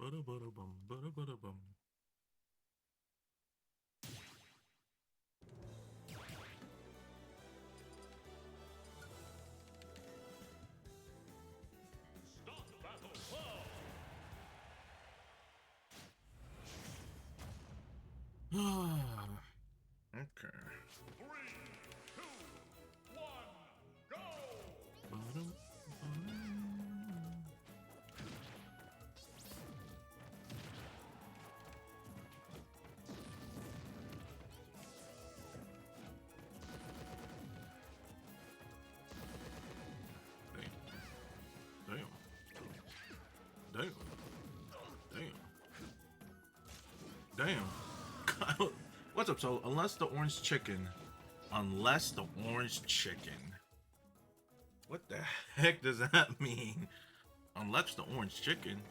Ba-da-ba-da-bum, ba-da-ba-da-bum. Start the battle now! Okay. 3, 2, 1, go! Ba-dum, ba-dum. Damn. Damn. Damn. Damn. Damn. What's up? So, unless the orange chicken. Unless the orange chicken. What the heck does that mean? Unless the orange chicken.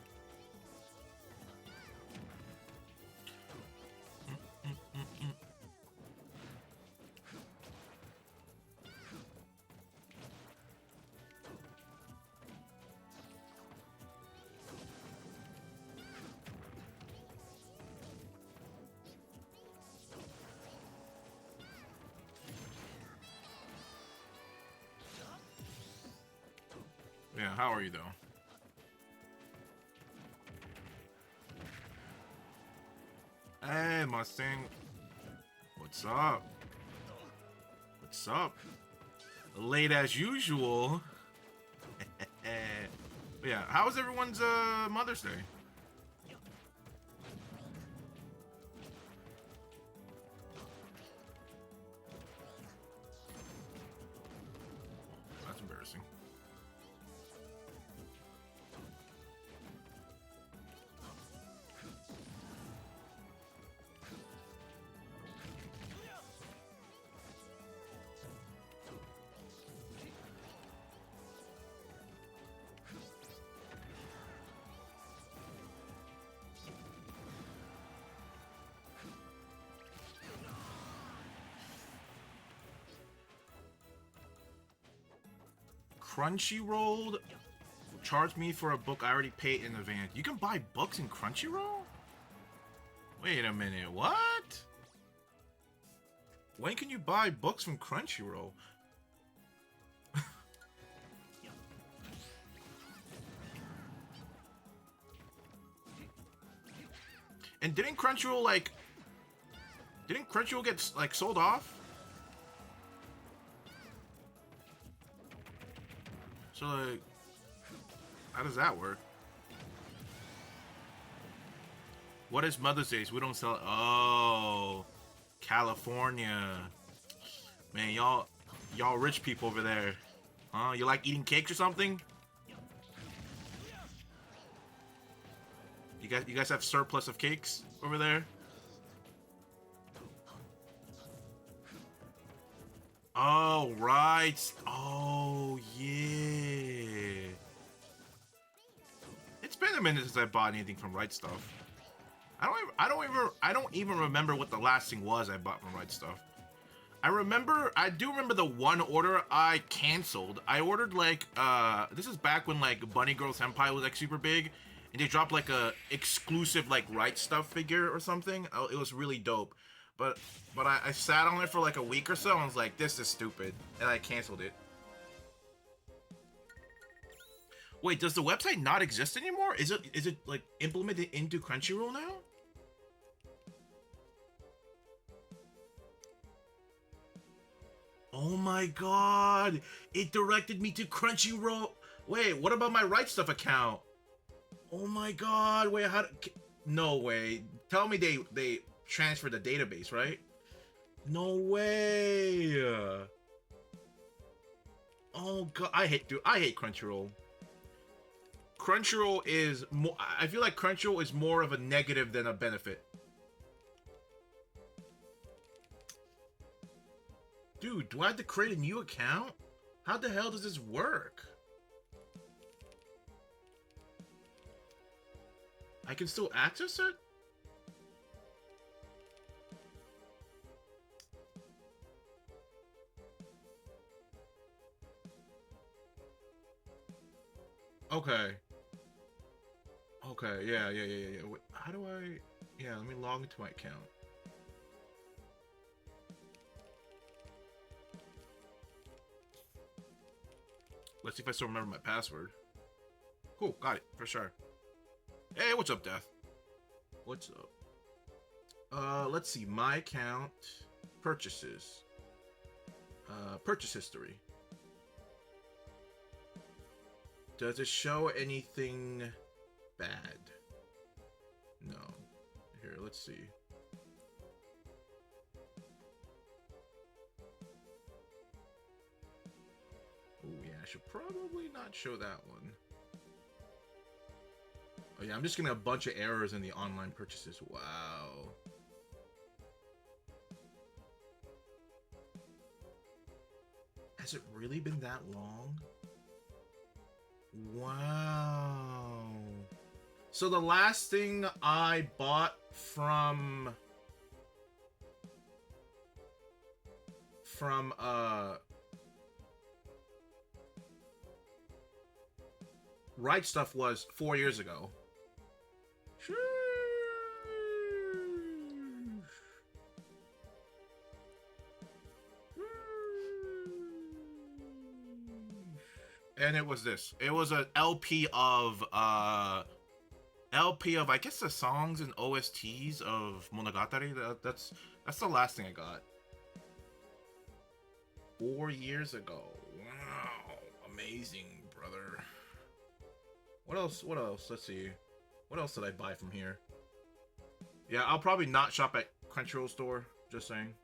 Yeah, how are you though? Hey, Mustang. What's up? What's up? Late as usual. Yeah, how was everyone's Mother's Day? That's embarrassing. Crunchyroll charged me for a book I already paid in advance. You can buy books in Crunchyroll? Wait a minute, what? When can you buy books from Crunchyroll? And didn't Crunchyroll get like sold off? So like, how does that work? What is Mother's Day? We don't sell. Oh, California. Man, y'all rich people over there. Huh? You like eating cakes or something? You guys have surplus of cakes over there? Oh, right. Oh, yeah. It's been a minute since I bought anything from Right Stuff. I don't even remember what the last thing was I bought from Right Stuff. I do remember the one order I canceled. I ordered like this is back when like Bunny Girl Senpai was like super big, and they dropped like a exclusive like Right Stuff figure or something. Oh, it was really dope. But I sat on it for like a week or so and I was like, this is stupid, and I canceled it. Wait, does the website not exist anymore? Is it like implemented into Crunchyroll now? Oh my god! It directed me to Crunchyroll. Wait, what about my Right Stuff account? Oh my god! Wait, No way! Tell me they transferred the database, right? No way! Oh god, I hate Crunchyroll. Crunchyroll is more. I feel like Crunchyroll is more of a negative than a benefit. Dude, do I have to create a new account? How the hell does this work? I can still access it? Okay. Okay, yeah. Wait, how do I... Yeah, let me log into my account. Let's see if I still remember my password. Cool, got it, for sure. Hey, what's up, Death? What's up? Let's see, my account, purchases, purchase history. Does it show anything bad? No. Here, let's see. Oh yeah, I should probably not show that one. Oh yeah, I'm just getting a bunch of errors in the online purchases. Wow. Has it really been that long? Wow. So the last thing I bought from Right Stuff was 4 years ago. And it was this. It was an LP of I guess the songs and OSTs of Monogatari. That's the last thing I got. 4 years ago. Wow. Amazing, brother. What else? What else? Let's see. What else did I buy from here? Yeah, I'll probably not shop at Crunchyroll store. Just saying.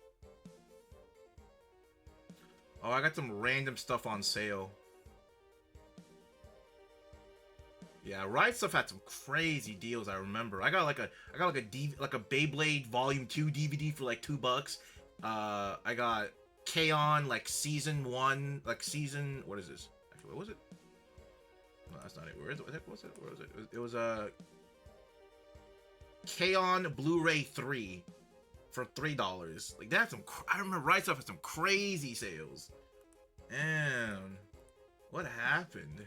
Oh, I got some random stuff on sale. Yeah, Riot Stuff had some crazy deals. I remember. I got like a Beyblade Volume 2 DVD for like $2. I got K-On! Like season 1, like season, what is this? Actually, what was it? No, that's not it. Where is it? What was it? Where was it? It was K-On! Blu-ray 3 for $3. Like that's some. I remember Riot Stuff had some crazy sales. Man, what happened?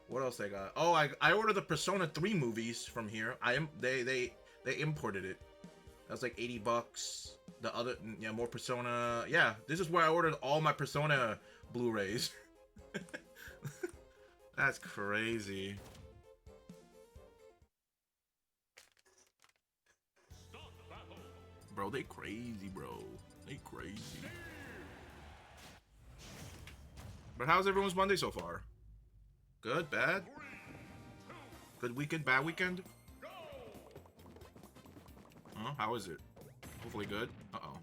What else I got? Oh, I ordered the Persona 3 movies from here. They imported it. That was like $80. The other, yeah, more Persona. Yeah, this is where I ordered all my Persona Blu-rays. That's crazy. Bro, they crazy, bro. They crazy. But how's everyone's Monday so far? Good, bad? Good weekend, bad weekend? Huh? How is it? Hopefully good. Uh-oh.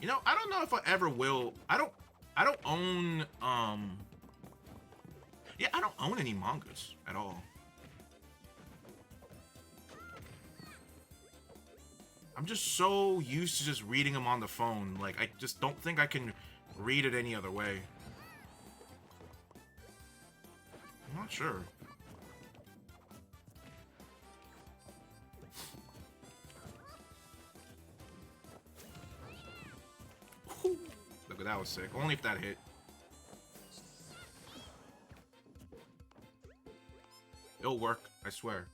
You know, I don't know if I ever will. I don't own, yeah, I don't own any mangas at all. I'm just so used to just reading them on the phone. Like, I just don't think I can read it any other way. I'm not sure. Whew. Look, that was sick. Only if that hit. It'll work, I swear.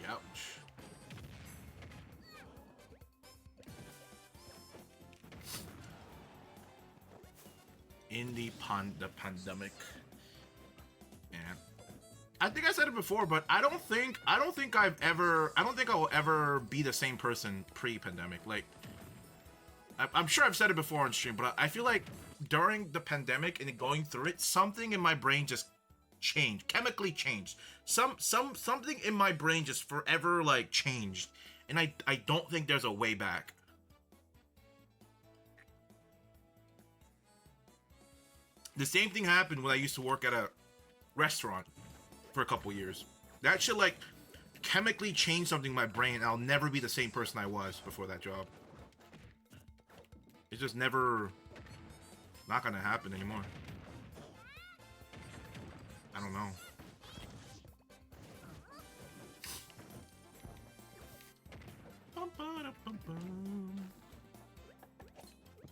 Ouch. In the pandemic. Yeah. I think I said it before, but I don't think I will ever be the same person pre-pandemic. Like, I'm sure I've said it before on stream, but I feel like during the pandemic and going through it, something in my brain just changed, chemically changed. Something in my brain just forever like changed, and I don't think there's a way back. The same thing happened when I used to work at a restaurant for a couple years. That shit like chemically change something in my brain, I'll never be the same person I was before that job. It's just never not gonna happen anymore. I don't know.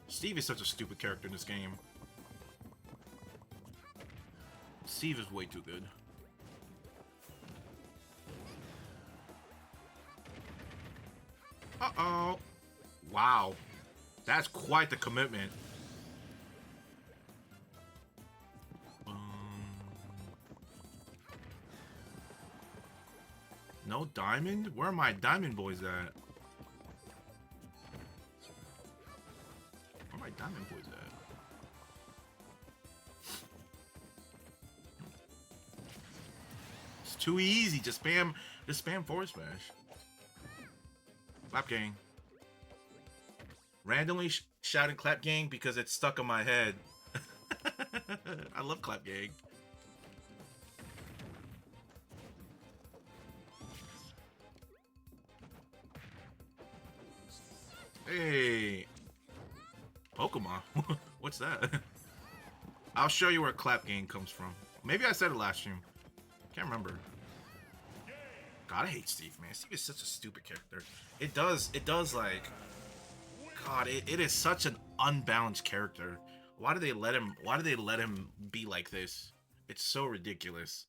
Steve is such a stupid character in this game. Steve is way too good. Uh-oh. Wow. That's quite the commitment. No diamond? Where are my diamond boys at? Where are my diamond boys at? It's too easy. Just spam forward smash. Clap gang. Randomly shouting clap gang because it's stuck in my head. I love clap gang. Hey, Pokemon. What's that? I'll show you where clap gang comes from. Maybe I said it last stream. Can't remember. God, I hate Steve, man. Steve is such a stupid character. It does like, God, it is such an unbalanced character. Why do they let him be like this? It's so ridiculous.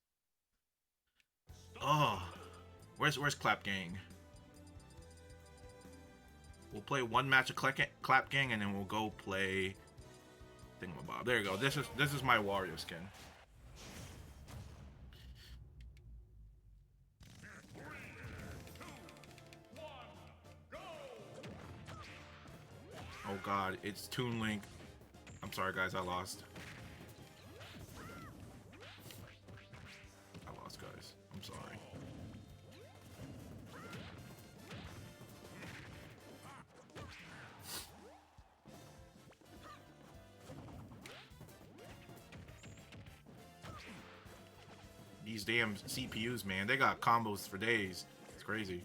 Oh, where's Clap Gang? We'll play one match of Clap Gang and then we'll go play Thingamabob. There you go. This is my Wario skin. Oh God, it's Toon Link. I'm sorry guys, I lost. I lost guys. I'm sorry. These damn CPUs, man, they got combos for days. It's crazy.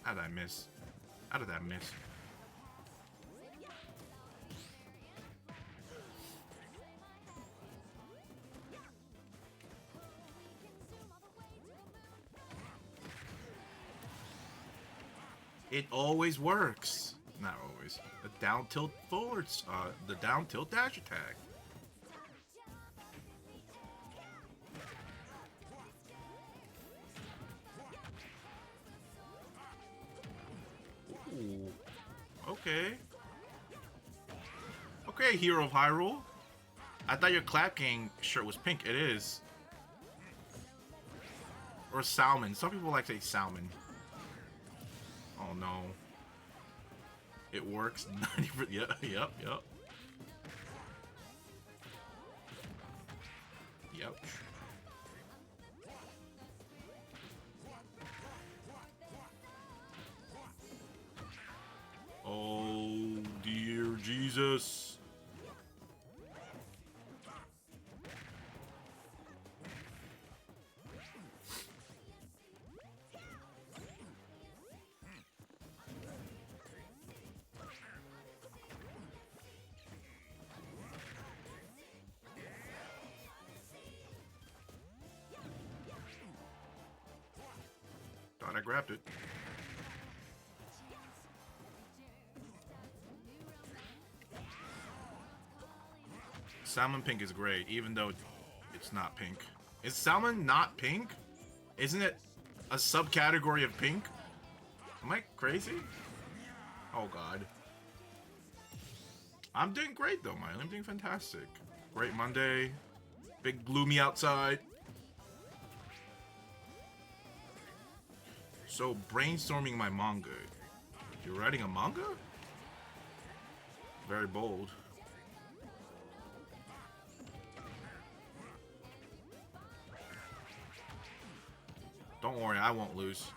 How did I miss? How did that miss? It always works. Not always. The down tilt forwards, the down tilt dash attack. Ooh. Okay. Okay, Hero of Hyrule. I thought your Clap Gang shirt was pink. It is. Or salmon. Some people like to say salmon. Oh no. It works. 90%. Yep. Yep. Oh dear Jesus. Thought I grabbed it. Salmon pink is great, even though it's not pink. Is salmon not pink? Isn't it a subcategory of pink? Am I crazy? Oh God. I'm doing great though, Miley. I'm doing fantastic. Great Monday. Big gloomy outside. So brainstorming my manga. You're writing a manga? Very bold. Don't worry, I won't lose.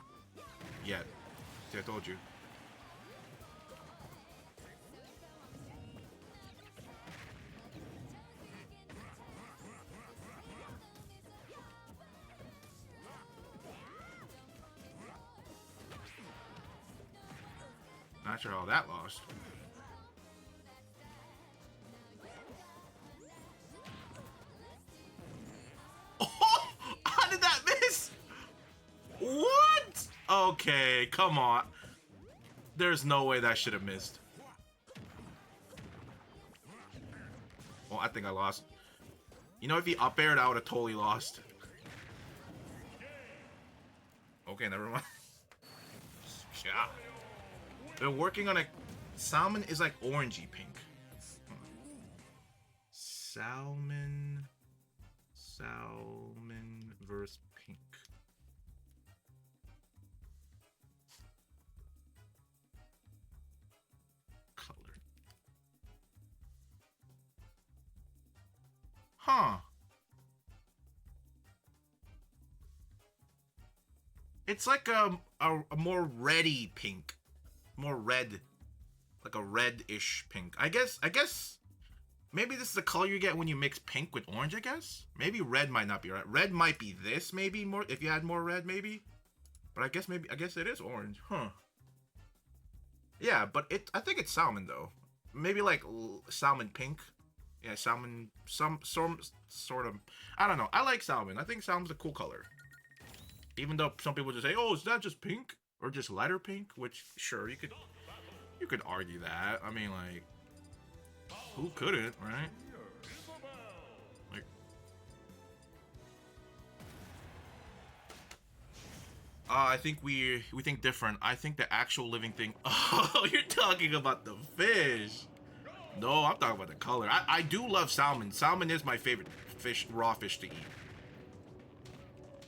Yet. See, I told you. Not sure how that lost. Oh, how did that miss? What? Okay, come on. There's no way that should have missed. Oh, I think I lost. You know, if he up aired, I would have totally lost. Okay, never mind. Yeah. They're working on a... Salmon is like orangey pink. Salmon versus pink. Color. Huh. It's like a more reddy pink. More red. Like a red-ish pink. I guess maybe this is the color you get when you mix pink with orange, I guess? Maybe red might not be right. Red might be this, maybe, more if you had more red, maybe. But I guess it is orange. Huh. Yeah, but I think it's salmon, though. Maybe, like, salmon pink. Yeah, salmon, some sort of... I don't know. I like salmon. I think salmon's a cool color. Even though some people just say, oh, is that just pink? Or just lighter pink? Which, sure, you could argue that. I mean, like... Who couldn't, right? Like, I think we think different. I think the actual living thing. Oh, you're talking about the fish. No, I'm talking about the color. I do love salmon. Salmon is my favorite fish, raw fish to eat.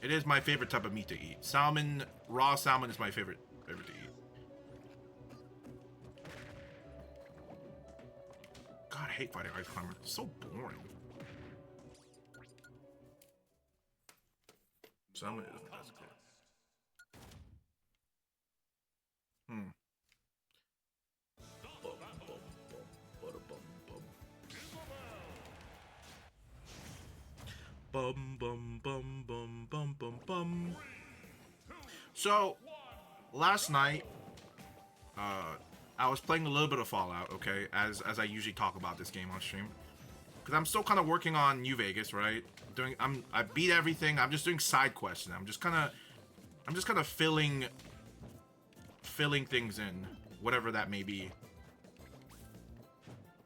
It is my favorite type of meat to eat. Salmon, raw salmon is my favorite to eat. God, I hate fighting ice climber. It's so boring. Salmon isn't as good. Bum bum bum bum bum bum bum. So, last night, I was playing a little bit of Fallout, okay, as I usually talk about this game on stream, because I'm still kind of working on New Vegas, right? I beat everything. I'm just doing side quests now. I'm just kind of filling things in, whatever that may be.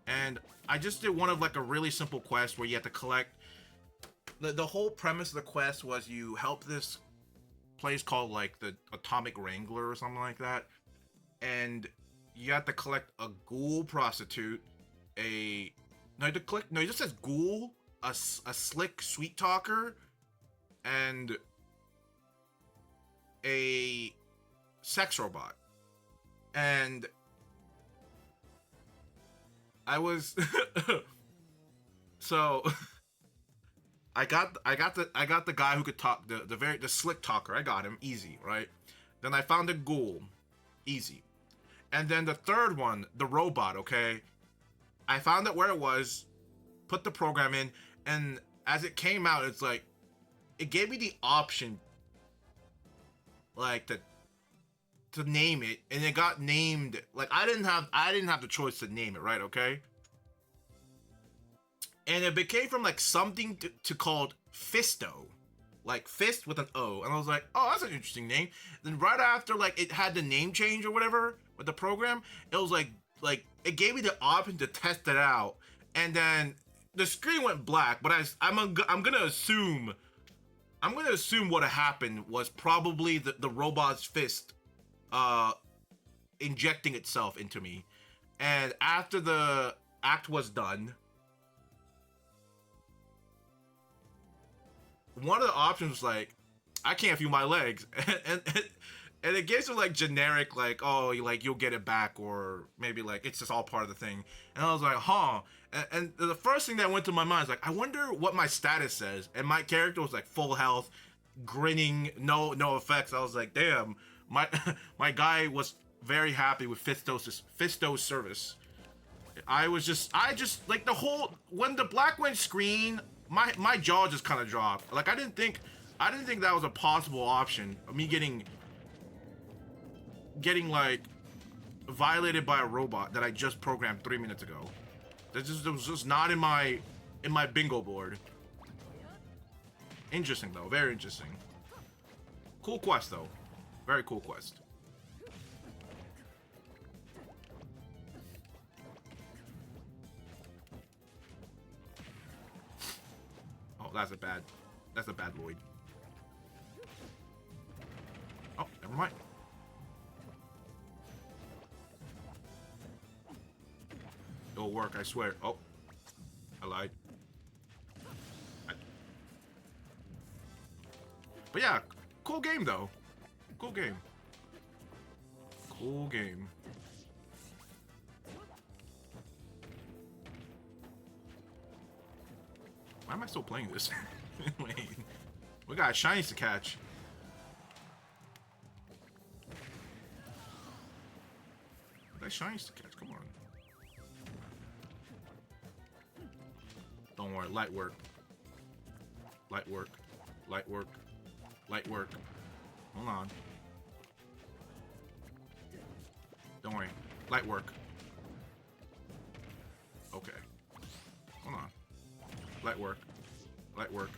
And I just did one of like a really simple quest where you have to collect. The whole premise of the quest was you help this place called like the Atomic Wrangler or something like that, and you have to collect a ghoul prostitute, it just says ghoul, a slick sweet talker, and a sex robot. And I was so I got the guy who could talk, the slick talker. I got him easy, right? Then I found a ghoul, easy. And then the third one, the robot, okay? I found out where it was, put the program in, and as it came out, it's like, it gave me the option, like, to name it, and it got named, like, I didn't have the choice to name it, right, okay? And it became from, like, something to called Fisto. Like, fist with an O. And I was like, oh, that's an interesting name. Then right after, like, it had the name change or whatever with the program, it was like, it gave me the option to test it out. And then the screen went black, but I'm gonna assume what happened was probably the robot's fist injecting itself into me. And after the act was done, one of the options was like, I can't feel my legs, and it gives you like generic, like, oh, you'll get it back, or maybe like it's just all part of the thing. And I was like, huh. And the first thing that went to my mind is like, I wonder what my status says. And my character was like full health, grinning, no effects. I was like, damn, my guy was very happy with Fisto's service. I just like the whole, when the black went screen, my jaw just kind of dropped. Like I didn't think that was a possible option of me getting like violated by a robot that I just programmed 3 minutes ago. That was just not in my bingo board. Interesting though, very interesting. Cool quest though, very cool quest. Oh, that's a bad Lloyd. Oh, never mind. It'll work, I swear. Oh, I lied. But yeah, cool game though. Cool game. Cool game. Why am I still playing this? Wait. We got shinies to catch. We got shinies to catch, come on. Don't worry, light work. Light work. Light work. Light work. Hold on. Don't worry. Light work. Okay. Hold on. Light work. Light work.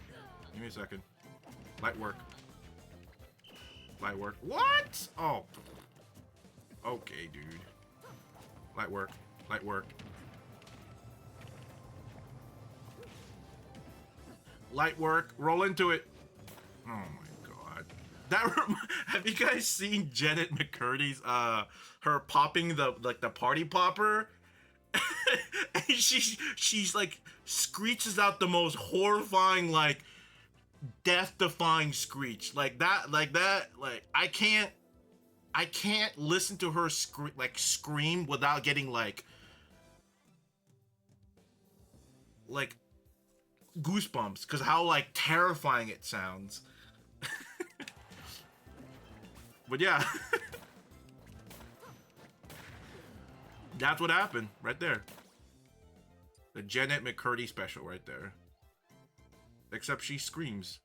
Give me a second. Light work. Light work. What? Oh. Okay, dude. Light work. Light work. Light work. Roll into it. Oh my god. Have you guys seen Janet McCurdy's her popping the party popper? And she's like screeches out the most horrifying, like death-defying screech. Like I can't listen to her scream without getting like goosebumps, because how like terrifying it sounds. But yeah. That's what happened right there. The Janet McCurdy special right there. Except she screams.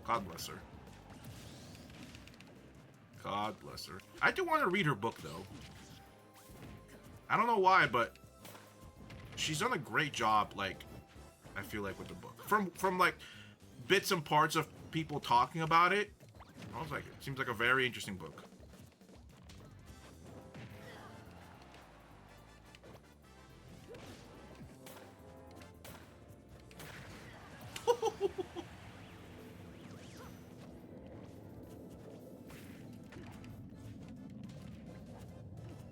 God bless her. God bless her. I do want to read her book though. I don't know why, but she's done a great job, like, I feel like, with the book. From like bits and parts of people talking about it, I was like, it seems like a very interesting book.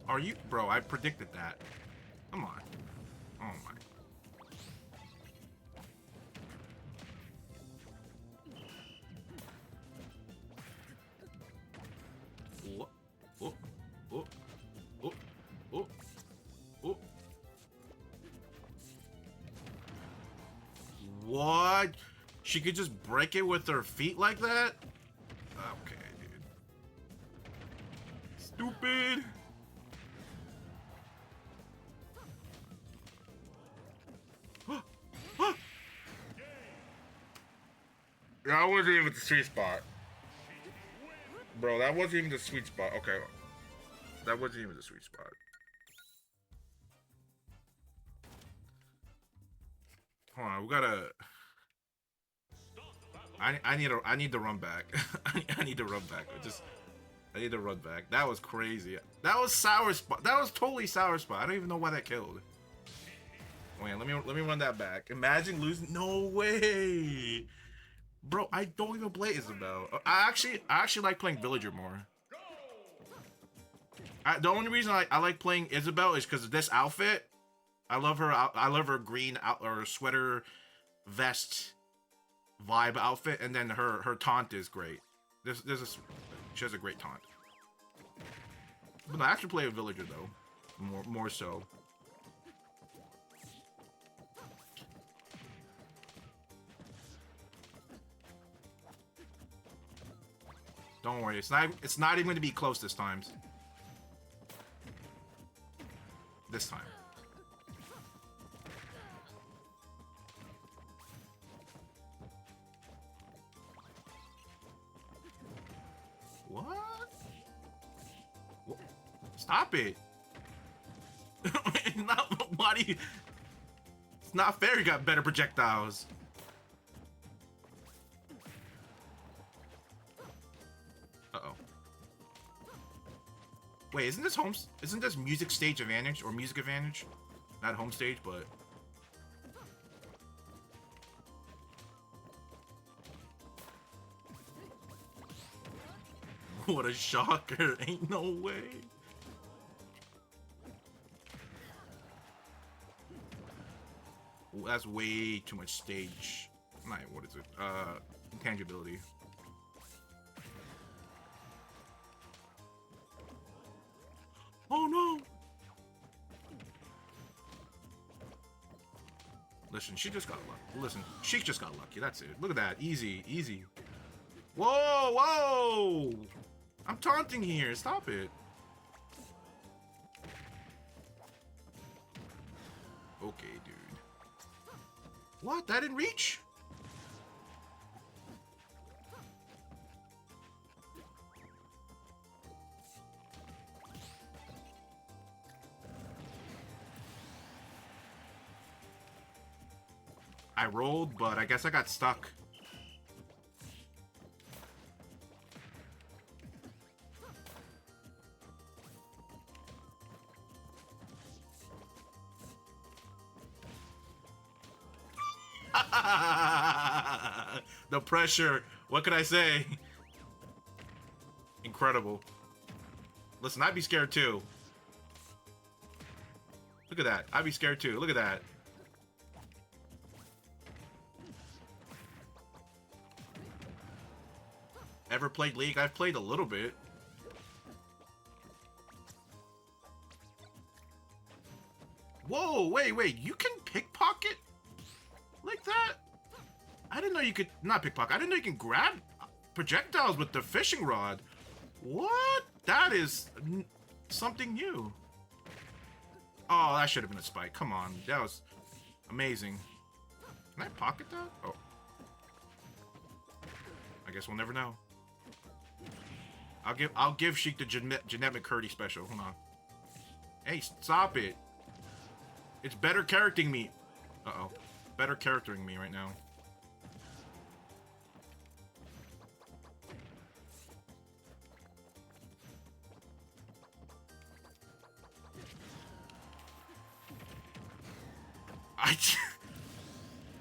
Are you, bro? I predicted that. Come on. Oh my. Oh, oh, oh, oh, oh. What? She could just break it with her feet like that? Okay, dude. Stupid. That wasn't even the sweet spot. Bro, that wasn't even the sweet spot. Okay. That wasn't even the sweet spot. Hold on, we gotta... I need to run back. I need to run back. I need to run back. That was crazy. That was sour spot. That was totally sour spot. I don't even know why that killed. Wait, let me run that back. Imagine losing. No way. Bro, I don't even play Isabel. I actually like playing Villager more. The only reason I like playing Isabel is because of this outfit. I love her. I love her green or sweater vest vibe outfit, and then her taunt is great. She has a great taunt. But I actually play a Villager though, more so. Don't worry, it's not even going to be close this time. This time. What? Stop it. Why do you... It's not fair you got better projectiles. Uh-oh. Wait, isn't this music stage advantage or music advantage? Not home stage, but... What a shocker. Ain't no way. Ooh, that's way too much stage. What is it? Intangibility. Oh no! Listen, she just got lucky. Listen, she just got lucky. That's it. Look at that. Easy, easy. Whoa, whoa! I'm taunting here. Stop it. Okay, dude. What? That didn't reach? I rolled, but I guess I got stuck. The pressure. What could I say? Incredible. Listen, I'd be scared too. Look at that. I'd be scared too. Look at that. Ever played League? I've played a little bit. Whoa, wait. You can pickpocket? Like that? I didn't know you could... Not pickpocket. I didn't know you can grab projectiles with the fishing rod. What? That is something new. Oh, that should have been a spike. Come on. That was amazing. Can I pocket that? Oh. I guess we'll never know. I'll give Sheik the Jeanette McCurdy special. Hold on. Hey, stop it. It's better charactering me. Uh-oh. Better charactering me right now.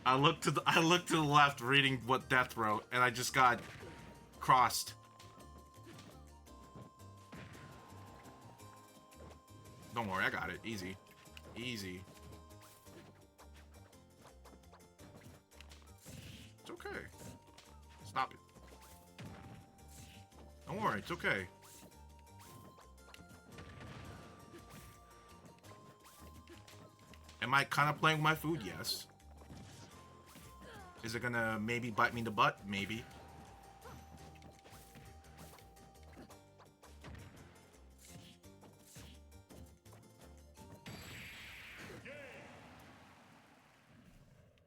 I looked to the left reading what Death wrote, and I just got crossed. Don't worry, I got it. Easy. Easy. It's okay. Stop it. Don't worry, it's okay. Am I kind of playing with my food? Yes. Is it gonna maybe bite me in the butt? Maybe.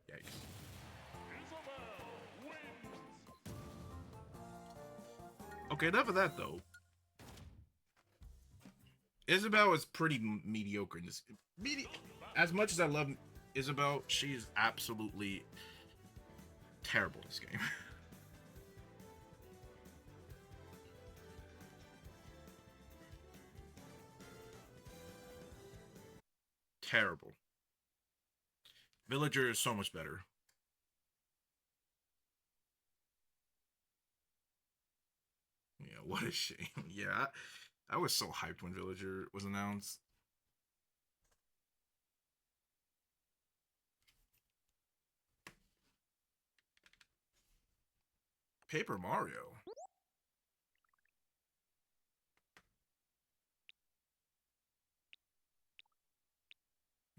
Yikes. Okay, enough of that though. Isabel is pretty mediocre in this. As much as I love Isabel, she is absolutely terrible in this game. Terrible. Villager is so much better. Yeah, what a shame. Yeah, I was so hyped when Villager was announced. Paper Mario.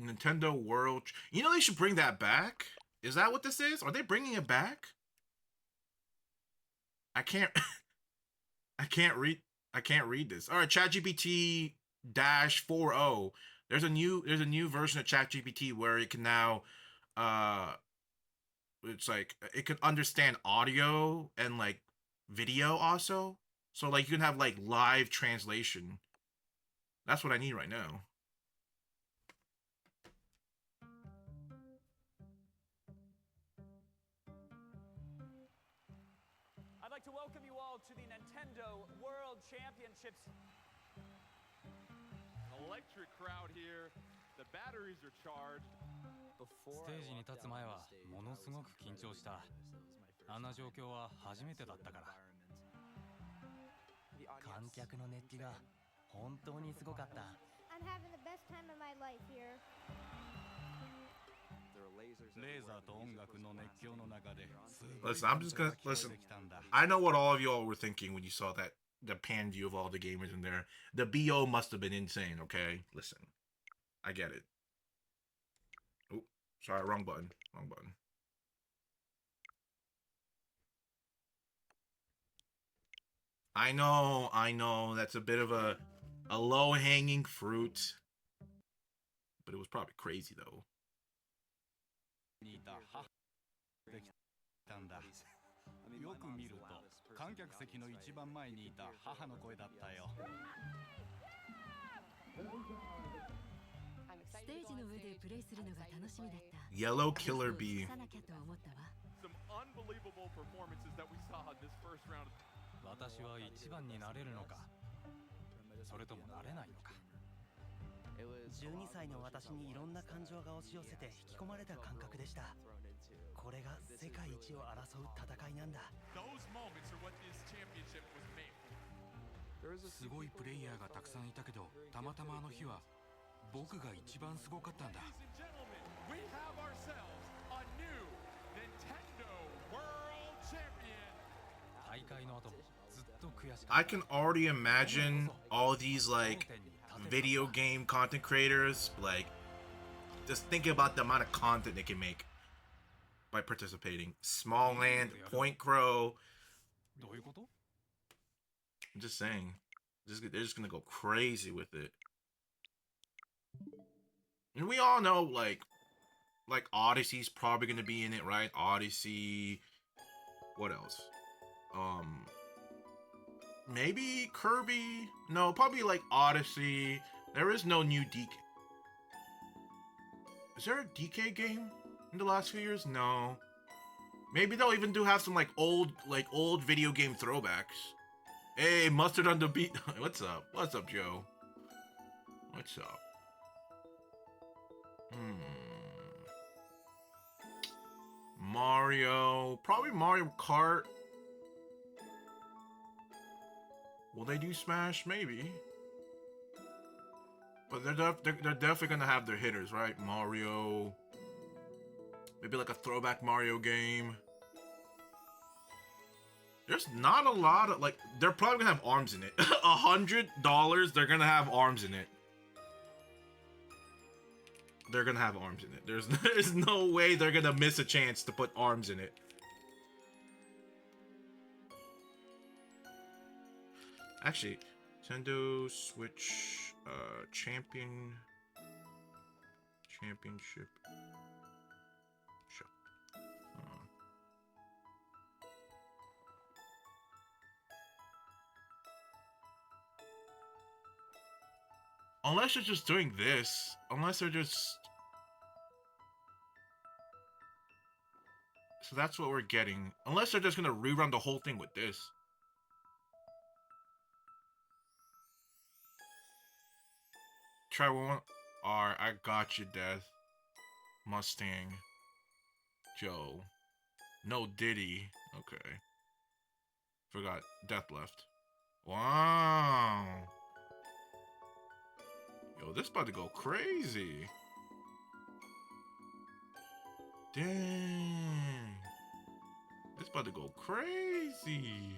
Nintendo World. You know they should bring that back? Is that what this is? Are they bringing it back? I can't I can't read this. All right, ChatGPT dash 4.0. There's a new version of ChatGPT where it can now it's like it can understand audio and like video also. So like you can have like live translation. That's what I need right now. I'd like to welcome you all to the Nintendo World Championships. An electric crowd here. The batteries are charged. ステージに立つ前はものすごく緊張した。あんな状況は初めてだったから。観客の熱気が本当にすごかった。I'm having the best time of my life here. レーザーと音楽の熱狂の中で。Listen, I'm just gonna listen. I know what all of y'all were thinking when you saw that the pan view of all the gamers in there. The BO must have been insane. Okay, listen, I get it. Oh, sorry, wrong button. Wrong button. I know. That's a bit of a low-hanging fruit, but it was probably crazy though. よく見ると観客席の一番前にいた母の声だったよ。ステージの上でプレイするのが楽しみだった。 Yellow Killer B. さなきゃと思ったわ。 Some unbelievable performances that we saw in this first round. 私は一番になれるのか、それともなれないのか。12歳の私にいろんな感情が押し寄せて引き込まれた感覚でした。これが世界一を争う戦いなんだ。Those moments are what this championship was made for. すごいプレイヤーがたくさんいたけど、たまたまあの日は僕が一番すごかったんだ。 Ladies and gentlemen, we have ourselves a new Nintendo World Champion. 大会の後もずっと悔しかった。 I can already imagine all these like video game content creators like just thinking about the amount of content they can make by participating. Small Land, Point Crow. どういうこと？ I'm just saying. They're just gonna go crazy with it. And we all know like Odyssey's probably gonna be in it, right? Odyssey. What else? Maybe Kirby? No, probably like Odyssey. There is no new DK. Is there a DK game in the last few years? No. Maybe they'll even have some like old video game throwbacks. Hey, Mustard on the beat. What's up? What's up, Joe? What's up? Mario. Probably Mario Kart. Will they do Smash? Maybe. But they're definitely gonna have their hitters, right? Mario. Maybe like a throwback Mario game. There's not a lot of like. They're probably gonna have arms in it. $100. They're gonna have arms in it. They're gonna have arms in it. There's no way they're gonna miss a chance to put arms in it. Actually, Nintendo Switch championship. Sure. Unless they're just doing this. Unless they're just... So that's what we're getting. Unless they're just gonna rerun the whole thing with this. Try one. Alright, I got you, Death. Mustang. Joe. No Diddy. Okay. Forgot. Death left. Wow. Yo, this about to go crazy. Dang. This about to go crazy.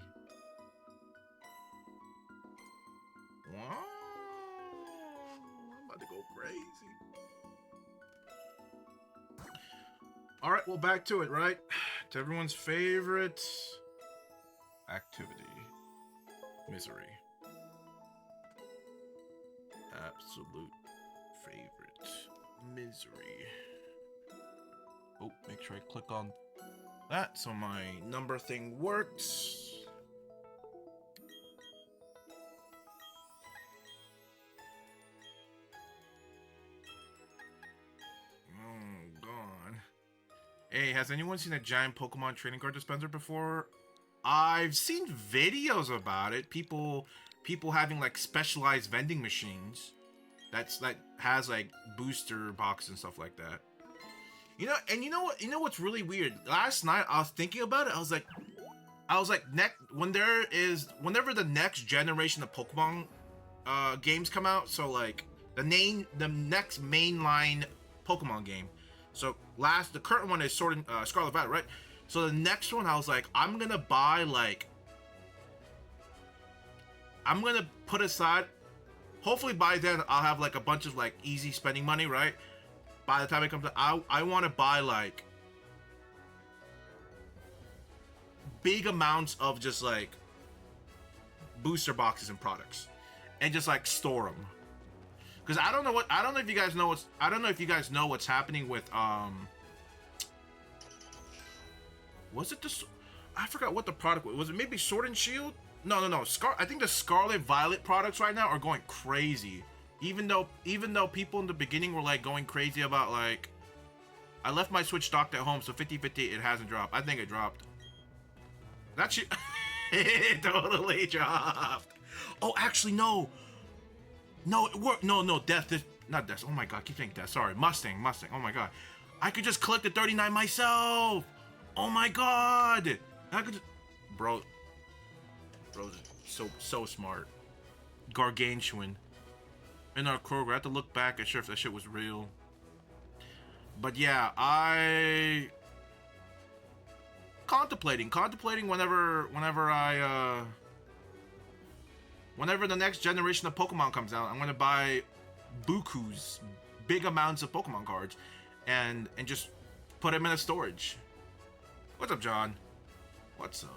Wow. I'm about to go crazy. Alright, well, back to it, right? To everyone's favorite activity. Misery. Absolute favorite. Misery. Oh, make sure I click on that so my number thing works. Hey, has anyone seen a giant Pokemon trading card dispenser before? I've seen videos about it. People having like specialized vending machines that has like booster boxes and stuff like that. You know, and you know what? You know what's really weird? Last night I was thinking about it. I was like, whenever the next generation of Pokemon games come out, so like the next mainline Pokemon game. So the current one is Scarlet Violet, right? So the next one, I was like, I'm gonna put aside. Hopefully by then I'll have like a bunch of like easy spending money, right? By the time it comes out, I want to buy like big amounts of just like booster boxes and products, and just like store them. Because I don't know if you guys know what's happening with was it I forgot what the product was. It maybe Sword and Shield? No. I think the Scarlet Violet products right now are going crazy. Even though people in the beginning were like going crazy about like, I left my Switch docked at home, so 50/50 it hasn't dropped. I think it dropped. That shit, it totally dropped. Oh, actually no. No, it worked. No, Death. Not Death. Oh my god, I keep saying Death. Sorry, Mustang. Oh my god, I could just collect the 39 myself. Oh my god, I could. Bro, so smart. Gargantuan. In our Kroger, I have to look back and sure if that shit was real. But yeah, I contemplating whenever the next generation of Pokemon comes out, I'm gonna buy bukus, big amounts of Pokemon cards, and just put them in a storage. What's up, John? What's up?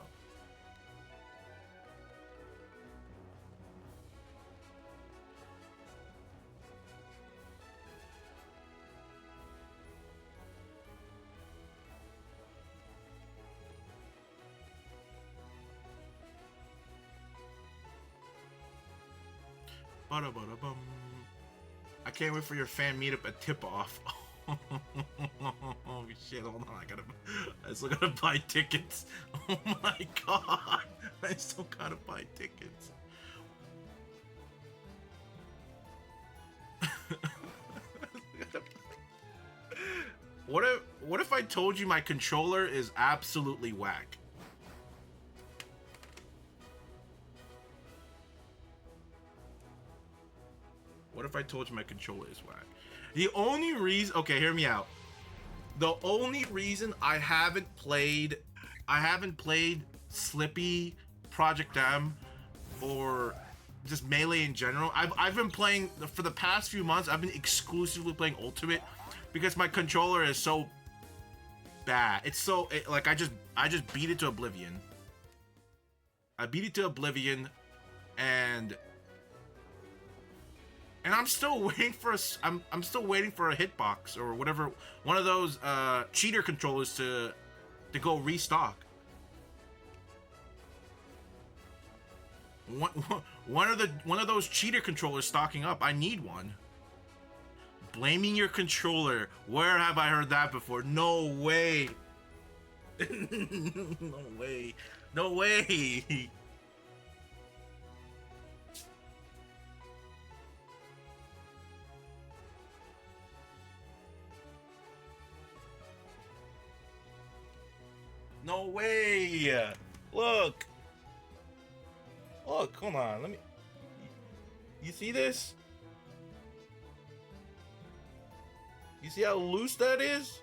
I can't wait for your fan meetup at Tip Off. Oh shit, hold on, I still gotta buy tickets. Oh my god, I still gotta buy tickets. What if I told you my controller is absolutely whack? What if I told you my controller is whack? The only reason, okay, hear me out. The only reason I haven't played Slippy, Project M, or just Melee in general. I've been playing for the past few months. I've been exclusively playing Ultimate because my controller is so bad. Like I just beat it to oblivion. I beat it to oblivion, and I'm still waiting for I'm still waiting for a hitbox or whatever, one of those cheater controllers to go restock. One of those cheater controllers stocking up. I need one. Blaming your controller. Where have I heard that before? No way. No way. No way. No way! Look! Look, hold on, let me... You see this? You see how loose that is?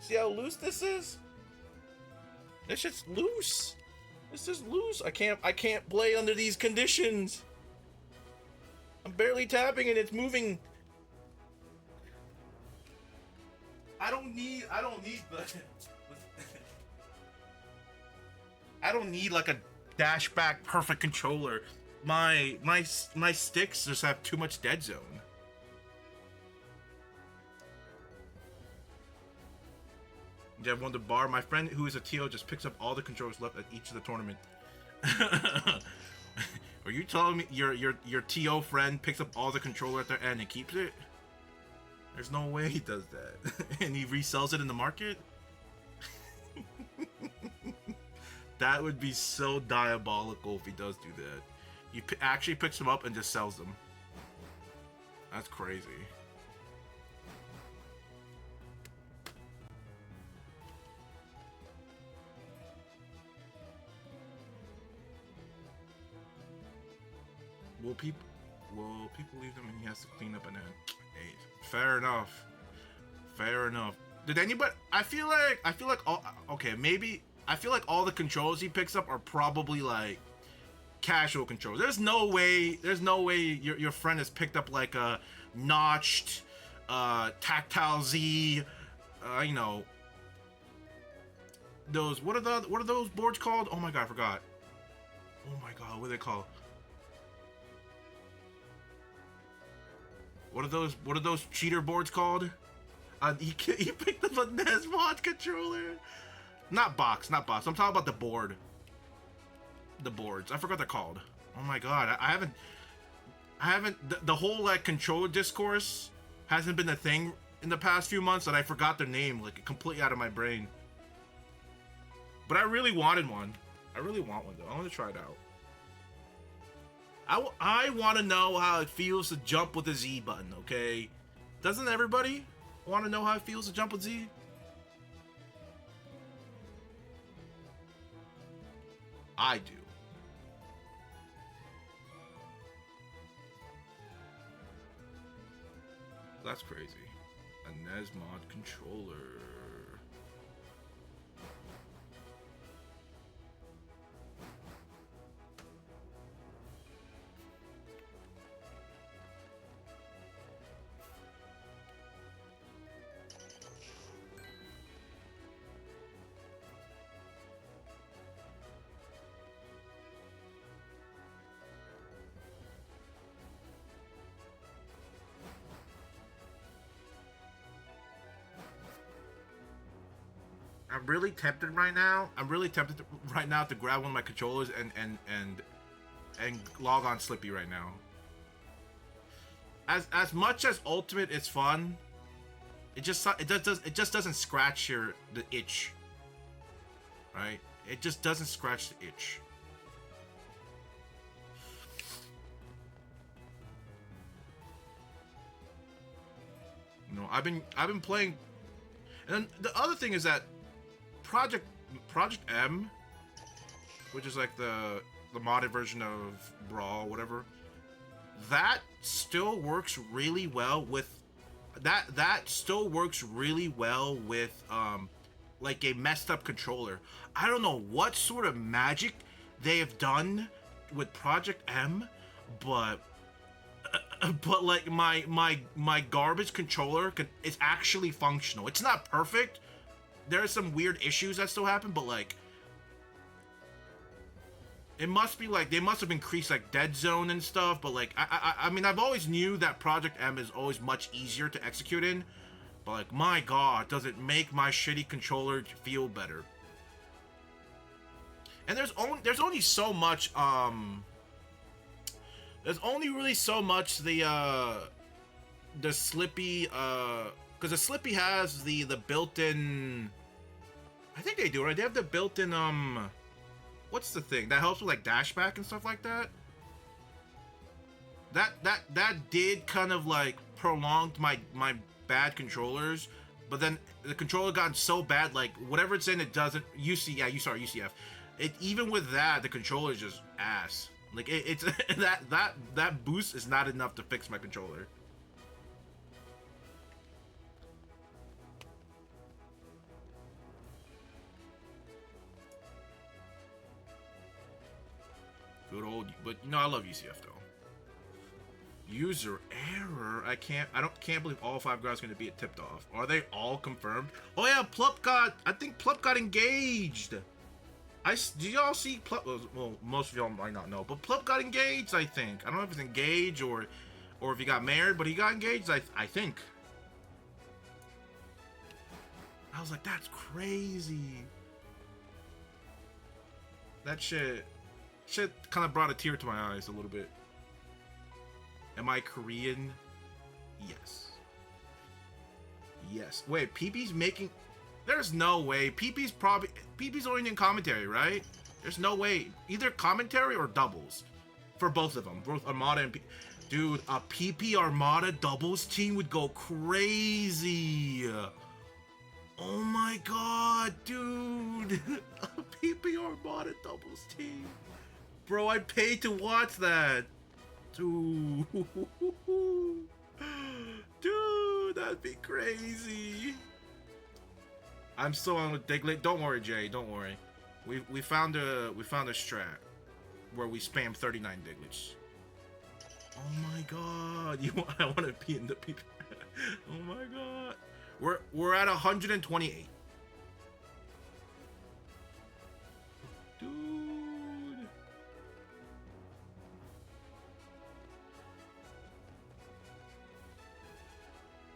See how loose this is? This shit's loose. This is loose. I can't play under these conditions. I'm barely tapping and it's moving. I don't need the... I don't need like a dashback perfect controller. My sticks just have too much dead zone. You have one to bar. My friend who is a TO just picks up all the controllers left at each of the tournament. Are you telling me your TO friend picks up all the controller at their end and keeps it? There's no way he does that. And he resells it in the market? That would be so diabolical if he does do that. He actually picks them up and just sells them. That's crazy. Will people leave them and he has to clean up and then fair enough. Fair enough. Did anybody I feel like all okay, maybe I feel like all the controls he picks up are probably like casual controls. There's no way your friend has picked up like a notched tactile Z you know, those what are those boards called? Oh my god, I forgot. Oh my god, what are they called? What are those cheater boards called? He picked up a Nesmod controller. Not box. I'm talking about the board. The boards. I forgot what they're called. Oh my god, I haven't. The whole like controller discourse hasn't been a thing in the past few months, and I forgot their name like completely out of my brain. But I really wanted one. I really want one though. I want to try it out. I want to know how it feels to jump with a Z button, okay? Doesn't everybody want to know how it feels to jump with Z? I do. That's crazy. A Nesmod controller. I'm really tempted right now. To grab one of my controllers and log on Slippy right now. As much as Ultimate is fun, it just doesn't scratch the itch. Right? It just doesn't scratch the itch. You know, I've been playing, and then the other thing is that Project M, which is like the modded version of Brawl, whatever, that still works really well with like a messed up controller. I don't know what sort of magic they have done with Project M, but like my garbage controller is actually functional. It's not perfect. There are some weird issues that still happen, but like it must be like they must have increased like dead zone and stuff. But like I mean, I've always knew that Project M is always much easier to execute in, but like my god, does it make my shitty controller feel better? And there's only so much there's only really so much the Slippy because the Slippy has the built-in, I think they do, right? They have the built-in what's the thing that helps with like dashback and stuff like that. That did kind of like prolonged my bad controllers, but then the controller got so bad, like whatever it's in, it doesn't UCF. It even with that, the controller is just ass. Like it's that boost is not enough to fix my controller. Good old, but you know I love UCF though. User error. I can't believe all 5 guys are going to be tipped off. Are they all confirmed? Oh yeah, I think Plup got engaged. Did y'all see Plup? Well, most of y'all might not know, but Plup got engaged, I think. I don't know if it's engaged or if he got married, but he got engaged, I think. I was like, that's crazy. That shit kind of brought a tear to my eyes a little bit. Am I Korean? Yes. Yes. Wait, PP's making... There's no way. PP's only in commentary, right? There's no way. Either commentary or doubles. For both of them. Both Armada and... Dude, a PP Armada doubles team would go crazy. Oh my god, dude. A PP Armada doubles team. Bro, I paid to watch that. Dude. Dude, that'd be crazy. I'm still on with Diglett. Don't worry, Jay. Don't worry. We found a strat where we spam 39 Diglets. Oh my god. I want to be in the PP. Oh my god. We're at 128. Dude.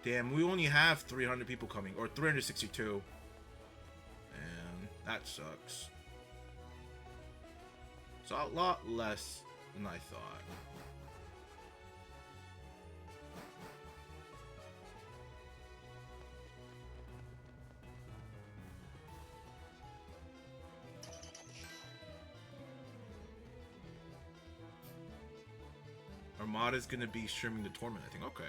Damn, we only have 300 people coming, or 362. And that sucks. It's a lot less than I thought. Armada's gonna be streaming the tournament, I think. Okay.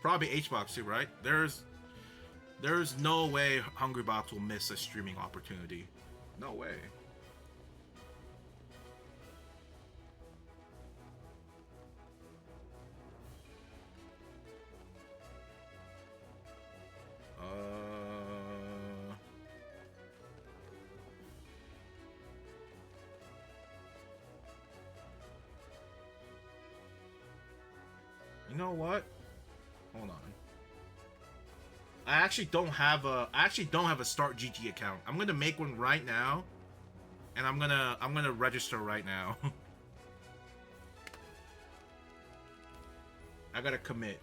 Probably HBox too, right? There's no way Hungrybox will miss a streaming opportunity. No way. You know what? Hold on. I actually don't have a Start GG account. I'm gonna make one right now, and I'm gonna register right now. I gotta commit.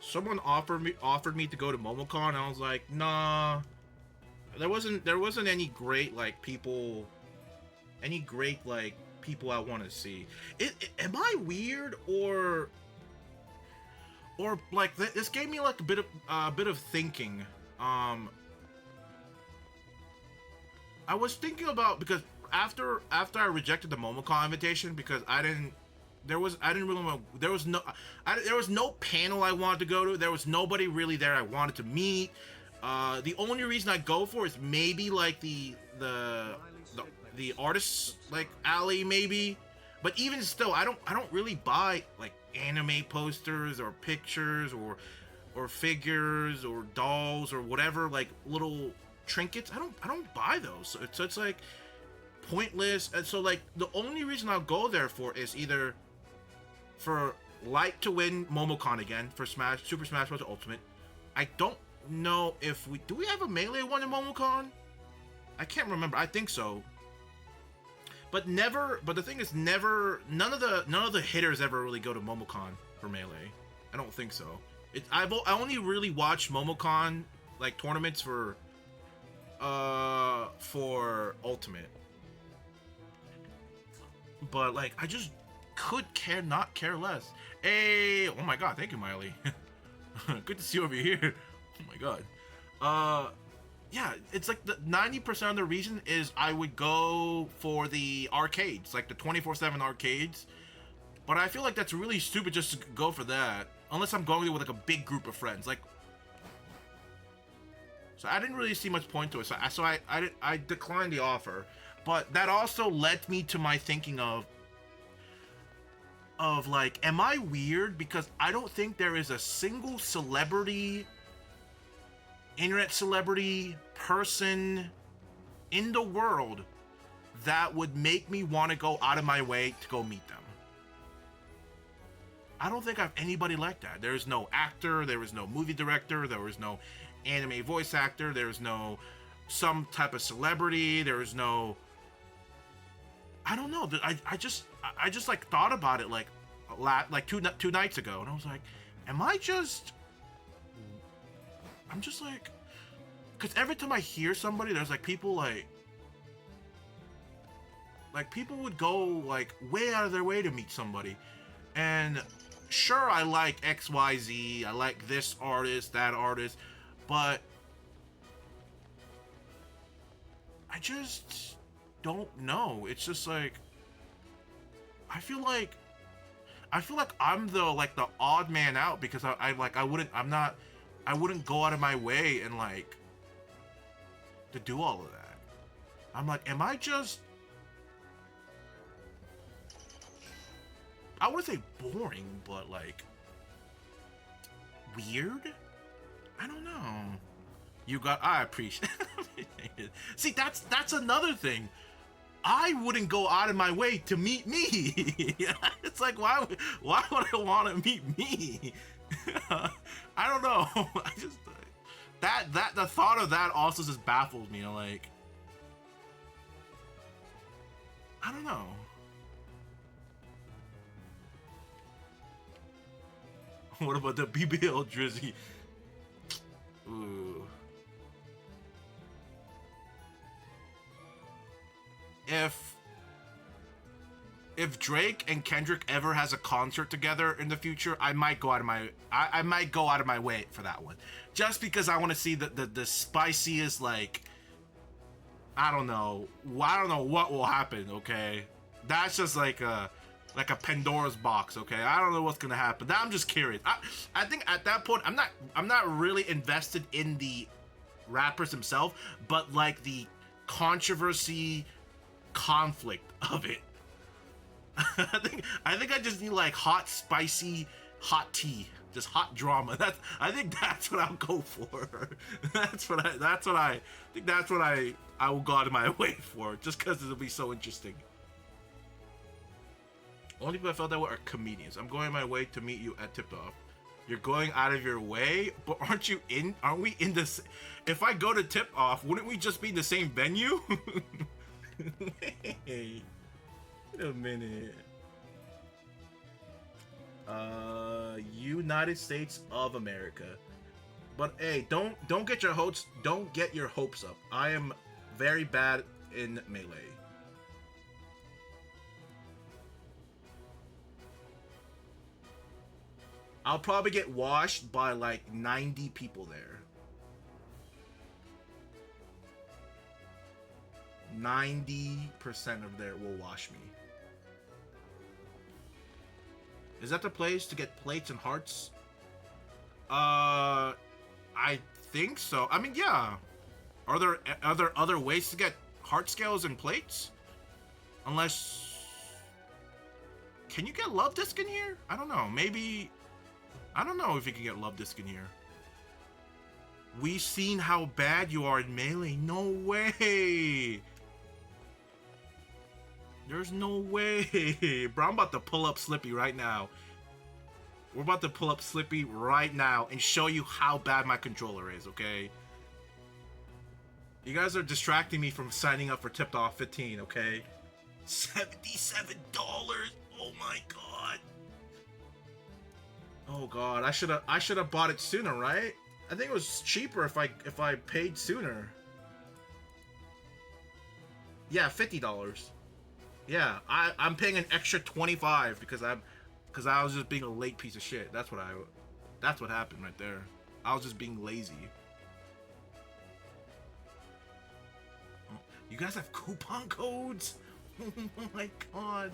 Someone offered me to go to MomoCon, and I was like, nah. There wasn't any great people I want to see. Am I weird or like this gave me like a bit of thinking. I was thinking about, because after I rejected the MomoCon invitation because there was no panel I wanted to go to. There was nobody really there I wanted to meet. The only reason I go for is maybe like the artists like alley maybe, but even still I don't really buy like anime posters or pictures or figures or dolls or whatever, like little trinkets. I don't buy those. So it's like pointless. And so like the only reason I'll go there for is either for Light to win MomoCon again for Super Smash Bros. Ultimate. I don't know if do we have a Melee one in MomoCon? I can't remember. I think so. But the thing is none of the hitters ever really go to MomoCon for Melee. I don't think so. I only really watched MomoCon like tournaments for Ultimate. But like I just could not care less. Hey, oh my god, thank you, Miley. Good to see you over here. Oh my god. Yeah, it's like the 90% of the reason is I would go for the arcades, like the 24/7 arcades. But I feel like that's really stupid just to go for that, unless I'm going with like a big group of friends. Like, so I didn't really see much point to it. So I declined the offer. But that also led me to my thinking of like, am I weird? Because I don't think there is a single celebrity, internet celebrity, person in the world that would make me want to go out of my way to go meet them. I don't think I have anybody like that. There is no actor, there is no movie director, there is no anime voice actor, there is no some type of celebrity, there is no... I don't know. I just like thought about it like two nights ago, and I was like, I'm just like, Because every time I hear somebody, there's like people like people would go like way out of their way to meet somebody. And sure, I like XYZ, I like this artist, that artist, but I just don't know. It's just like I feel like I'm the odd man out because I wouldn't go out of my way and like to do all of that. I'm like, am I just, I wouldn't say boring, but like weird? I don't know. I appreciate it. See, that's another thing. I wouldn't go out of my way to meet me. It's like, why would I want to meet me? I don't know. I just that the thought of that also just baffles me. Like, I don't know. What about the BBL Drizzy? Ooh. If Drake and Kendrick ever has a concert together in the future, I might go out of my way for that one, just because I want to see the spiciest, like, I don't know what will happen. Okay, that's just like a Pandora's box. Okay, I don't know what's gonna happen. I'm just curious. I think at that point I'm not really invested in the rappers themselves, but like the controversy, conflict of it. I think I just need like hot, spicy, hot tea, just hot drama. I think that's what I'll go for. That's what I think that's what I will go out of my way for, just because it'll be so interesting. Only people I felt that way are comedians. I'm going my way to meet you at Tip Off. You're going out of your way, but aren't we in this? If I go to Tip Off, wouldn't we just be in the same venue? Hey, wait a minute. United States of America. But hey, don't get your hopes up. I am very bad in Melee. I'll probably get washed by like 90 people there. 90% of there will wash me. Is that the place to get plates and hearts? I think so. I mean, yeah. Are there other ways to get heart scales and plates? Unless, can you get love disc in here? I don't know. Maybe, I don't know if you can get love disc in here. We've seen how bad you are in Melee. No way. There's no way. Bro, I'm about to pull up Slippy right now. We're about to pull up Slippy right now and show you how bad my controller is, okay? You guys are distracting me from signing up for Tipped Off 15, okay? $77. Oh my god. Oh god, I should have bought it sooner, right? I think it was cheaper if I paid sooner. Yeah, $50. Yeah, I'm paying an extra $25 because I was just being a late piece of shit. That's what happened right there. I was just being lazy. You guys have coupon codes? Oh my god.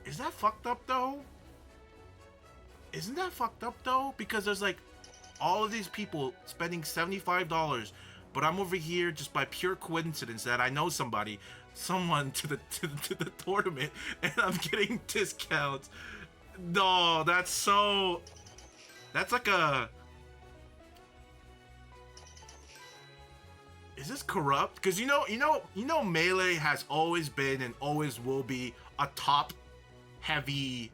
Is that fucked up though? Isn't that fucked up though? Because there's like all of these people spending $75, but I'm over here just by pure coincidence that I know someone to the tournament, and I'm getting discounts. No, that's like a. Is this corrupt? Because you know, Melee has always been and always will be a top-heavy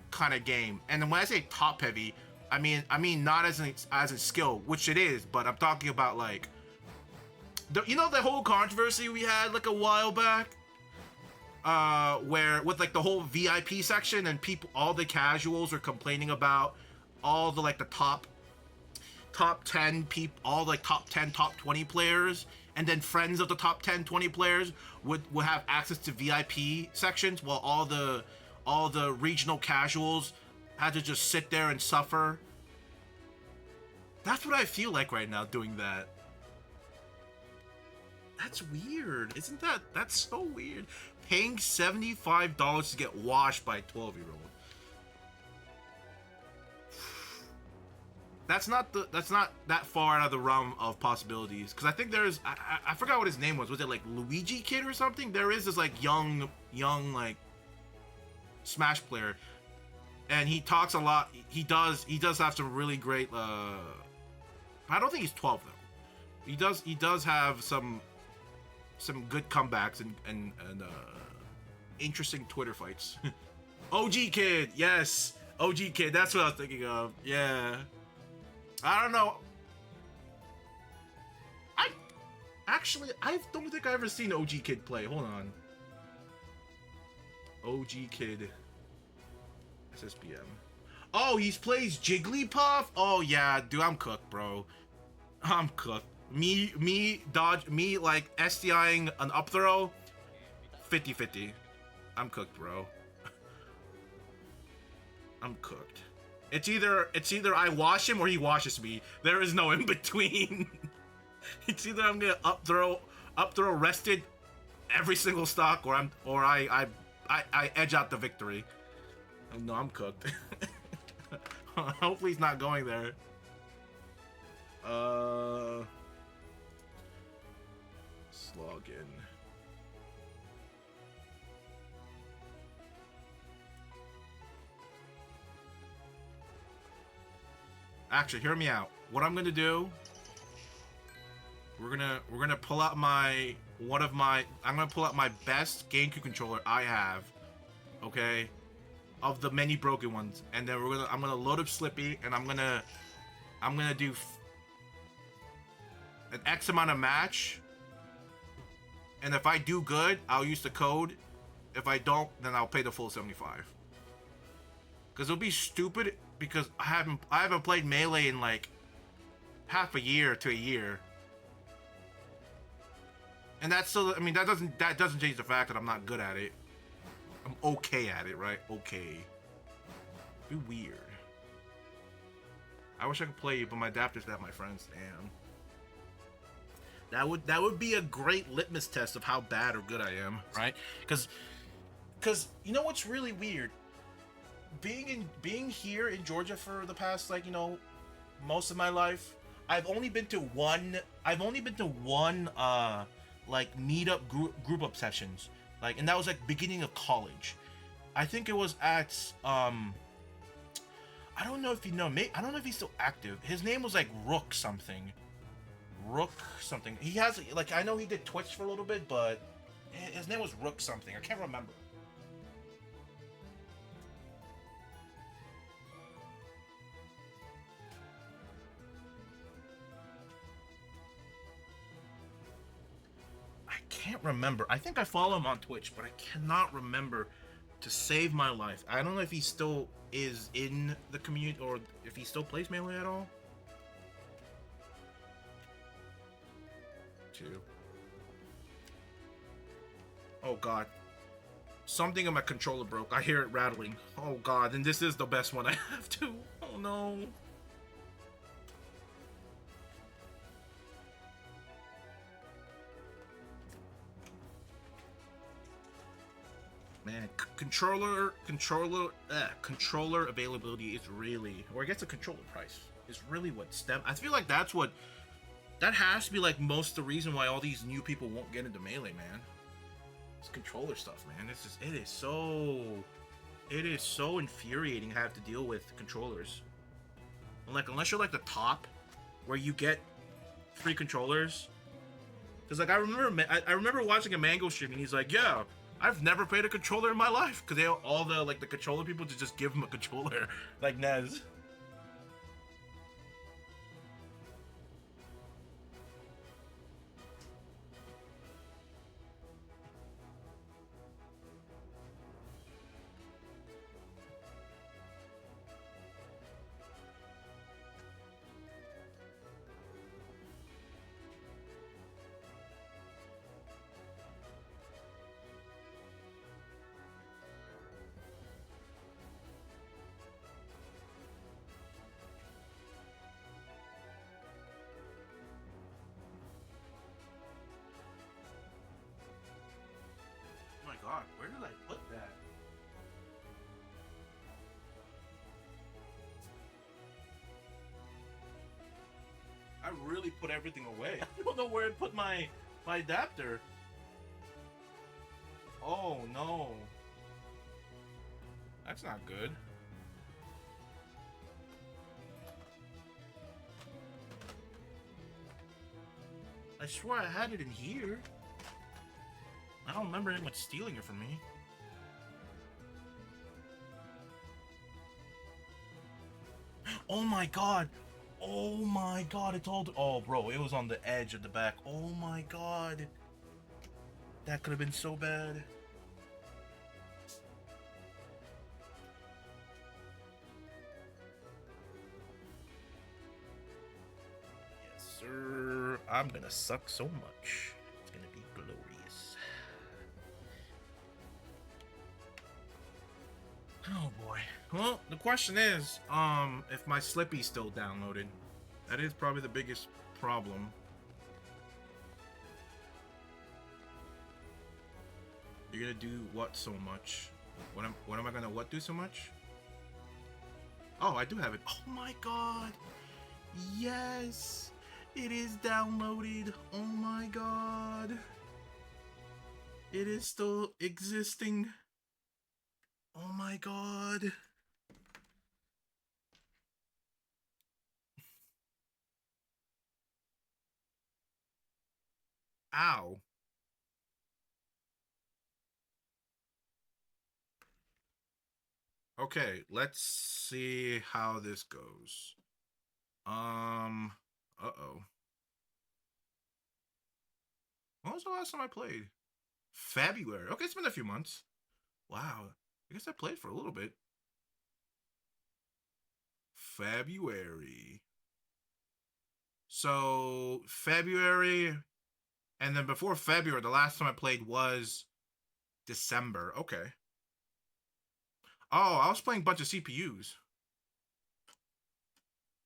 kind of game. And when I say top-heavy, I mean not as in skill, which it is, but I'm talking about like, the whole controversy we had like a while back. where with like the whole VIP section and people, all the casuals are complaining about all the like the top 10 people, all like top 10, top 20 players, and then friends of the top 10, 20 players would have access to VIP sections, while all the regional casuals had to just sit there and suffer. That's what I feel like right now doing that. That's weird. Isn't that? That's so weird. Paying $75 to get washed by a 12-year-old. That's not that far out of the realm of possibilities. Because I think there's, I forgot what his name was. Was it like Luigi Kid or something? There is this like young like Smash player, and he talks a lot. He does have some really great. I don't think he's 12 though. He does have some good comebacks and interesting Twitter fights. OG Kid, yes, OG Kid. That's what I was thinking of. Yeah, I don't know. I don't think I've ever seen OG Kid play. Hold on. OG Kid. SSBM. Oh, he plays Jigglypuff? Oh yeah, dude, I'm cooked, bro. I'm cooked. Me like SDIing an up throw. 50-50. I'm cooked, bro. I'm cooked. It's either I wash him or he washes me. There is no in between. It's either I'm gonna up throw rested every single stock, or I edge out the victory. No, I'm cooked. Hopefully he's not going there. Let's log in. Actually, hear me out. What I'm gonna do, we're gonna pull out I'm gonna pull out my best GameCube controller I have, okay, of the many broken ones, and then I'm gonna load up Slippy, and I'm gonna do an X amount of match, and if I do good, I'll use the code. If I don't, then I'll pay the full 75. Because it'll be stupid, because I haven't played Melee in like half a year to a year. And that's still, I mean, that doesn't change the fact that I'm not good at it. I'm okay at it, right? Okay. Be weird. I wish I could play you, but my adapter's not my friends. Damn. That would be a great litmus test of how bad or good I am, right? Because you know what's really weird? Being here in Georgia for the past, like, you know, most of my life, I've only been to one like meetup group up sessions, like, and that was like beginning of college. I think it was at I don't know if you know, I don't know if he's still active. His name was like Rook something. He has, like, I know he did Twitch for a little bit, but his name was Rook something. I can't remember. I can't remember. I think I follow him on Twitch, but I cannot remember to save my life. I don't know if he still is in the community or if he still plays Melee at all. 2. Oh god. Something in my controller broke. I hear it rattling. Oh god, and this is the best one I have too. Oh no. Man, controller availability is really, or I guess the controller price is really what I feel like that has to be like most of the reason why all these new people won't get into Melee, man. It's controller stuff, man. It is so infuriating to have to deal with controllers. And like, unless you're like the top, where you get free controllers. Because like I remember watching a Mango stream, and he's like, yeah, I've never played a controller in my life, because all the like the controller people to just give him a controller, like Nez. really put everything away. I don't know where I put my adapter. Oh no. That's not good. I swear I had it in here. I don't remember anyone stealing it from me. Oh my god! Oh my god, it's all... Oh, bro, it was on the edge of the back. Oh my god. That could have been so bad. Yes, sir. I'm gonna suck so much. It's gonna be glorious. Oh boy. Well, the question is, if my Slippy's still downloaded. That is probably the biggest problem. You're gonna do what so much? What am I gonna what do so much? Oh, I do have it. Oh my god! Yes! It is downloaded! Oh my god! It is still existing! Oh my god! Ow. Okay, let's see how this goes. Uh-oh. When was the last time I played? February. Okay, it's been a few months. Wow. I guess I played for a little bit. February. So, February, and then before February, the last time I played was December. Okay. Oh, I was playing a bunch of CPUs.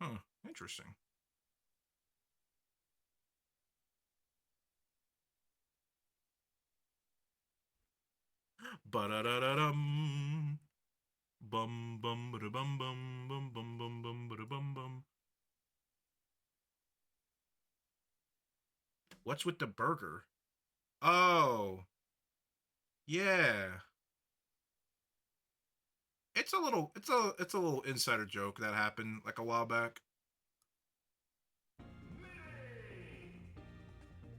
Huh, interesting. Ba-da-da-da-dum. Bum bum ba bum bum bum bum bum bum ba bum bum. What's with the burger? Oh. Yeah. It's a little insider joke that happened like a while back.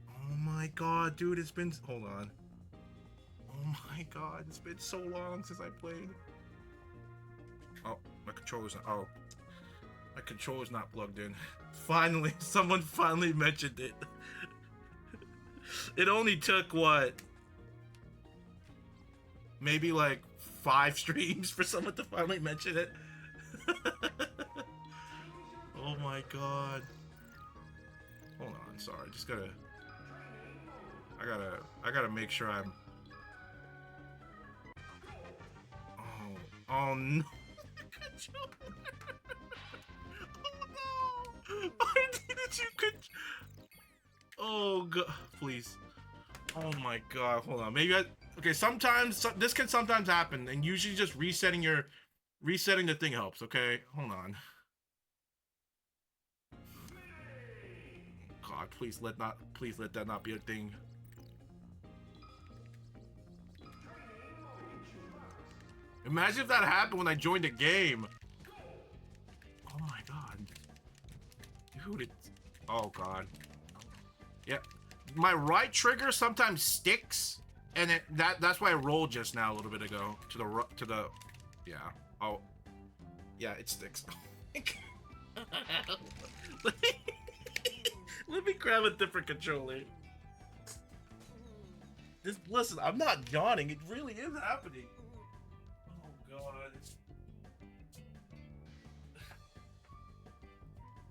Oh my god, dude, it's been hold on. Oh my god, it's been so long since I played. Oh, my controller's not my controller's not plugged in. Finally, someone finally mentioned it. It only took what? Maybe like 5 streams for someone to finally mention it. Oh my god. Hold on, sorry. Just gotta I gotta make sure I'm Oh no. Oh no. I needed you could Oh god, please. Oh my god, hold on. Maybe okay, sometimes this can sometimes happen, and usually just resetting the thing helps, okay? Hold on. God, please let that not be a thing. Imagine if that happened when I joined the game. Oh my god. Dude, it's oh god. Yeah. My right trigger sometimes sticks, and that's why I rolled just now a little bit ago to the yeah. Oh, yeah, it sticks. Let me grab a different controller. Listen, I'm not yawning. It really is happening. Oh god.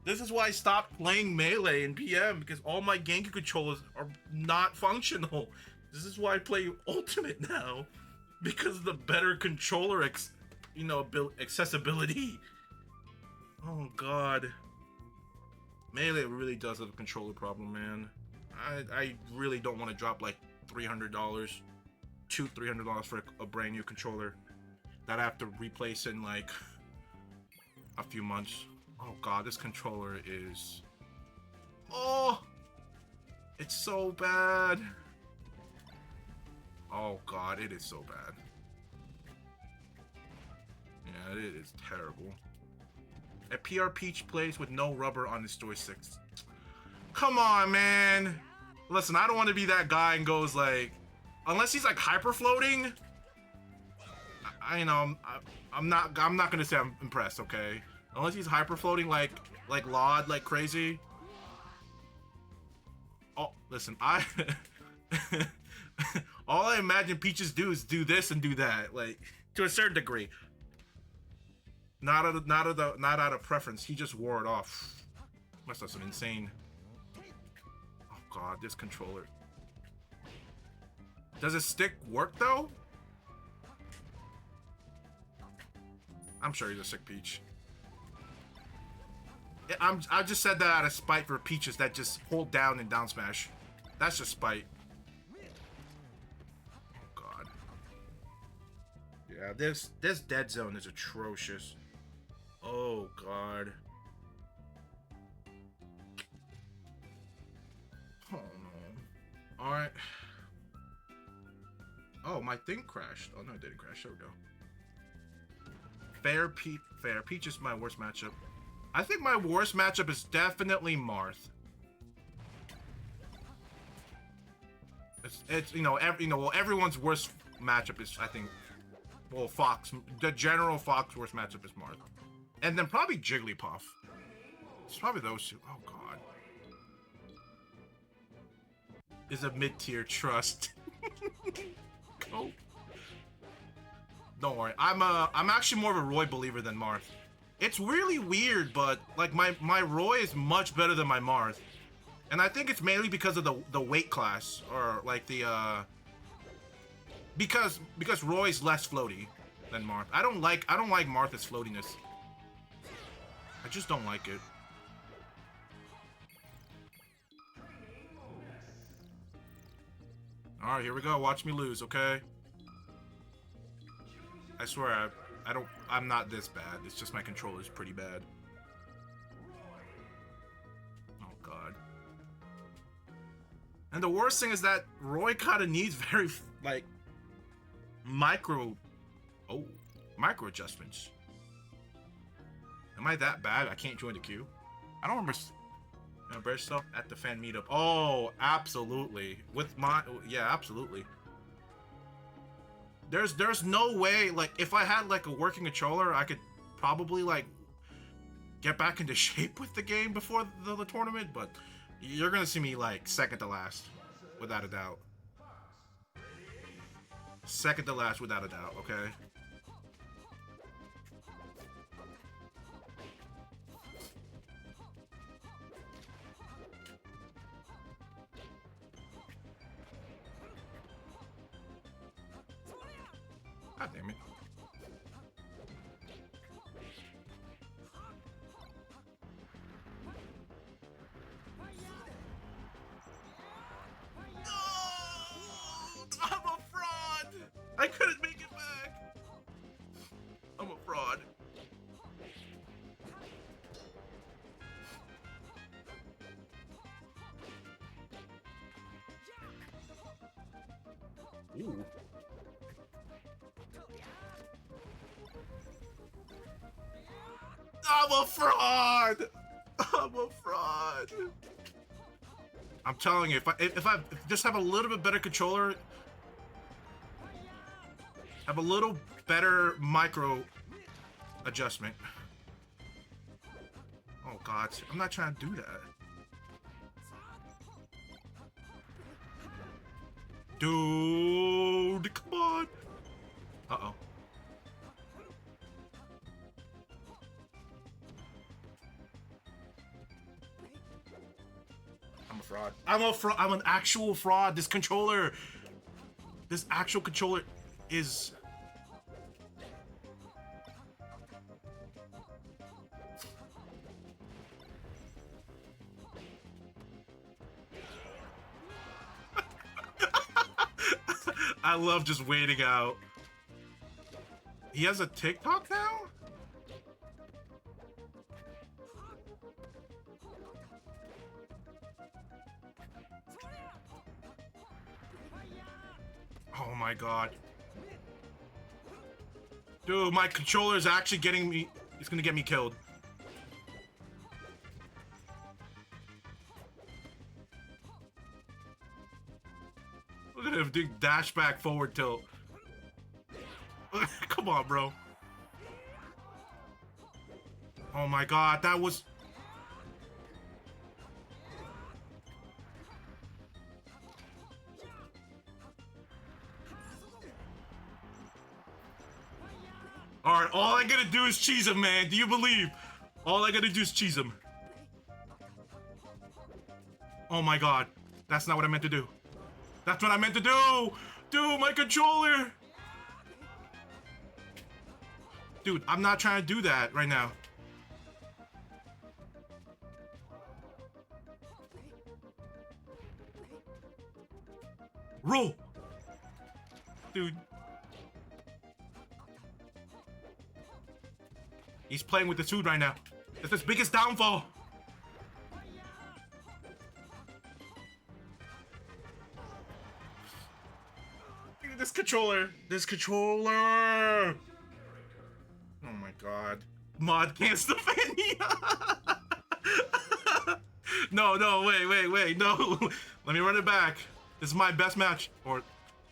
This is why I stopped playing Melee in PM, because all my Genki controllers are not functional. This is why I play Ultimate now, because of the better controller accessibility. Oh god. Melee really does have a controller problem, man. I really don't want to drop like $300, $300 for a brand new controller that I have to replace in like a few months. Oh god, this controller is Oh, it's so bad. Oh god, it is so bad. Yeah, it is terrible. A PR Peach plays with no rubber on his joysticks. Come on, man. Listen, I don't want to be that guy and goes like, unless he's like hyper floating. You know, I'm not gonna say I'm impressed, okay? Unless he's hyper floating like Laud like crazy. Oh, listen, all I imagine Peaches do is do this and do that, like to a certain degree. Not out of preference. He just wore it off. Must have some insane. Oh god, this controller. Does his stick work though? I'm sure he's a sick Peach. I just said that out of spite for Peaches that just hold down and down smash. That's just spite. Oh god. Yeah, this dead zone is atrocious. Oh god. Oh no. Alright. Oh, my thing crashed. Oh no, it didn't crash. There we go. Fair. Peach is my worst matchup. I think my worst matchup is definitely Marth. It's well, everyone's worst matchup is, I think, well, Fox. The general Fox worst matchup is Marth, and then probably Jigglypuff. It's probably those two. Oh god. Is a mid-tier trust. Cool. Don't worry. I'm actually more of a Roy believer than Marth. It's really weird, but like my Roy is much better than my Marth. And I think it's mainly because of the weight class, or like the because Roy's less floaty than Marth. I don't like Martha's floatiness. I just don't like it. All right, here we go. Watch me lose, okay? I swear, I'm not this bad. It's just my controller's pretty bad. Oh god. And the worst thing is that Roy kind of needs very like micro adjustments. Am I that bad? I can't join the queue. I don't remember. Embrace yourself at the fan meetup. Oh, absolutely. Yeah, absolutely. There's no way, like, if I had like a working controller, I could probably like get back into shape with the game before the tournament, but you're gonna see me like second to last, without a doubt. Second to last, without a doubt, okay? God damn it. No! I'm a fraud! I couldn't make it back! I'm a fraud. Ooh. I'm a fraud! I'm a fraud! I'm telling you, if I just have a little bit better controller, have a little better micro adjustment. Oh god, I'm not trying to do that. Dude, come on! Uh-oh. I'm a fraud. I'm a fraud. I'm an actual fraud. This actual controller is... I love just waiting out. He has a TikTok now? Oh my god. Dude, my controller is actually getting me. It's gonna get me killed. Look at him doing dash back forward tilt. Come on, bro. Oh my god, that was... Alright, all I gotta do is cheese him, man. Do you believe? All I gotta do is cheese him. Oh my god. That's not what I meant to do. That's what I meant to do! Dude, my controller! Dude, I'm not trying to do that right now. Roll! Dude. He's playing with the food right now. That's his biggest downfall. This controller. This controller. Oh my god. Mod can't defend me. No, wait. No. Let me run it back. This is my best match. Or, I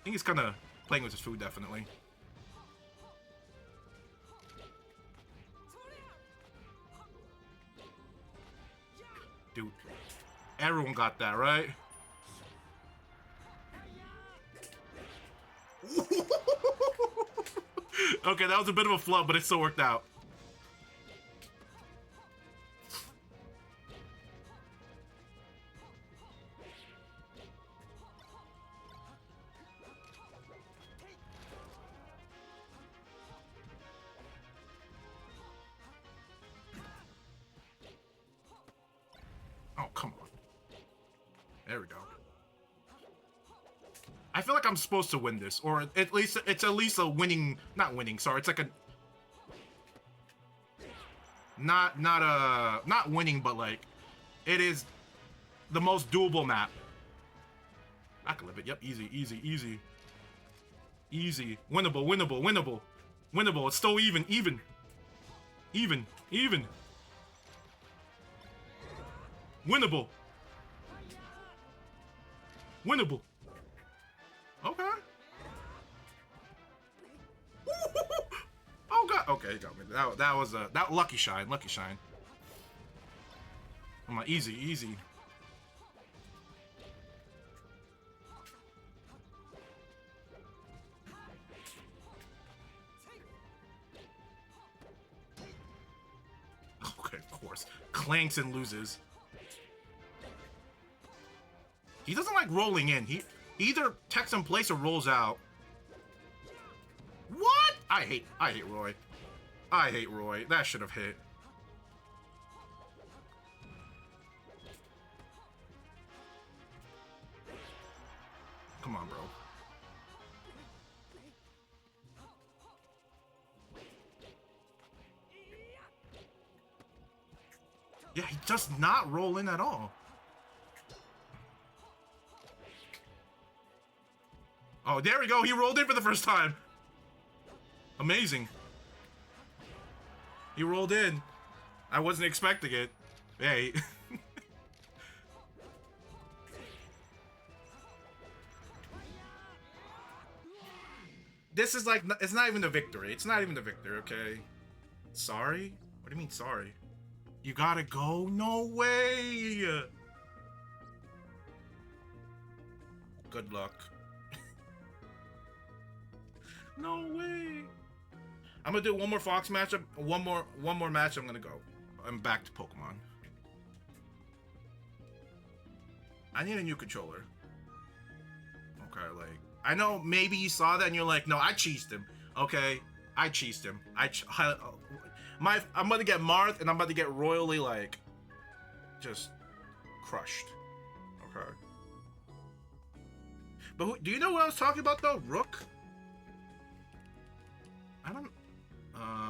think he's kind of playing with his food, definitely. Dude, everyone got that, right? Okay, that was a bit of a flub, but it still worked out. Oh, come on. There we go. I feel like I'm supposed to win this, or at least it's at least a winning, not winning, sorry, it's like a not winning, but like it is the most doable map. I can live it. Yep, easy. Winnable. It's still even. Winnable. Okay. Oh god. Okay, he got me. That was that lucky shine. Come on, easy. Okay, of course. Clanks and loses. He doesn't like rolling in. He either techs in place or rolls out. What? I hate Roy. That should have hit. Come on, bro. Yeah, he does not roll in at all. Oh, there we go. He rolled in for the first time. Amazing. He rolled in. I wasn't expecting it. Hey. This is like, it's not even a victory. It's not even a victory, okay? Sorry? What do you mean, sorry? You gotta go? No way! Good luck. No way. I'm gonna do one more Fox matchup. One more match. I'm gonna go. I'm back to Pokemon. I need a new controller. Okay, like I know maybe you saw that and you're like, no, I cheesed him. Okay, I cheesed him. I'm about to get Marth and I'm about to get royally like just crushed. Okay. But do you know what I was talking about though? Rook. I don't...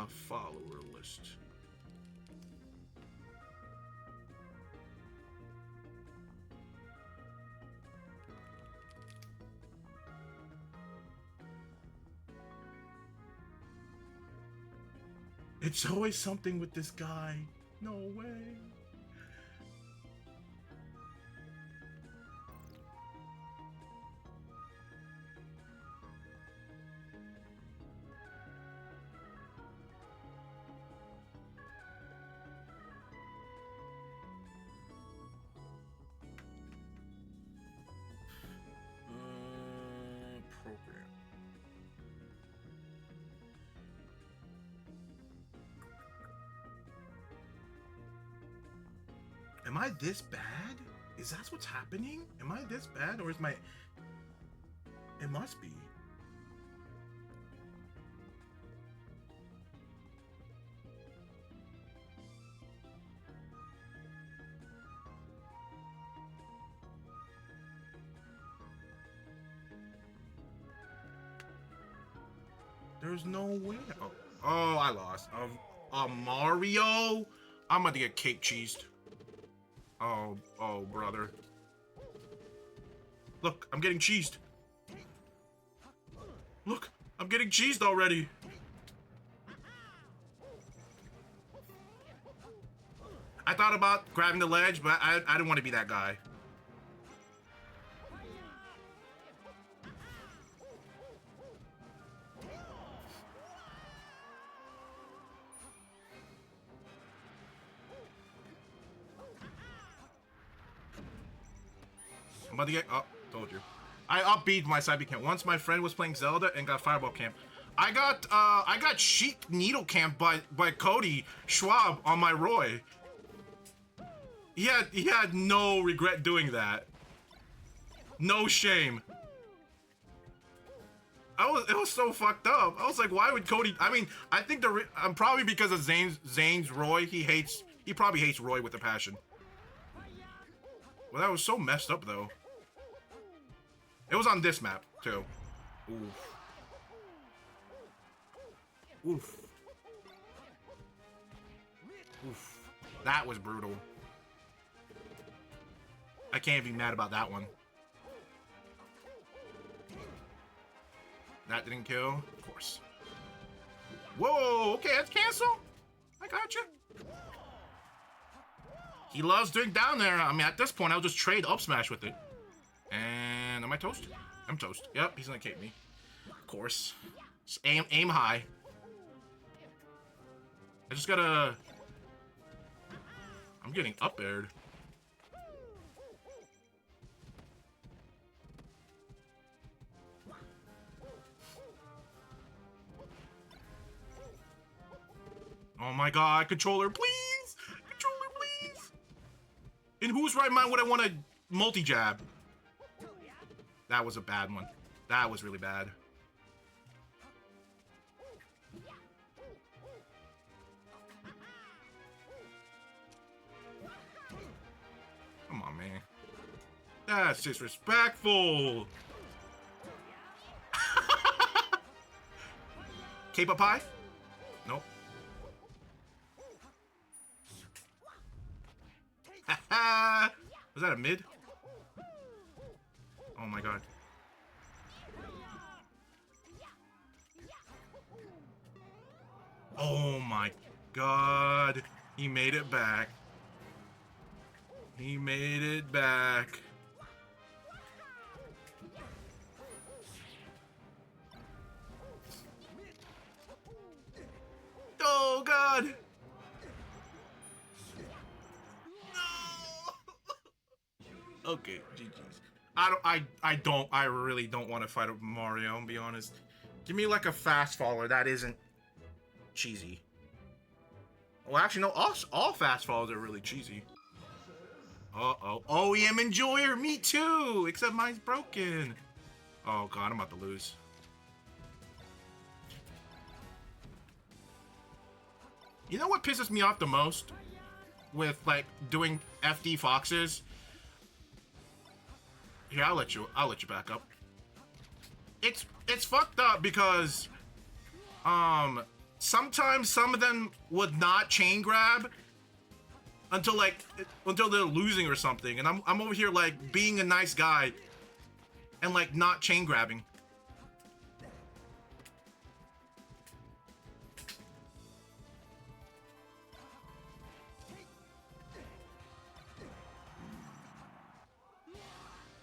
follower list. It's always something with this guy. No way. Program. Am I this bad? Is that what's happening? Am I this bad, or is my... It must be. There's no way. Oh, I lost. Mario? I'm about to get cake cheesed. Oh, brother. Look, I'm getting cheesed. Look, I'm getting cheesed already. I thought about grabbing the ledge, but I didn't want to be that guy. I'm about to get... Oh, told you. I upbeat my cyber camp. Once my friend was playing Zelda and got Fireball camp. I got Sheik Needle camp by Cody Schwab on my Roy. He had no regret doing that. No shame. It was so fucked up. I was like, why would Cody... I mean, I think I'm probably because of Zane's Roy. He probably hates Roy with a passion. Well, that was so messed up, though. It was on this map, too. Oof. Oof. Oof. That was brutal. I can't be mad about that one. That didn't kill? Of course. Whoa, okay, that's cancel. I got you. He loves doing down there. I mean, at this point, I'll just trade up smash with it. And am I toast? I'm toast. Yep, he's gonna cape me. Of course. Just aim high. I just gotta... I'm getting up aired. Oh my god, controller, please! Controller, please! In whose right mind would I want to multi-jab? That was a bad one. That was really bad. Come on, man. That's disrespectful. Cape up high? Nope. Was that a mid? Oh my god. Oh my god. He made it back. He made it back. Oh god. No. Okay, GG's. I really don't want to fight with Mario, I'll be honest. Give me like a fast follower that isn't cheesy. Well, actually, no, all fast followers are really cheesy. Uh-oh. OEM enjoyer, me too! Except mine's broken. Oh god, I'm about to lose. You know what pisses me off the most? With, like, doing FD Foxes? Here, I'll let you back up. It's fucked up because, sometimes some of them would not chain grab until they're losing or something, and I'm over here like being a nice guy and like not chain grabbing.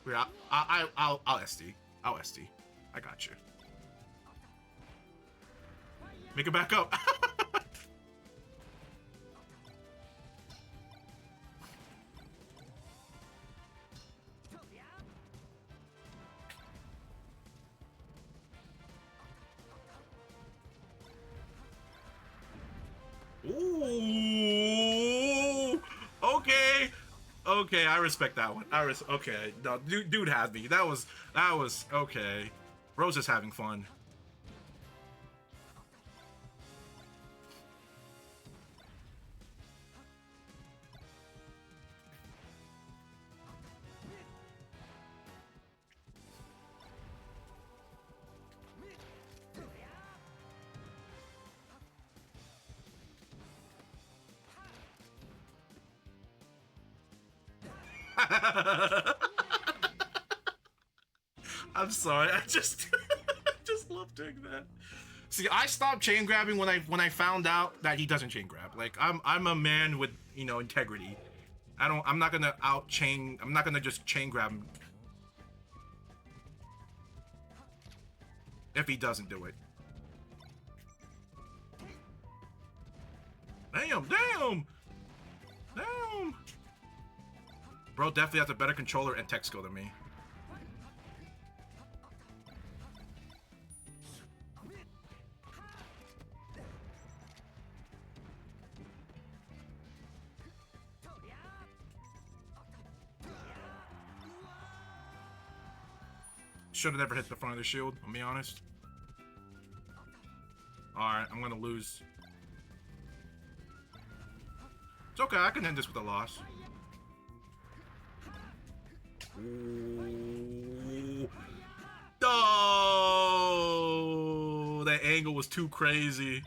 Yeah, I'll SD. I'll SD. I got you. Make it back up. Ooh. Okay. Okay, I respect that one. Okay. No, dude had me. That was okay. Bro's just having fun. I'm sorry. I just just love doing that. See, I stopped chain grabbing when I found out that he doesn't chain grab. Like I'm a man with, you know, integrity. I'm not gonna I'm not gonna just chain grab him if he doesn't do it. Damn, damn! Damn! Bro definitely has a better controller and tech skill than me. Should have never hit the front of the shield, I'll be honest. Alright, I'm gonna lose. It's okay, I can end this with a loss. Ooh. Oh, that angle was too crazy.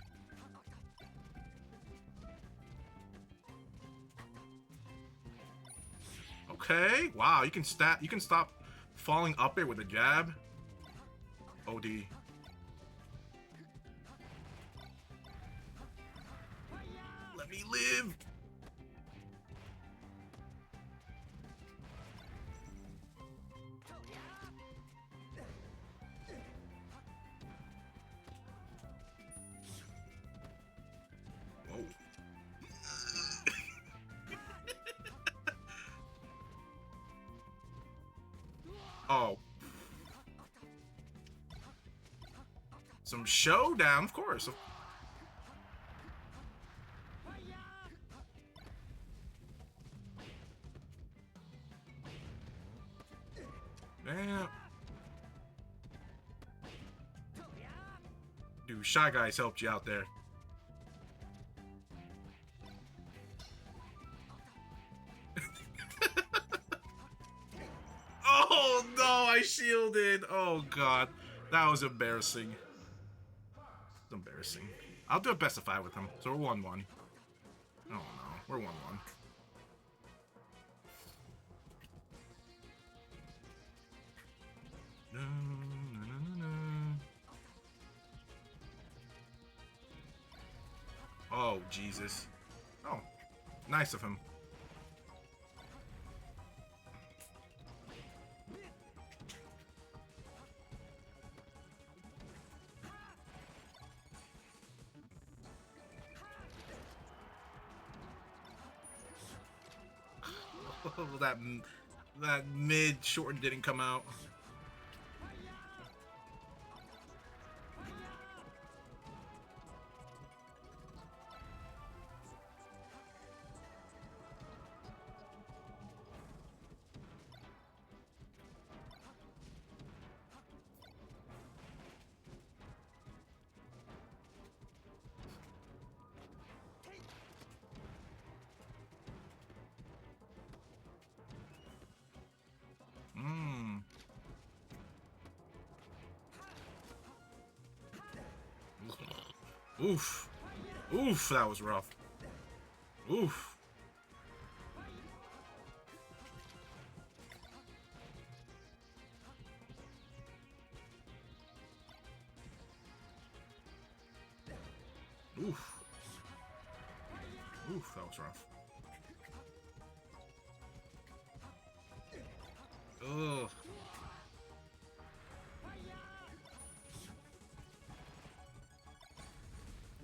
Okay, wow, you can stop falling up it with a jab. OD. Let me live. Whoa. Oh. Some showdown, of course. Damn. Dude, Shy Guys helped you out there. Oh no, I shielded. Oh god. That was embarrassing. It's embarrassing. I'll do a best of 5 with him. So we're 1-1. Oh no, we're 1-1. No, no, no, no, no. Oh, Jesus. Oh, nice of him. Oh, that mid short didn't come out. Oof. Oof, that was rough. Oof. Oof. Oof, that was rough. Ugh.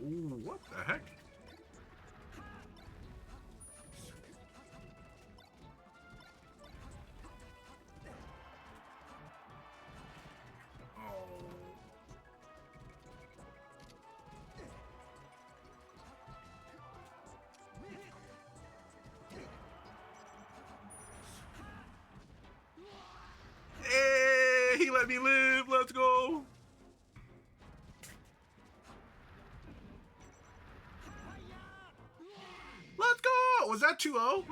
Ooh, what the heck? Hey, he let me live. Let's go. Let's go. Was that 2-0?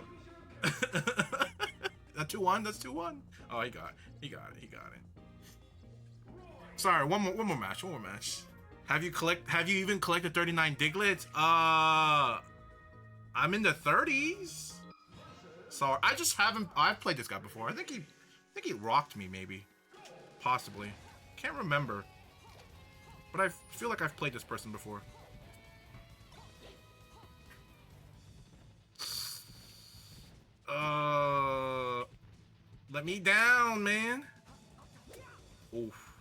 That 2-1? That's 2-1. Oh, he got it. He got it. He got it. Sorry, one more match. One more match. Have you even collected 39 Diglets? I'm in the 30s. Sorry, I just haven't. I've played this guy before. I think he rocked me, maybe, possibly. Can't remember, but I feel like I've played this person before. Let me down, man. Oof.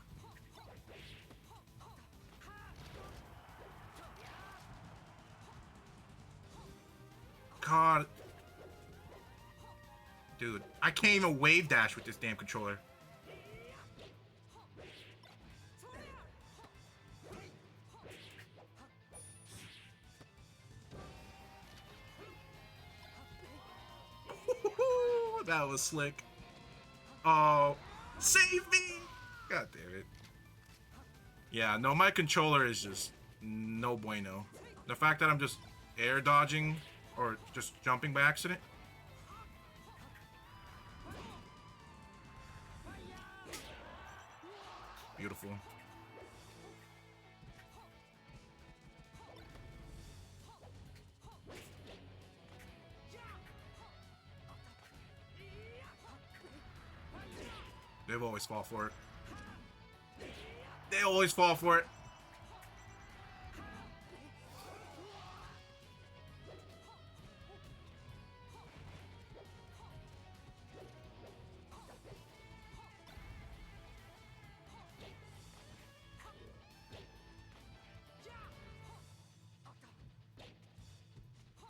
God. Dude, I can't even wave dash with this damn controller. That was slick. Oh, save me! God damn it. Yeah, no, my controller is just no bueno. The fact that I'm just air dodging or just jumping by accident. Beautiful. They've always fall for it. They always fall for it.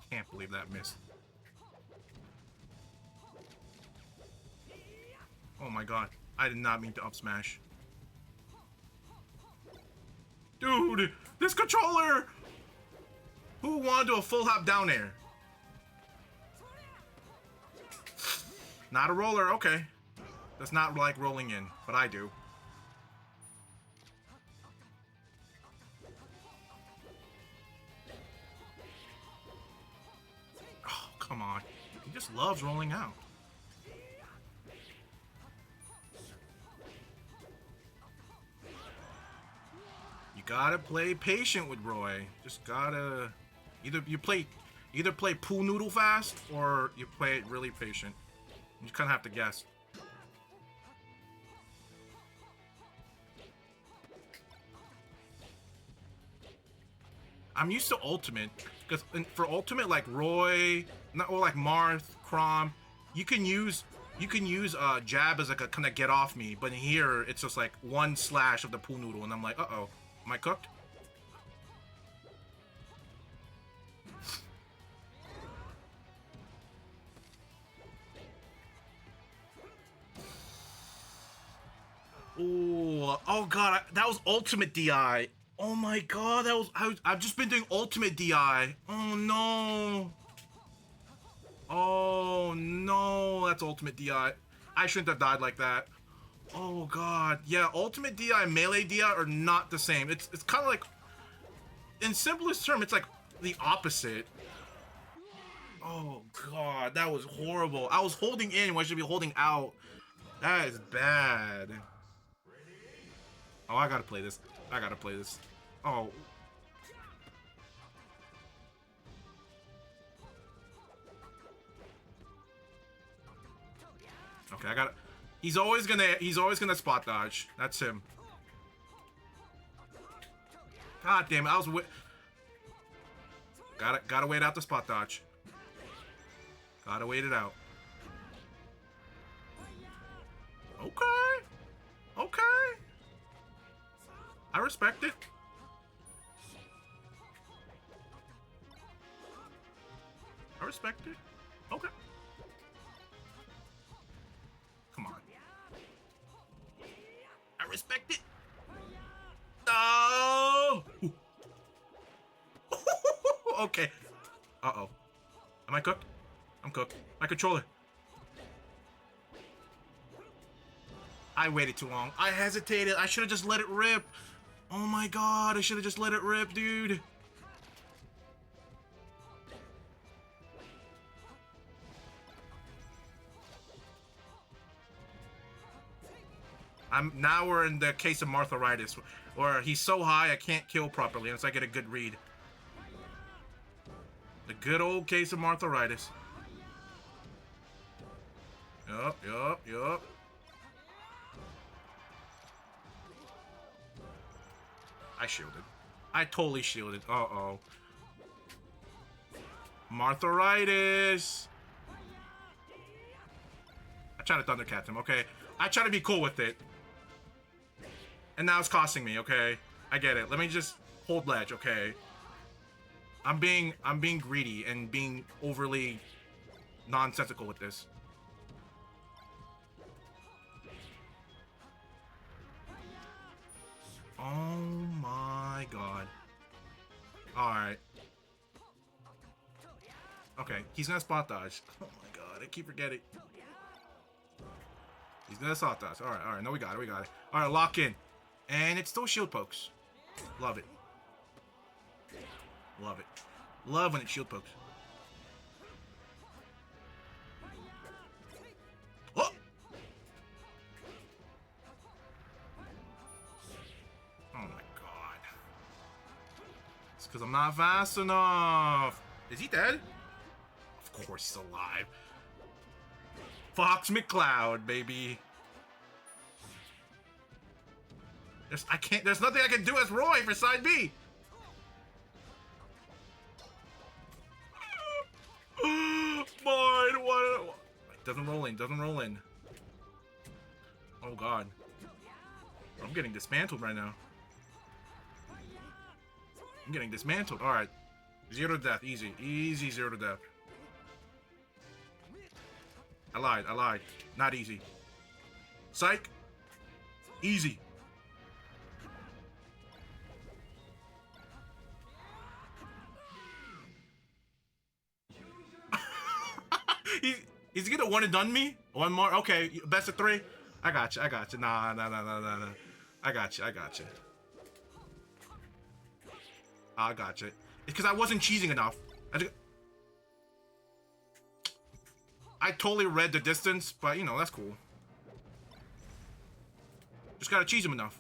Can't believe that missed. Oh my god. I did not mean to up smash. Dude, this controller! Who wanted to do a full hop down air? Not a roller, okay. That's not like rolling in, but I do. Oh, come on. He just loves rolling out. You gotta play patient with Roy. Just gotta either play pool noodle fast or you play it really patient. You kind of have to guess. I'm used to ultimate because for ultimate like Roy, or like Marth, Crom, you can use jab as like a kind of get off me, but here it's just like one slash of the pool noodle, and I'm like, uh-oh. Am I cooked? Oh god, that was ultimate DI. Oh my god, that was I've just been doing ultimate DI. Oh no. Oh no, that's ultimate DI. I shouldn't have died like that. Oh god, yeah, ultimate DI and melee DI are not the same. It's kind of like, in simplest term, it's like the opposite. Oh god, that was horrible. I was holding in when I should be holding out. That is bad. Oh, I gotta play this. I gotta play this. Oh. Okay, I gotta. He's always gonna spot dodge. That's him. God damn it! I was gotta wait out the spot dodge. Gotta wait it out. Okay. Okay. I respect it. I respect it. Okay. Come on. I respect it. No. Okay. Uh-oh. Am I cooked? I'm cooked. My controller. I waited too long. I hesitated. I should have just let it rip. Oh my god, I should have just let it rip, dude. Now we're in the case of Martharitis, where he's so high I can't kill properly unless I get a good read. The good old case of Martharitis. Yup. I shielded. I totally shielded. Uh-oh. Martharitis! I try to Thundercat him, okay? I try to be cool with it. And now it's costing me, okay? I get it. Let me just hold ledge, okay? I'm being greedy and being overly nonsensical with this. Oh my god. Alright. Okay, he's gonna spot dodge. Oh my god, I keep forgetting. He's gonna spot dodge. Alright, no, we got it. Alright, lock in. And it's still shield pokes. Love it. Love it. Love when it shield pokes. Oh! Oh my god. It's because I'm not fast enough. Is he dead? Of course he's alive. Fox McCloud, baby. There's nothing I can do as Roy for side B. Mine, what? Doesn't roll in. Oh god. I'm getting dismantled right now. Alright. 0 to death, easy. Easy 0 to death. I lied. Not easy. Psych. Easy. He's gonna one and done me? One more? Okay, best of 3? I got you. Nah. I got you. I got you. It's because I wasn't cheesing enough. I totally read the distance, but you know, that's cool. Just gotta cheese him enough.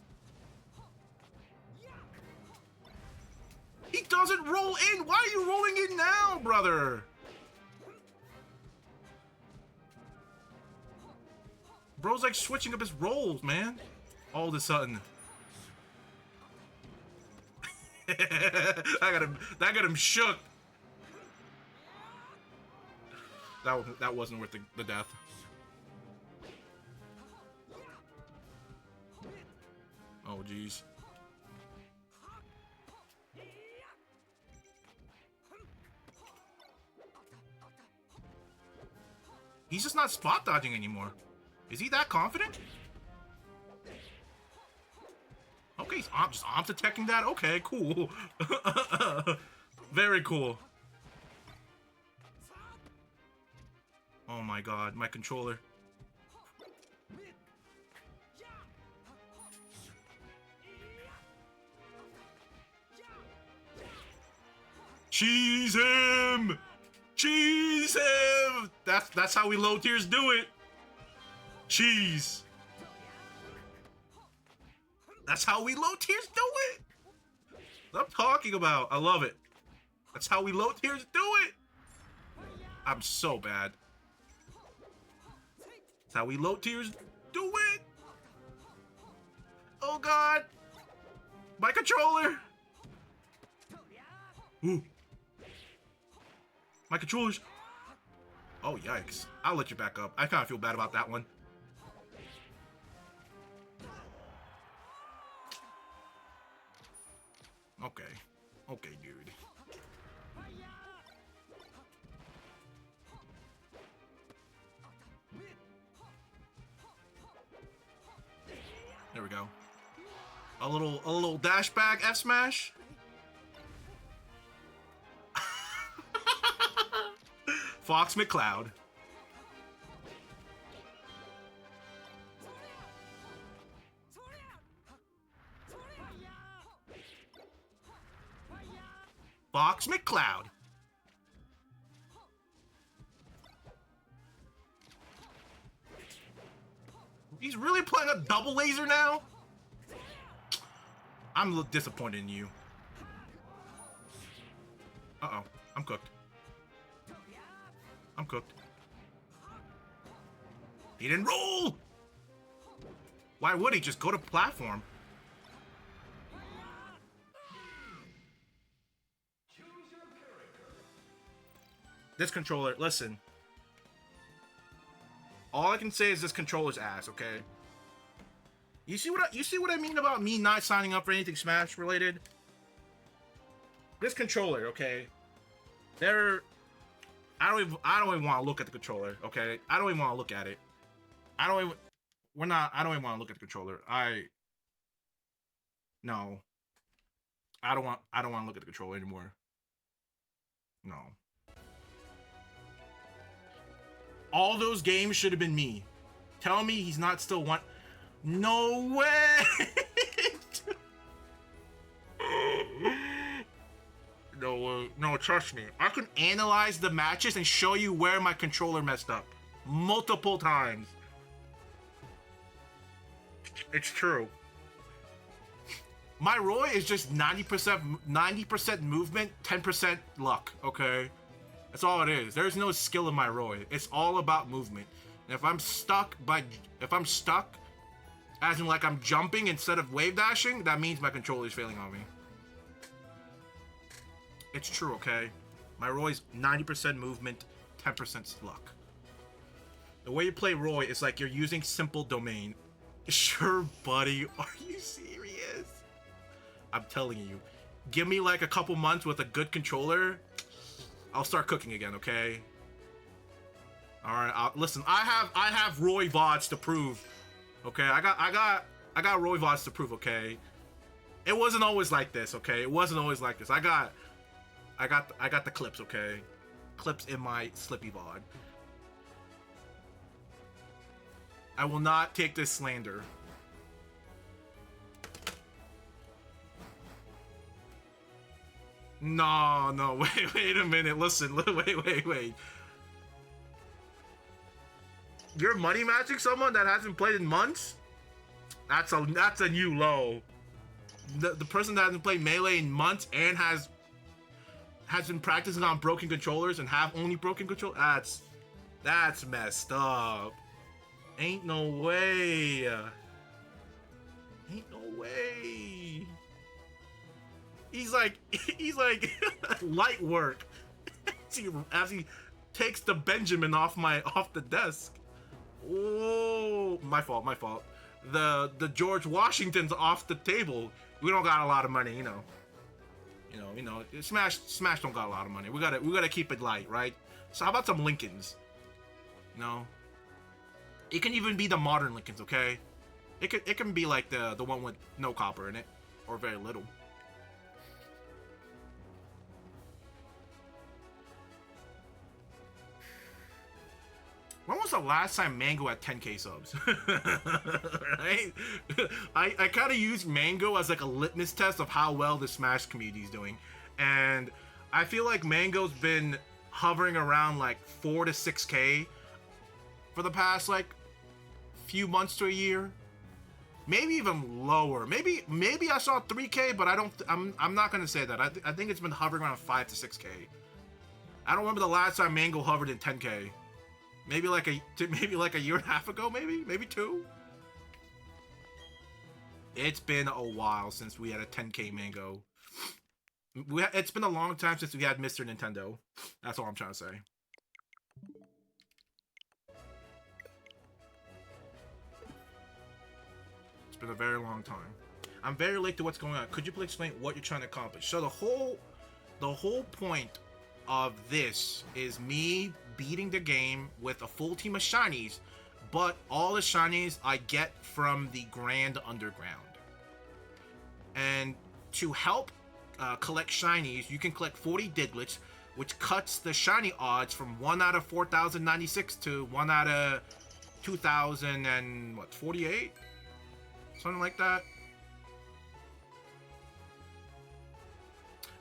He doesn't roll in! Why are you rolling in now, brother? Bro's like switching up his rolls, man. All of a sudden. That got him shook. That wasn't worth the death. Oh jeez. He's just not spot dodging anymore. Is he that confident? Okay, he's just omp attacking that? Okay, cool. Very cool. Oh my god, my controller. Cheese him! Cheese him! That's how we low tiers do it. Cheese. That's how we low tiers do it. What I'm talking about. I love it. That's how we low tiers do it. I'm so bad. That's how we low tiers do it. Oh god. My controller. Ooh. My controllers. Oh yikes. I'll let you back up. I kind of feel bad about that one. Okay. Okay, dude. There we go. A little dash back F smash. Fox McCloud. Fox McCloud. He's really playing a double laser now? I'm a little disappointed in you. Uh-oh. I'm cooked. I'm cooked. He didn't roll! Why would he? Just go to platform. This controller, listen. All I can say is this controller's ass, okay? You see what I mean about me not signing up for anything Smash related? This controller, okay? I don't even want to look at the controller, okay? I don't even want to look at it. I don't even want to look at the controller. No. I don't want to look at the controller anymore. No. All those games should have been me. Tell me he's not still one. No way! No way. No, trust me. I can analyze the matches and show you where my controller messed up. Multiple times. It's true. My Roy is just 90% movement, 10% luck, okay? That's all it is. There's no skill in my Roy. It's all about movement. And if I'm stuck, as in like I'm jumping instead of wave dashing, that means my controller is failing on me. It's true, okay? My Roy's 90% movement, 10% luck. The way you play Roy is like you're using simple domain. Sure, buddy. Are you serious? I'm telling you. Give me like a couple months with a good controller, I'll start cooking again, okay? All right, listen. I have Roy VODS to prove. Okay, I got Roy VODS to prove. Okay, it wasn't always like this. Okay, it wasn't always like this. I got the clips. Okay, clips in my Slippy VOD. I will not take this slander. No, wait a minute. Listen, wait. You're money matching someone that hasn't played in months? That's a new low. The person that hasn't played Melee in months and has been practicing on broken controllers and have only broken control. That's messed up. Ain't no way. Ain't no way. He's like light work as he takes the Benjamin off the desk. Oh, my fault. The George Washington's off the table. We don't got a lot of money, you know. Smash don't got a lot of money. We gotta keep it light, right? So how about some Lincolns? You know, it can even be the modern Lincolns, okay? It can be like the one with no copper in it or very little. When was the last time Mango had 10k subs? Right? I kind of use Mango as like a litmus test of how well the Smash community is doing. And I feel like Mango's been hovering around like 4 to 6k for the past like few months to a year. Maybe even lower. Maybe I saw 3k, but I'm not going to say that. I think it's been hovering around 5 to 6k. I don't remember the last time Mango hovered in 10k. Maybe like a year and a half ago, maybe 2. It's been a while since we had a 10k Mango. It's been a long time since we had Mr. Nintendo. That's all I'm trying to say. It's been a very long time. I'm very late to what's going on. Could you please explain what you're trying to accomplish? So the whole point of this is me beating the game with a full team of shinies, but all the shinies I get from the Grand Underground. And to help collect shinies, you can collect 40 Diglets, which cuts the shiny odds from 1 out of 4,096 to 1 out of 2,048? Something like that.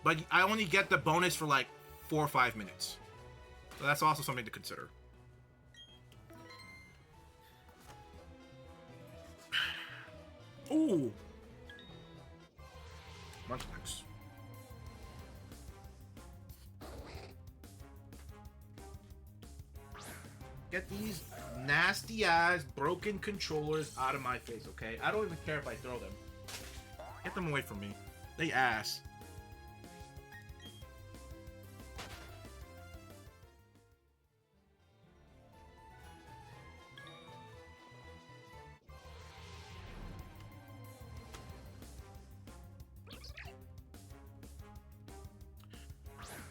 But I only get the bonus for like 4 or 5 minutes. So that's also something to consider. Ooh! Munchlax. Get these nasty ass broken controllers out of my face, okay? I don't even care if I throw them. Get them away from me. They ass.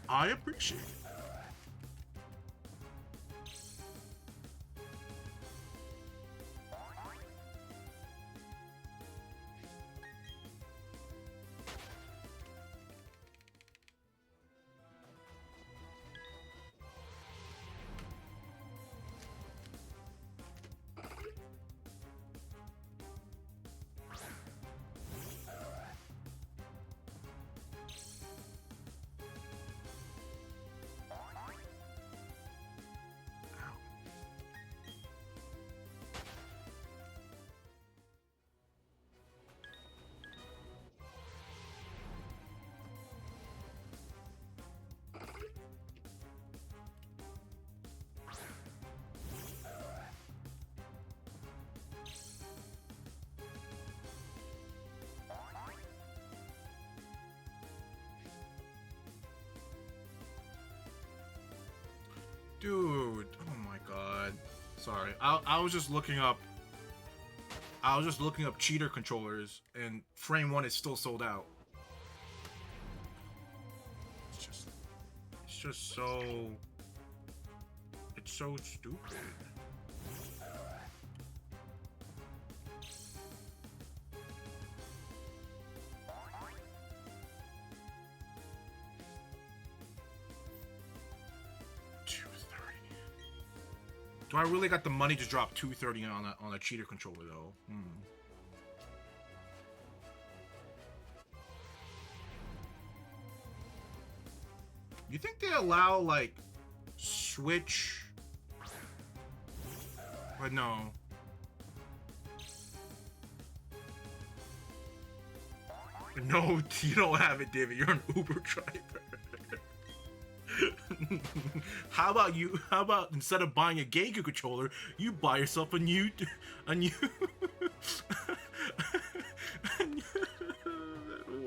I appreciate it. Dude, oh my god. Sorry. I was just looking up cheater controllers and frame 1 is still sold out. It's just so stupid. Do I really got the money to drop $230 on a cheater controller though? You think they allow like Switch? But no. No, you don't have it, David. You're an Uber driver. How about instead of buying a Genku controller, you buy yourself a new what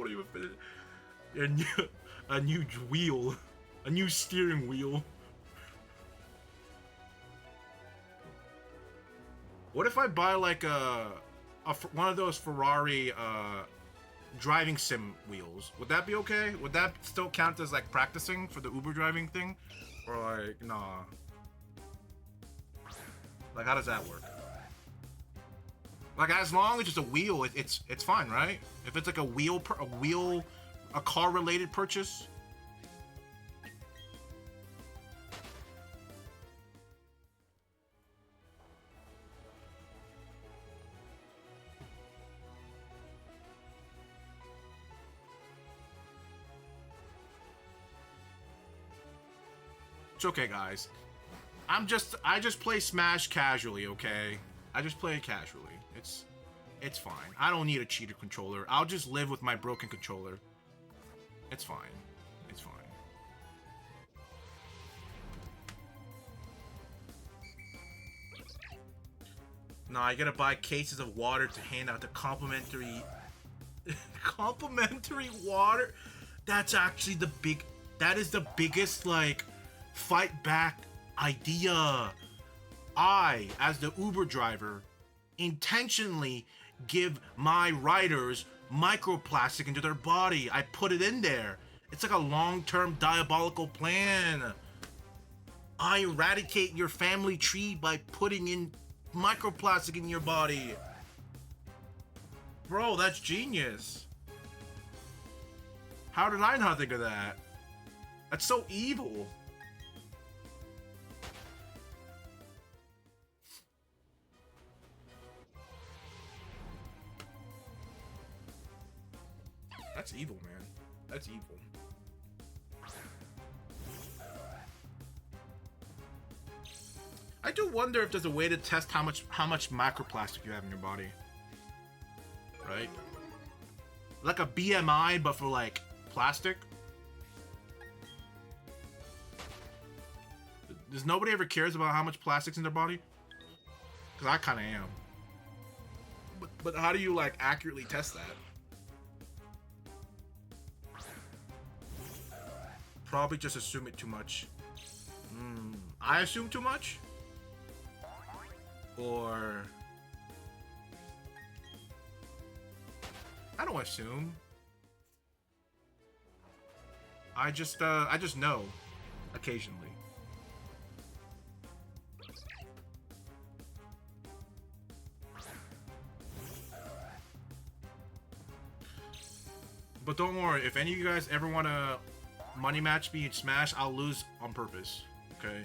do you even a new wheel, a new steering wheel. What if I buy like one of those Ferrari driving sim wheels? Would that be okay? Would that still count as like practicing for the Uber driving thing? Or like, nah. Like, how does that work? Like, as long as it's a wheel, it's fine, right? If it's like a car related purchase. It's okay, guys. I just play Smash casually, okay? I just play it casually. It's fine. I don't need a cheater controller. I'll just live with my broken controller. It's fine. It's fine. No, I gotta buy cases of water to hand out the complimentary complimentary water. That's actually that is the biggest like fight back idea. I, as the Uber driver, intentionally give my riders microplastic into their body. I put it in there. It's like a long-term diabolical plan. I eradicate your family tree by putting in microplastic in your body. Bro, that's genius. How did I not think of that? That's so evil. That's evil, man. That's evil. I do wonder if there's a way to test how much microplastic you have in your body. Right? Like a BMI, but for like plastic. Does nobody ever cares about how much plastic's in their body? Because I kind of am. But how do you like accurately test that? Probably just assume it too much. I assume too much? Or... I don't assume. I just know. Occasionally. But don't worry, if any of you guys ever want to money match me in Smash, I'll lose on purpose. Okay?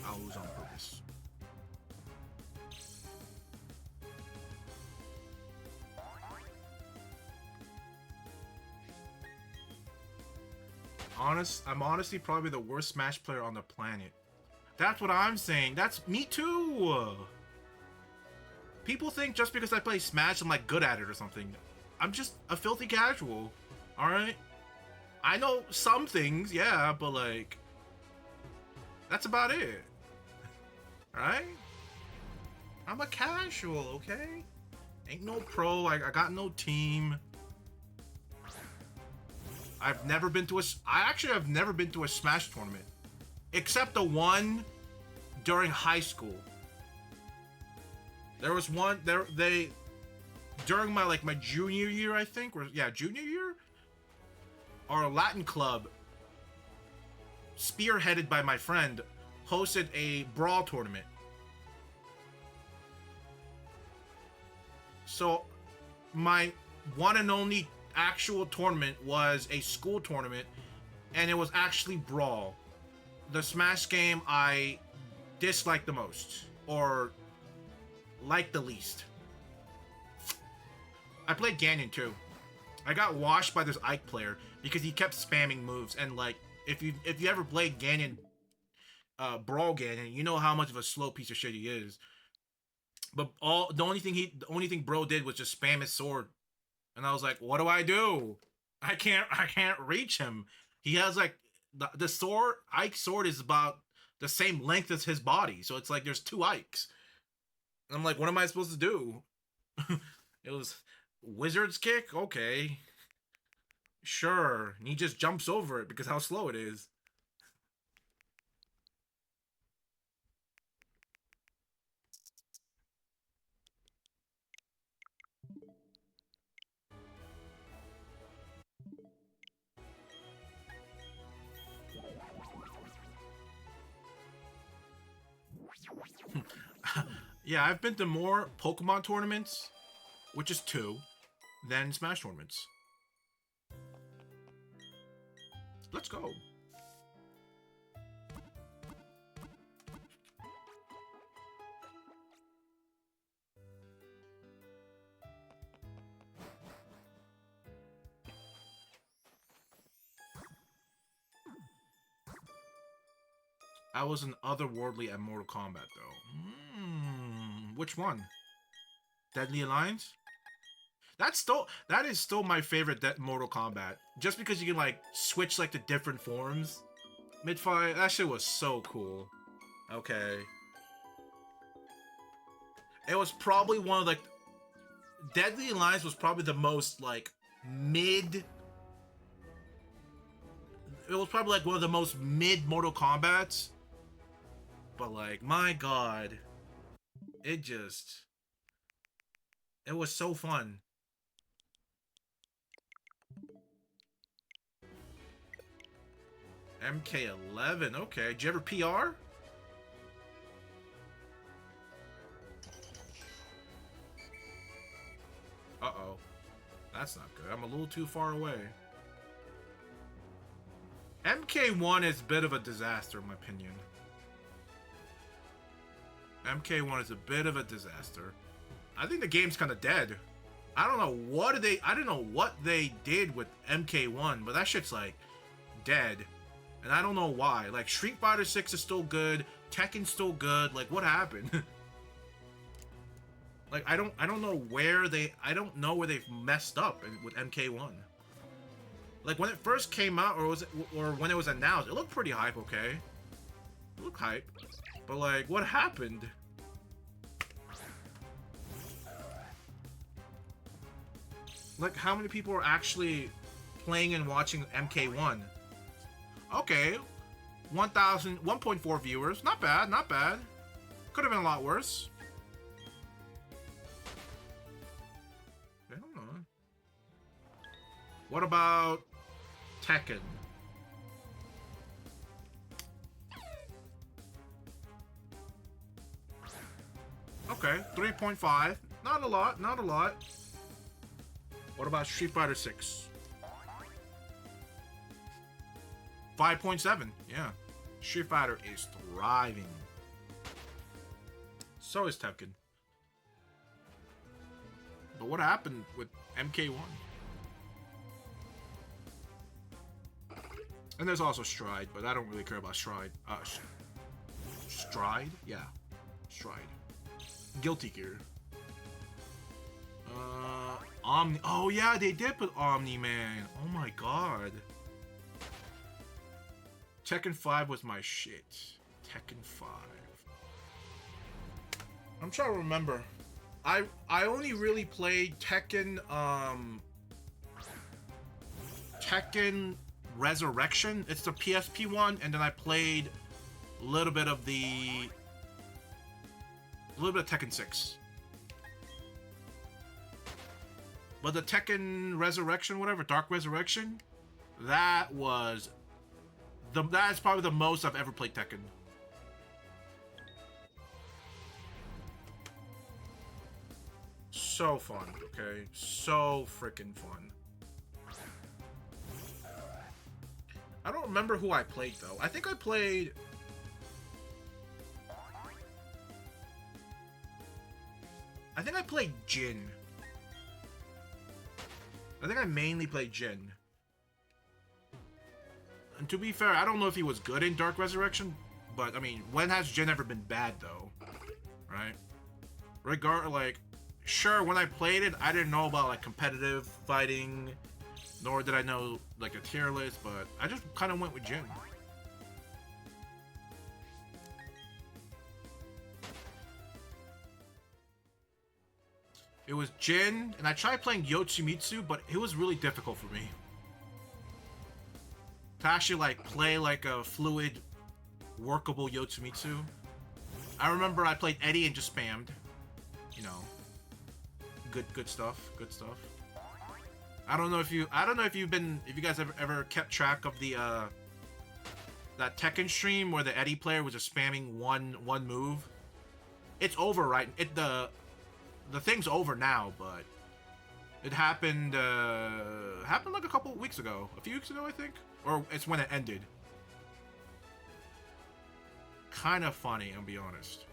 I'll lose on purpose. I'm honestly probably the worst Smash player on the planet. That's what I'm saying. That's me too. People think just because I play Smash, I'm like good at it or something. I'm just a filthy casual. All right. I know some things, yeah, but like, that's about it. All right. I'm a casual, okay? Ain't no pro. I got no team. I've never been to I've never been to a Smash tournament. Except the one during high school. There was one during my junior year, I think, or yeah, junior year, our Latin club, spearheaded by my friend, hosted a brawl tournament. So my one and only actual tournament was a school tournament, and it was actually brawl, the Smash game I disliked the most, or liked the least. I played Ganon too. I got washed by this Ike player because he kept spamming moves, and like if you ever played Ganon, brawl Ganon, you know how much of a slow piece of shit he is. But the only thing bro did was just spam his sword. And I was like, what do I do? I can't reach him. He has like the sword, Ike's sword is about the same length as his body. So it's like there's two Ikes. And I'm like, what am I supposed to do? It was wizard's kick? Okay. Sure. And he just jumps over it because how slow it is. Yeah, I've been to more Pokemon tournaments, which is 2, than Smash tournaments. Let's go. I was an otherworldly at Mortal Kombat, though. Which one? Deadly Alliance? That is still my favorite Mortal Kombat. Just because you can like switch like the different forms mid-fight. That shit was so cool. Okay. It was probably one of like Deadly Alliance was probably the most like mid. It was probably like one of the most mid Mortal Kombats. But like, my god, it was so fun. MK11, okay. Did you ever PR? Uh-oh. That's not good. I'm a little too far away. MK1 is a bit of a disaster, in my opinion. MK1 is a bit of a disaster. I think the game's kind of dead. I don't know what they did with MK1, but that shit's like dead. And I don't know why. Like Street Fighter 6 is still good, Tekken's still good. Like what happened? Like I don't know where they've messed up with MK1. Like when it first came out or when it was announced, it looked pretty hype, okay? It looked hype. But like what happened? Like how many people are actually playing and watching MK1? Okay. 1.4 viewers. Not bad, not bad. Could have been a lot worse. I don't know. What about Tekken? Okay, 3.5. Not a lot, not a lot. What about Street Fighter 6? 5.7, yeah. Street Fighter is thriving. So is Tekken. But what happened with MK1? And there's also Stride, but I don't really care about Stride. Stride? Yeah. Stride. Guilty Gear. Omni. Oh yeah, they did put Omni-Man. Oh my god. Tekken 5 was my shit. Tekken 5. I'm trying to remember. I only really played Tekken Tekken Resurrection. It's the PSP one, and then I played a little bit of Tekken 6. But the Tekken Resurrection, whatever, Dark Resurrection, that is probably the most I've ever played Tekken. So fun, okay? So freaking fun. I don't remember who I played, though. I think I played... Jin. I think I mainly played Jin. And to be fair, I don't know if he was good in Dark Resurrection, but, I mean, when has Jin ever been bad, though? Right? Sure, when I played it, I didn't know about, like, competitive fighting, nor did I know, like, a tier list, but I just kind of went with Jin. It was Jin, and I tried playing Yoshimitsu, but it was really difficult for me. To actually, like, play, like, a fluid, workable Yoshimitsu. I remember I played Eddie and just spammed. You know. Good stuff. Good stuff. I don't know if you guys ever kept track of the, that Tekken stream where the Eddie player was just spamming one move. It's over, right? The thing's over now, but it happened like a couple weeks ago. A few weeks ago, I think? Or it's when it ended. Kind of funny, I'll be honest.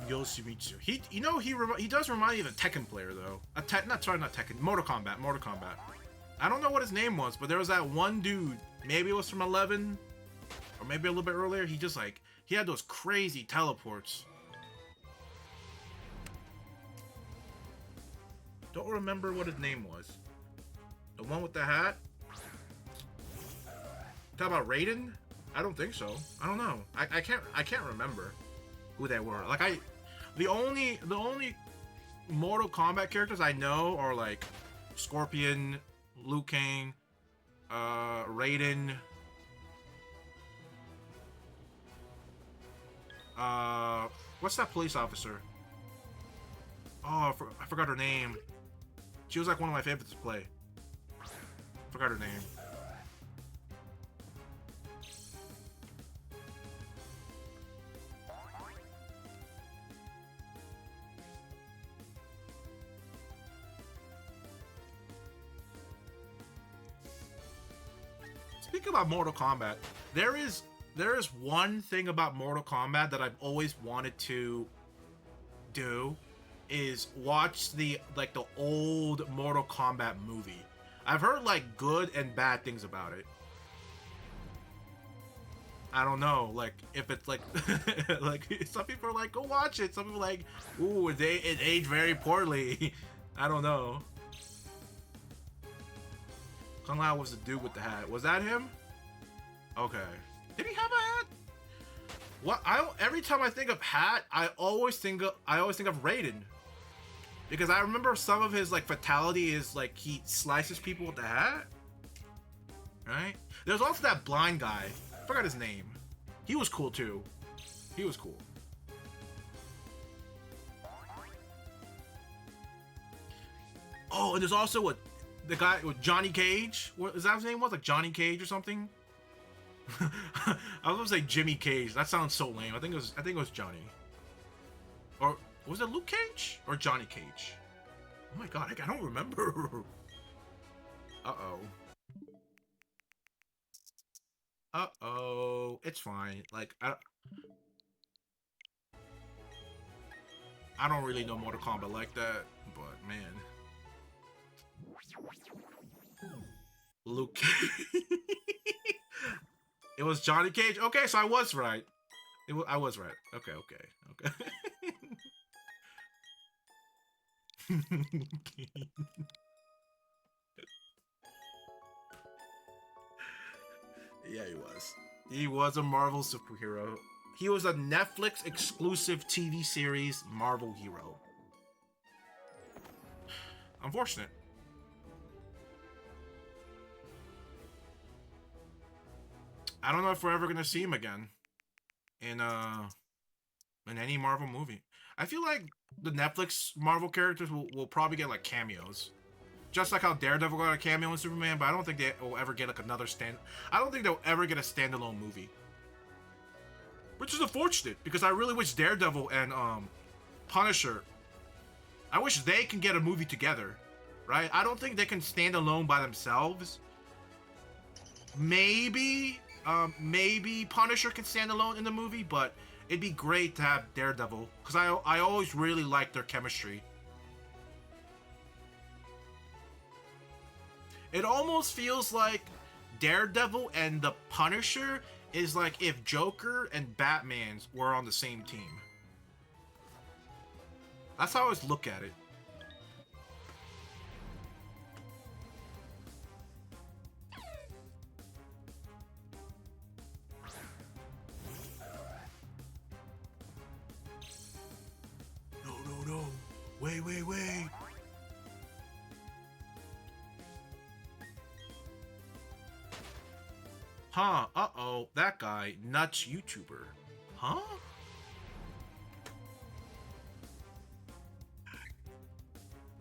Yoshimitsu. He does remind me of a Tekken player though. Not Tekken. Mortal Kombat. I don't know what his name was, but there was that one dude. Maybe it was from 11, or maybe a little bit earlier. He had those crazy teleports. Don't remember what his name was. The one with the hat? Talk about Raiden? I don't think so. I don't know. I can't remember who they were. Like the only Mortal Kombat characters I know are like Scorpion, Liu Kang, Raiden, what's that police officer? Oh, I forgot her name. She was like one of my favorites to play. Forgot her name. Speaking about Mortal Kombat, there is one thing about Mortal Kombat that I've always wanted to do, is watch the old Mortal Kombat movie. I've heard like good and bad things about it. I don't know, like if it's like like some people are like go watch it. Some people are like, ooh, it aged very poorly. I don't know. Kung Lao was the dude with the hat. Was that him? Okay. Did he have a hat? What? Every time I think of hat, I always think of Raiden. Because I remember some of his like fatality is like he slices people with the hat. Right? There's also that blind guy. I forgot his name. He was cool too. He was cool. Oh, and there's also the guy with Johnny Cage. What is that his name? Was like Johnny Cage or something? I was gonna say Jimmy Cage. That sounds so lame. I think it was Johnny. Or was it Luke Cage or Johnny Cage? Oh my god, I don't remember. Uh-oh. Uh-oh. It's fine. Like I don't really know Mortal Kombat like that, but man. Luke Cage. It was Johnny Cage. Okay, so I was right. I was right. Okay. Yeah, he was. He was a Marvel superhero. He was a Netflix exclusive TV series Marvel hero. Unfortunate. I don't know if we're ever gonna see him again in any Marvel movie. I feel like the Netflix Marvel characters will probably get like cameos, just like how Daredevil got a cameo in Superman. But I don't think they will ever get like I don't think they'll ever get a standalone movie, which is unfortunate because I really wish Daredevil and Punisher. I wish they can get a movie together, right? I don't think they can stand alone by themselves. Maybe Punisher can stand alone in the movie, but it'd be great to have Daredevil, because I always really liked their chemistry. It almost feels like Daredevil and the Punisher is like if Joker and Batman were on the same team. That's how I always look at it. No. Wait. Huh, uh-oh, that guy, nuts YouTuber. Huh?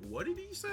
What did he say?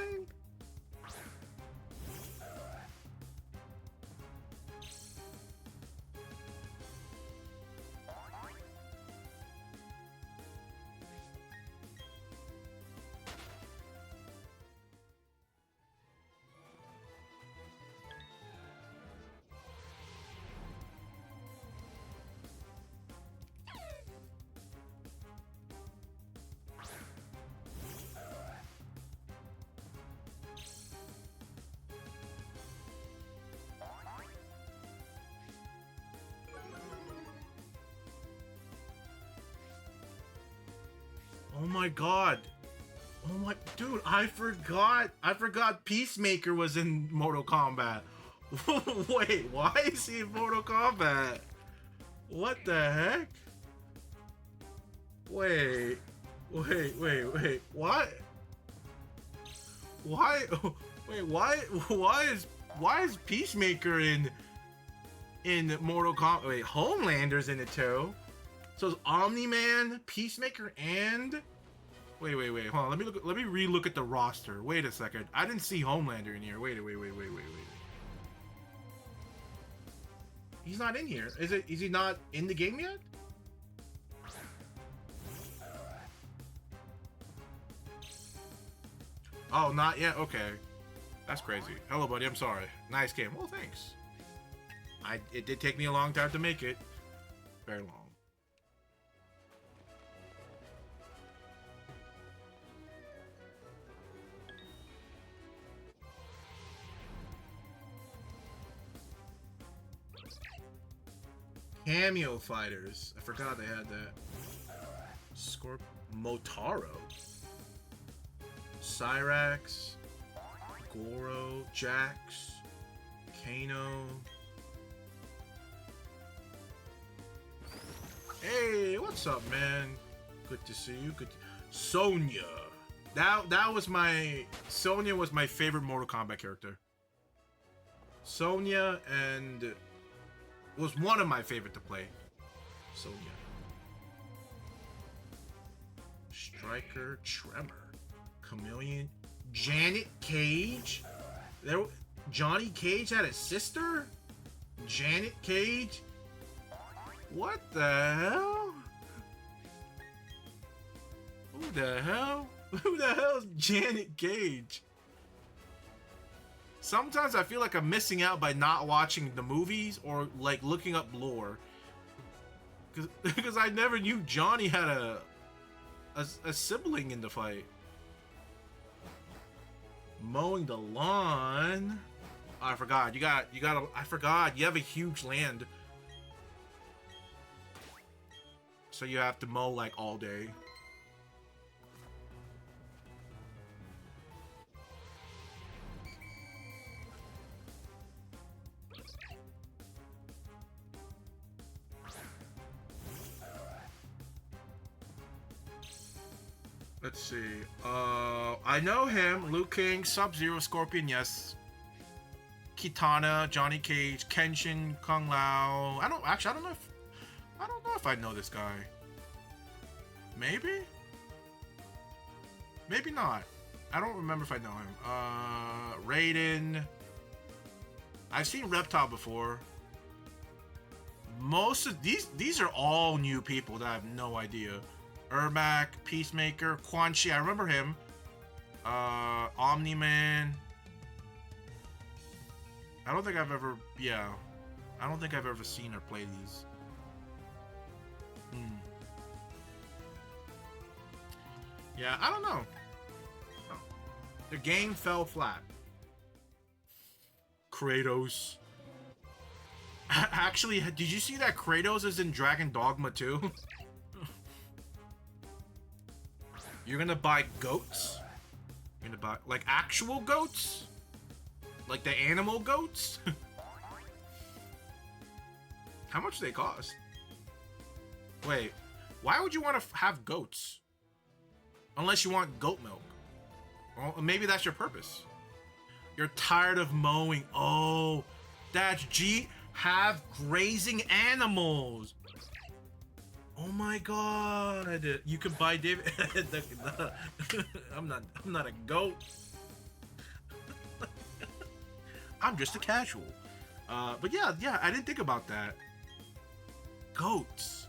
my god. Oh my, dude, I forgot Peacemaker was in Mortal Kombat. Wait, why is he in Mortal Kombat? What the heck? Wait, what? Why? Wait, why is Peacemaker in Mortal Kombat? Wait, Homelander's in it too. So it's Omni-Man, Peacemaker, and wait. Hold on. Let me re-look at the roster. Wait a second. I didn't see Homelander in here. Wait. He's not in here. Is he not in the game yet? Oh, not yet? Okay. That's crazy. Hello, buddy. I'm sorry. Nice game. Well, thanks. It did take me a long time to make it. Very long. Cameo fighters. I forgot they had that. Motaro. Cyrax. Goro. Jax. Kano. Hey, what's up, man? Good to see you. Sonya. Sonya was my favorite Mortal Kombat character. Sonya and was one of my favorite to play. Sonya. Striker, Tremor, Chameleon, Janet Cage. Johnny Cage had a sister? Janet Cage? What the hell? Who the hell? Who the hell is Janet Cage? Sometimes I feel like I'm missing out by not watching the movies or like looking up lore. Because I never knew Johnny had a sibling in the fight. Mowing the lawn. Oh, I forgot. I forgot. You have a huge land. So you have to mow like all day. Let's see. I know him. Liu Kang, Sub-Zero, Scorpion, yes. Kitana, Johnny Cage, Kenshin, Kung Lao. I don't know if I know this guy. Maybe? Maybe not. I don't remember if I know him. Raiden. I've seen Reptile before. Most of these are all new people that I have no idea. Ermac, Peacemaker, Quan Chi, I remember him. Omni-Man. I don't think I've ever seen or played these. Yeah, I don't know. The game fell flat. Kratos. Actually, did you see that Kratos is in Dragon Dogma 2? You're gonna buy goats? You're gonna buy, like, actual goats? Like the animal goats? How much do they cost? Wait, why would you want to have goats? Unless you want goat milk. Well, maybe that's your purpose. You're tired of mowing. Oh, that's have grazing animals. Oh my god. You can buy David. I'm not a goat. I'm just a casual. But yeah, I didn't think about that. Goats.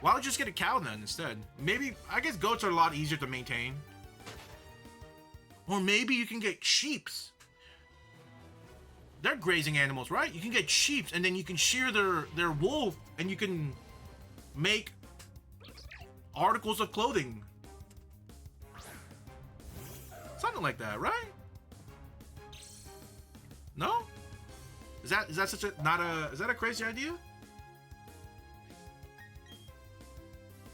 Why don't you just get a cow then instead? Maybe, I guess goats are a lot easier to maintain. Or maybe you can get sheeps. They're grazing animals, right? You can get sheeps and then you can shear their wool and you can make articles of clothing. Something like that, right? No? Is that such a is that a crazy idea?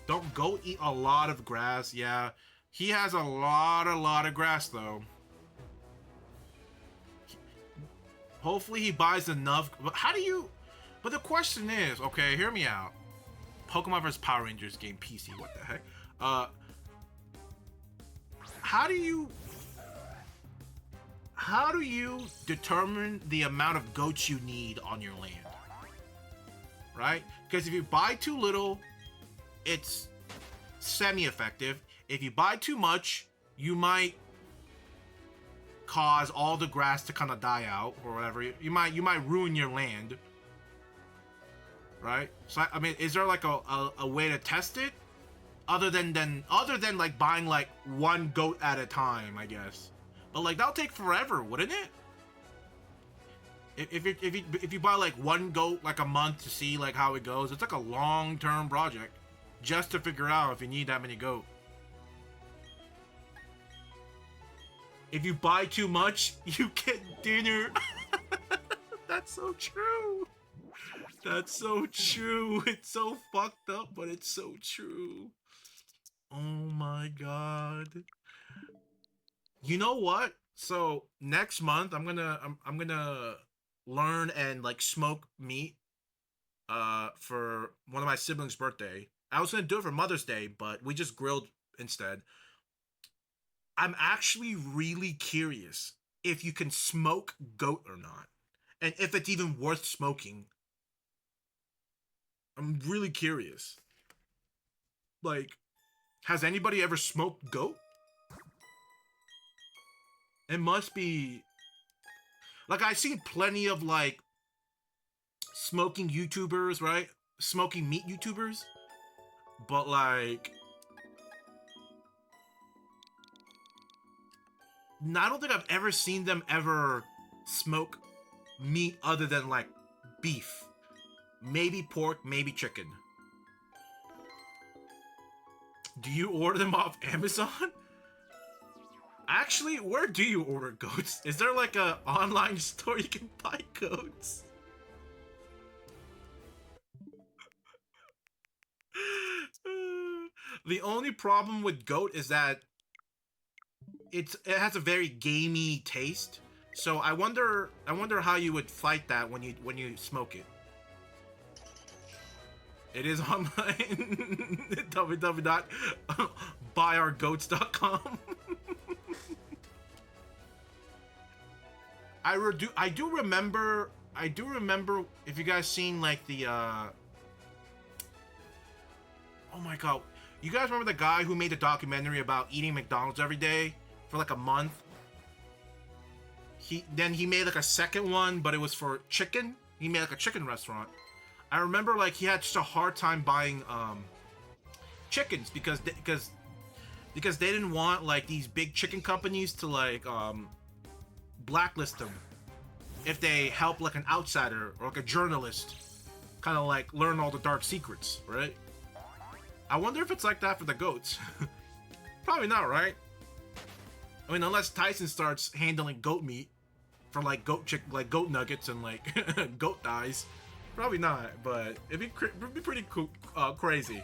Don't go eat a lot of grass. Yeah, he has a lot of grass though. Hopefully he buys enough. But how do you? But the question is, okay, hear me out. Pokemon vs Power Rangers game PC. What the heck? How do you determine the amount of goats you need on your land? Right? Because if you buy too little, it's semi-effective. If you buy too much, you might cause all the grass to kind of die out or whatever. You might ruin your land. Right? So I mean, is there like a way to test it? Other than like buying like one goat at a time, I guess. But like that'll take forever, wouldn't it? If you buy like one goat like a month to see like how it goes, it's like a long-term project just to figure out if you need that many goat. If you buy too much, you get dinner. That's so true. That's so true. It's so fucked up, but it's so true. Oh my god. You know what? So next month I'm gonna learn and like smoke meat for one of my siblings' birthday. I was gonna do it for Mother's Day, but we just grilled instead. I'm actually really curious if you can smoke goat or not, and if it's even worth smoking. I'm really curious. Like, has anybody ever smoked goat? It must be... Like, I've seen plenty of, like, smoking YouTubers, right? Smoking meat YouTubers. But, like... I don't think I've ever seen them ever smoke meat other than, like, beef. Maybe pork, maybe chicken. Do you order them off Amazon? Actually, where do you order goats? Is there like a online store you can buy goats? The only problem with goat is that it has a very gamey taste. So I wonder how you would fight that when you smoke it. It is online. www.buyourgoats.com. I do remember if you guys seen like the oh my god. You guys remember the guy who made a documentary about eating McDonald's every day for like a month? He made like a second one, but it was for chicken. He made like a chicken restaurant. I remember like he had such a hard time buying chickens because they didn't want like these big chicken companies to like blacklist them if they help like an outsider or like a journalist kind of like learn all the dark secrets, right? I wonder if it's like that for the goats. Probably not, right? I mean, unless Tyson starts handling goat meat for like goat nuggets and like goat thighs. Probably not, but it'd be pretty cool, crazy.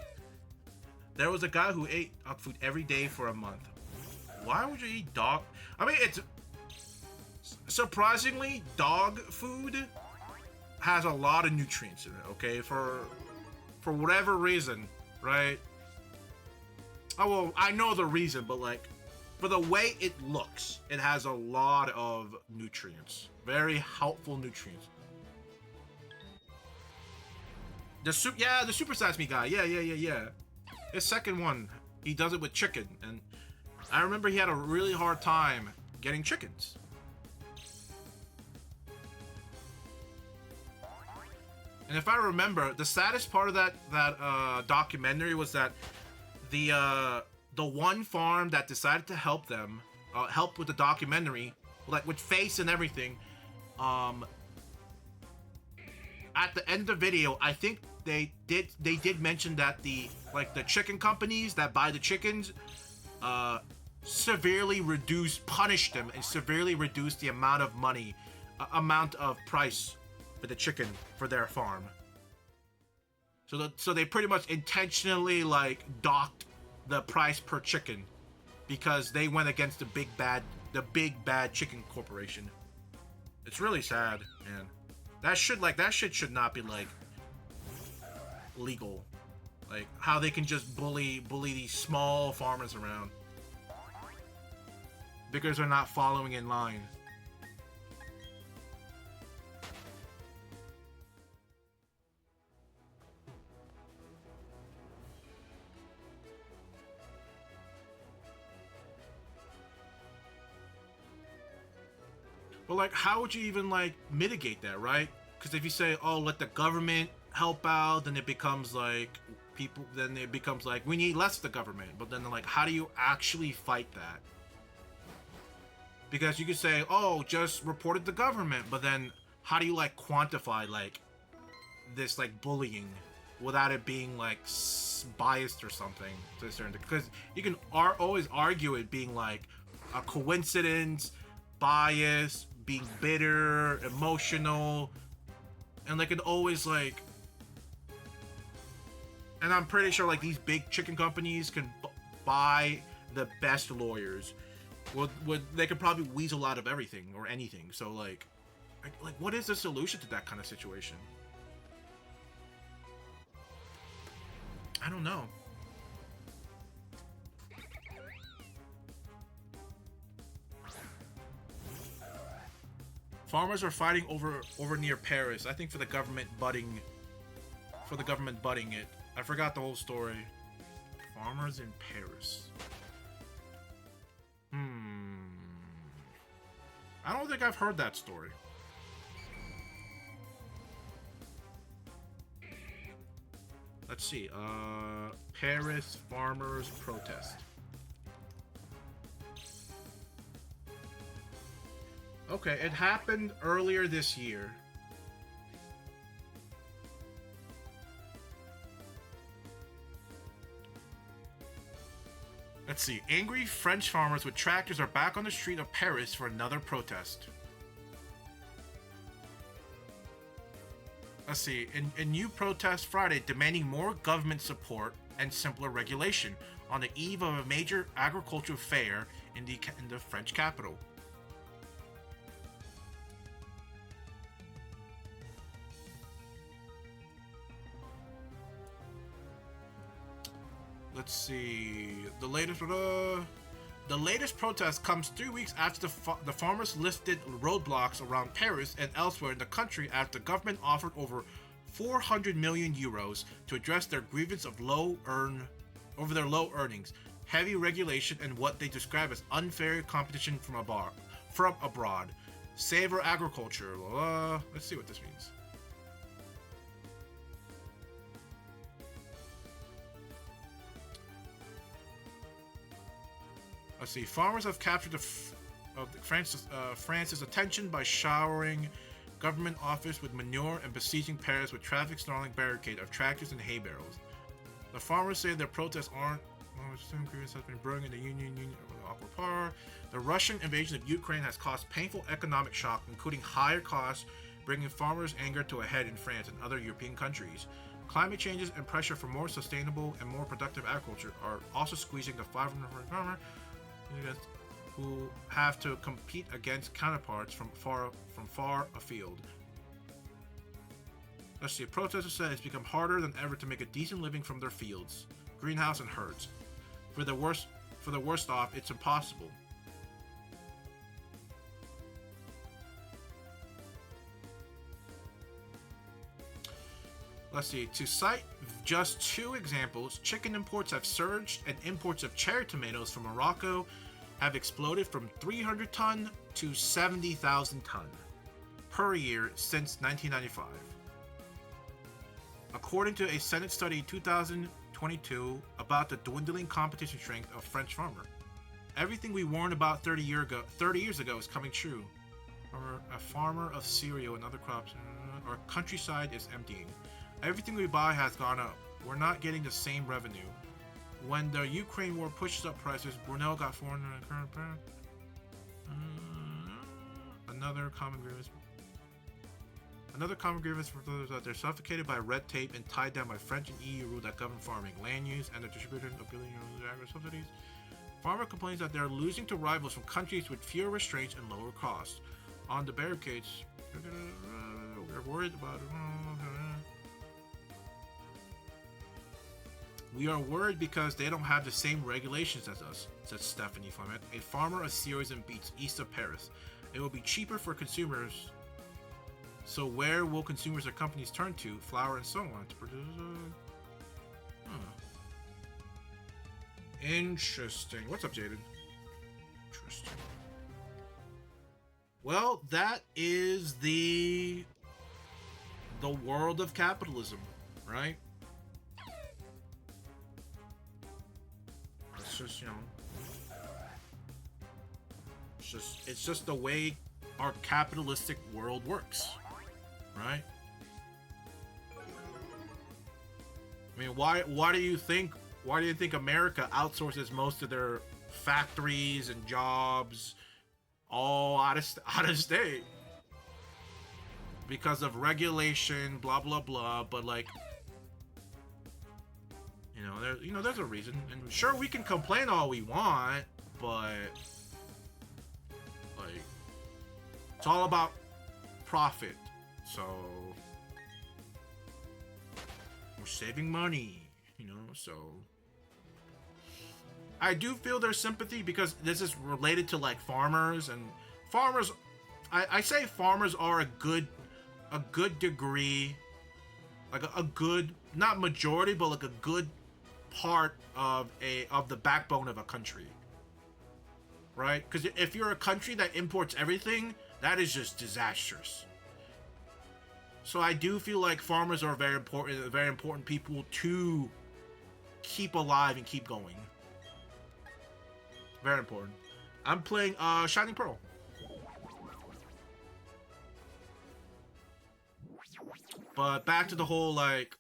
There was a guy who ate dog food every day for a month. Why would you eat dog? I mean, it's surprisingly dog food has a lot of nutrients in it. Okay, for whatever reason, right? Oh well, I know the reason, but like for the way it looks, it has a lot of nutrients. Very helpful nutrients. The Super Size Me guy. Yeah. His second one, he does it with chicken, and I remember he had a really hard time getting chickens. And if I remember, the saddest part of that documentary was that the one farm that decided to help them, help with the documentary, like with face and everything, at the end of the video, I think they did mention that the chicken companies that buy the chickens severely punished them and severely reduced the amount of price for the chicken for their farm. So they pretty much intentionally like docked the price per chicken because they went against the big bad chicken corporation. It's really sad, man. That shit should not be like legal. Like how they can just bully these small farmers around because they're not following in line. But like, how would you even like mitigate that, right? Because if you say, "Oh, let the government help out," then it becomes like we need less of the government. But then like, how do you actually fight that? Because you could say, "Oh, just report it to the government," but then how do you like quantify like this like bullying without it being like biased or something to a certain? Because you can always argue it being like a coincidence, bias, being bitter, emotional, and like it always like. And I'm pretty sure like these big chicken companies can buy the best lawyers. They could probably weasel out of everything or anything. So like what is the solution to that kind of situation? I don't know. Farmers are fighting over near Paris. I think for the government butting it. I forgot the whole story. Farmers in Paris. I don't think I've heard that story. Let's see. Paris farmers protest. Okay, it happened earlier this year. Let's see. Angry French farmers with tractors are back on the street of Paris for another protest. Let's see. A new protest Friday demanding more government support and simpler regulation on the eve of a major agricultural fair in the French capital. Let's see. The latest protest comes 3 weeks after the farmers lifted roadblocks around Paris and elsewhere in the country after the government offered over 400 million euros to address their grievance of over their low earnings, heavy regulation, and what they describe as unfair competition from abroad. Savor agriculture. Let's see what this means. Let's see. Farmers have captured France's attention by showering government office with manure and besieging Paris with traffic-snarling barricade of tractors and hay barrels. The farmers say their protests aren't. Grievance has been brewing in the Union of Aqua Power. The Russian invasion of Ukraine has caused painful economic shock, including higher costs, bringing farmers' anger to a head in France and other European countries. Climate changes and pressure for more sustainable and more productive agriculture are also squeezing the 500 farmer who have to compete against counterparts from far afield. Let's see. Protesters say it's become harder than ever to make a decent living from their fields, greenhouse, and herds. For the worst off, it's impossible. Let's see. To cite just 2 examples, chicken imports have surged and imports of cherry tomatoes from Morocco have exploded from 300 ton to 70,000 ton per year since 1995. According to a Senate study in 2022 about the dwindling competition strength of French farmer. Everything we warned about 30 years ago is coming true. A farmer of cereal and other crops, our countryside is emptying. Everything we buy has gone up. We're not getting the same revenue. When the Ukraine war pushes up prices, Brunel got 400 in current price. Another common grievance. Another common grievance for those that they're suffocated by red tape and tied down by French and EU rules that govern farming, land use, and the distribution of billion agri subsidies. Farmer complains that they're losing to rivals from countries with fewer restraints and lower costs. On the barricades, we're worried about. We are worried because they don't have the same regulations as us, said Stephanie Flement, a farmer of Ceres and Beets east of Paris. It will be cheaper for consumers. So where will consumers or companies turn to, flour and so on, to produce? Interesting. What's up, Jaden? Interesting. Well, that is the world of capitalism, right? It's just, you know, it's just the way our capitalistic world works, right? I mean, why do you think America outsources most of their factories and jobs all out of state? Because of regulation, blah blah blah. But like, there's a reason. And sure, we can complain all we want, but like, it's all about profit. So we're saving money, so I do feel their sympathy because this is related to like farmers, and farmers, I say farmers are a good degree, like a good, not majority, but like a good part of the backbone of a country, right? Because if you're a country that imports everything, that is just disastrous. So I do feel like farmers are very important people to keep alive and keep going. Very important. I'm playing Shining Pearl. But back to the whole, like,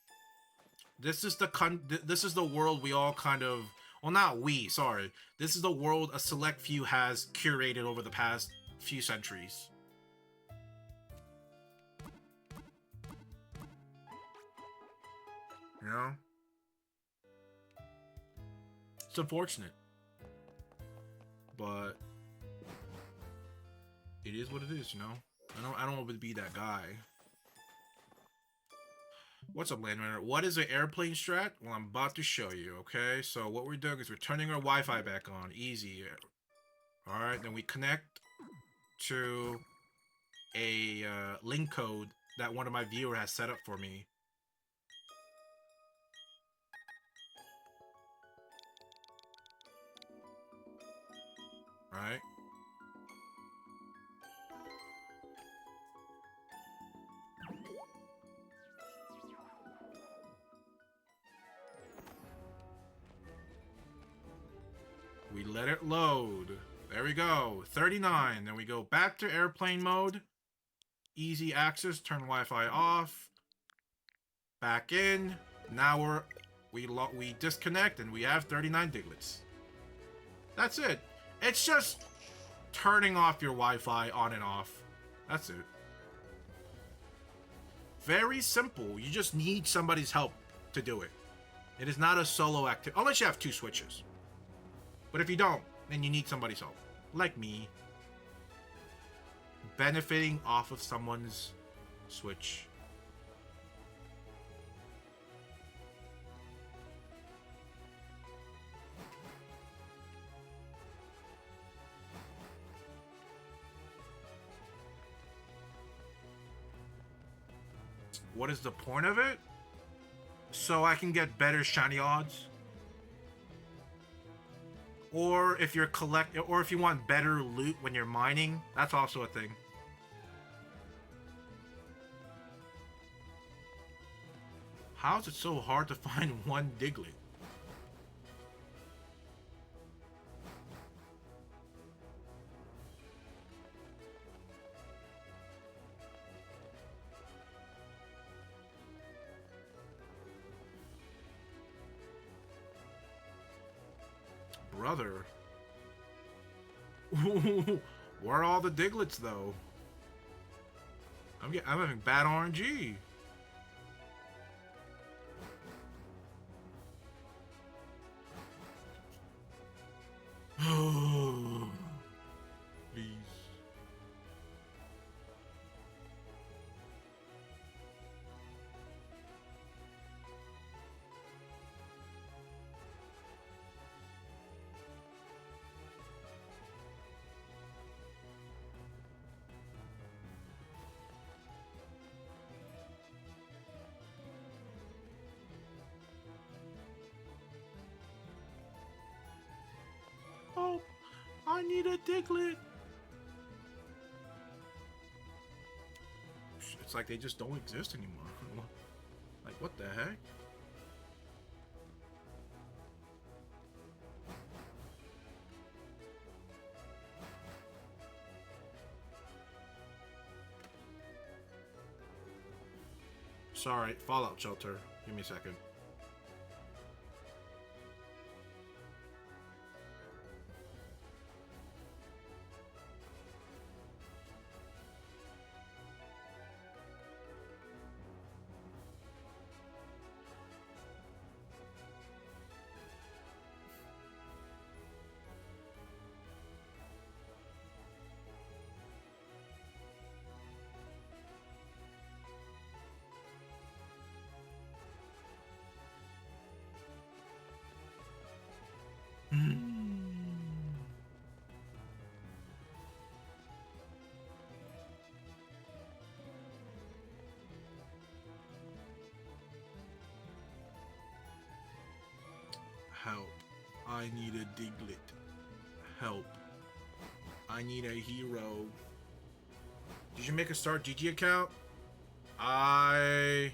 this is the world we all kind of, well, not we, sorry. This is the world a select few has curated over the past few centuries. You know? It's unfortunate. But it is what it is, I don't want to be that guy. What's up, Landrunner? What is an airplane strat? Well, I'm about to show you, okay? So what we're doing is we're turning our Wi-Fi back on. Easy. Alright, then we connect to a link code that one of my viewers has set up for me. Right? We let it load. There we go. 39. Then we go back to airplane mode. Easy access. Turn Wi-Fi off. Back in. Now we disconnect and we have 39 diglets. That's it. It's just turning off your Wi-Fi on and off. That's it. Very simple. You just need somebody's help to do it. It is not a solo activity, unless you have 2 switches. But if you don't, then you need somebody's help. Like me. Benefiting off of someone's switch. What is the point of it? So I can get better shiny odds? Or if you're or if you want better loot when you're mining, that's also a thing. How is it so hard to find one Diglett? Brother. Where are all the Diglets, though? I'm having bad RNG. Please. Oh, I need a Diglett. It's like they just don't exist anymore. Like, what the heck? Sorry, Fallout Shelter. Give me a second. Help. I need a Diglett. Help. I need a hero. Did you make a Start GG account? I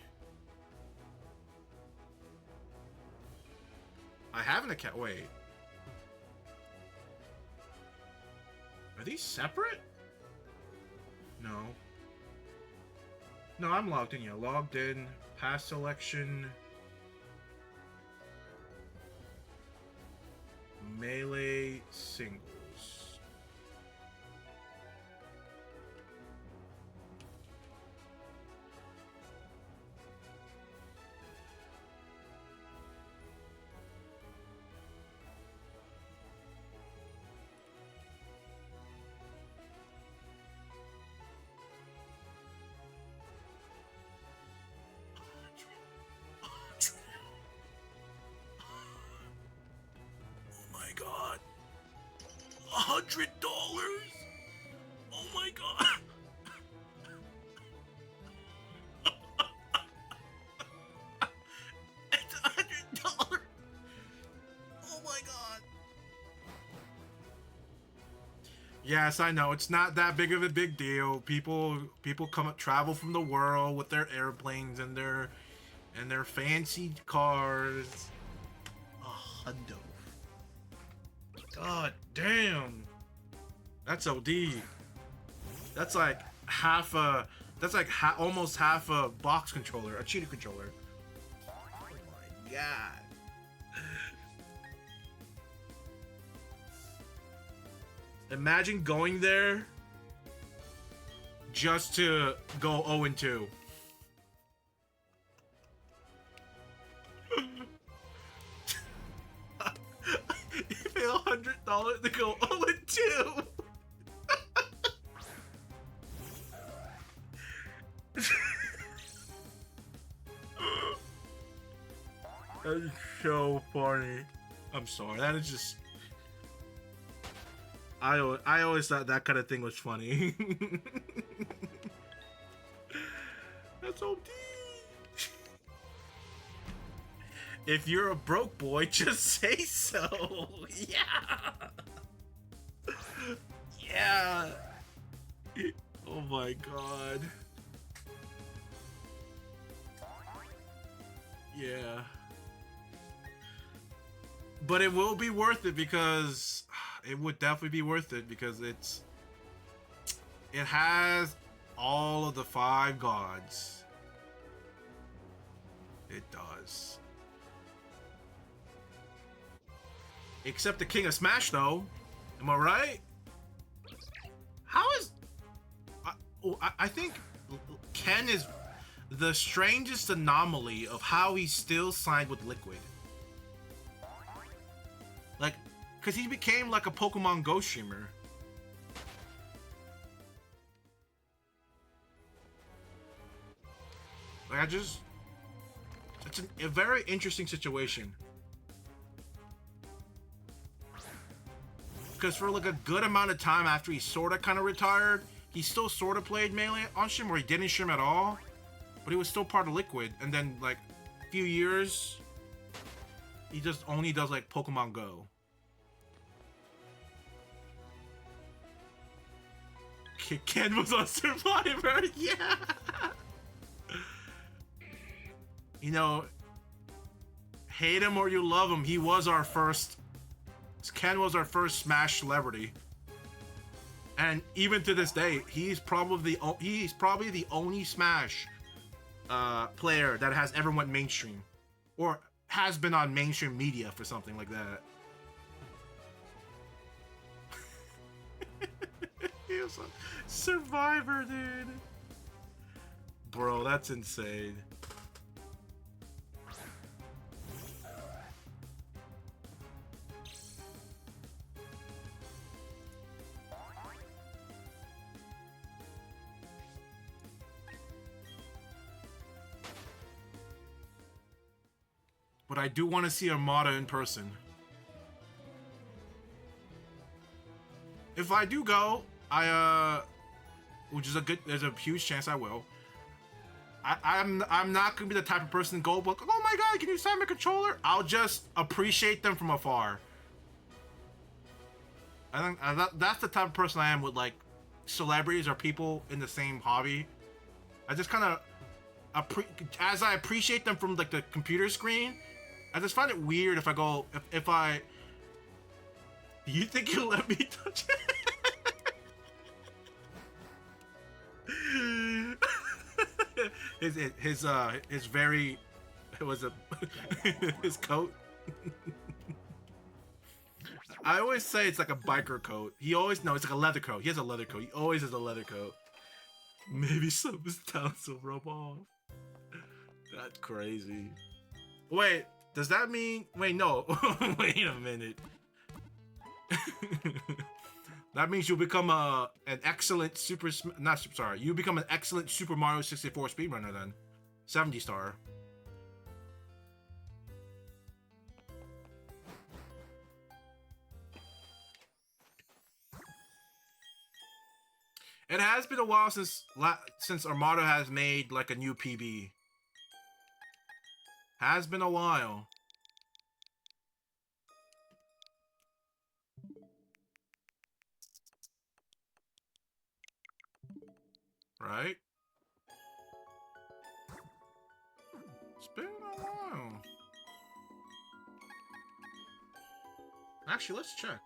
have an account. Wait. Are these separate? No. No, I'm logged in. Yeah, logged in. Past selection. Melee singles. God, $100? Oh my God! It's $100. Oh my God! Yes, I know it's not that big of a big deal. People come travel from the world with their airplanes and their fancy cars. A hundo. God damn. That's OD. That's like half a. That's like almost half a box controller, a cheater controller. Oh my God. Imagine going there just to go 0-2. You pay $100 to go 0-2. That is so funny. I'm sorry. That is just. I always thought that kind of thing was funny. That's OD. If you're a broke boy, just say so. Yeah. Yeah. Oh my God. Yeah. But it will be worth it because it would definitely be worth it because it has all of the 5 gods. It does. Except the King of Smash, though. Am I right? How is... I think Ken is the strangest anomaly of how he's still signed with Liquid. Like, because he became like a Pokemon Go streamer. Like, it's a very interesting situation. Because for like a good amount of time after he sort of kind of retired, he still sort of played Melee on stream, or he didn't stream at all, but he was still part of Liquid. And then like a few years, he just only does like Pokemon Go. Ken was on Survivor, yeah. You know, hate him or you love him, he was our first. Ken was our first Smash celebrity, and even to this day, he's probably the only Smash player that has ever went mainstream, or has been on mainstream media for something like that. He was on Survivor, dude. Bro, that's insane. But I do want to see Armada in person. If I do go, which is there's a huge chance I will. I'm not gonna be the type of person to go, but oh my god, can you sign my controller? I'll just appreciate them from afar. I think that's the type of person I am with like celebrities or people in the same hobby. I just kind of as I appreciate them from like the computer screen. I just find it weird if I go, if I... Do you think you'll let me touch it? his very... It was a... his coat. I always say it's like a biker coat. No, it's like a leather coat. He has a leather coat. He always has a leather coat. Maybe some of his talents will rub off. That's crazy. Wait. Does that mean... Wait, no. Wait a minute. That means you'll become an excellent you become an excellent Super Mario 64 speedrunner then. 70 star. It has been a while since Armada has made like a new PB. Has been a while. Right? It's been a while. Actually, let's check.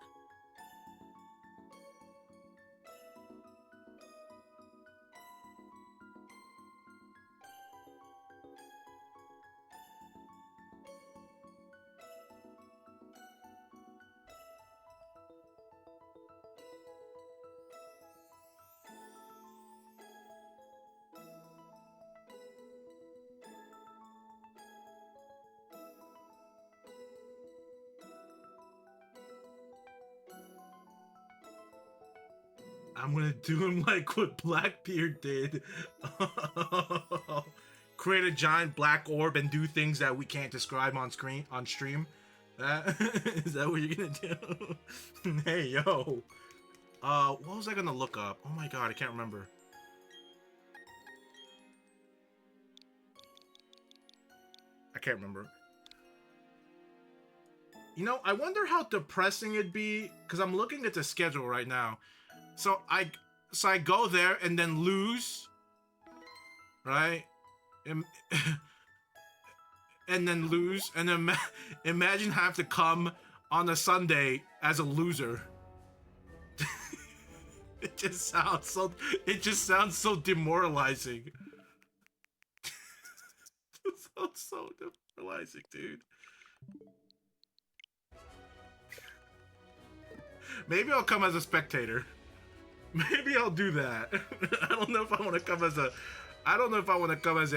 I'm gonna do him like what Blackbeard did. Create a giant black orb and do things that we can't describe on stream. Is that what you're gonna do? Hey yo. What was I gonna look up? Oh my god, I can't remember. I can't remember. You know, I wonder how depressing it'd be, because I'm looking at the schedule right now. So I go there and then lose, right? And then lose, and then imagine have to come on a Sunday as a loser. It just sounds so demoralizing. It sounds so demoralizing, dude. Maybe I'll come as a spectator. Maybe I'll do that. I don't know if I want to come as a... I don't know if I want to come as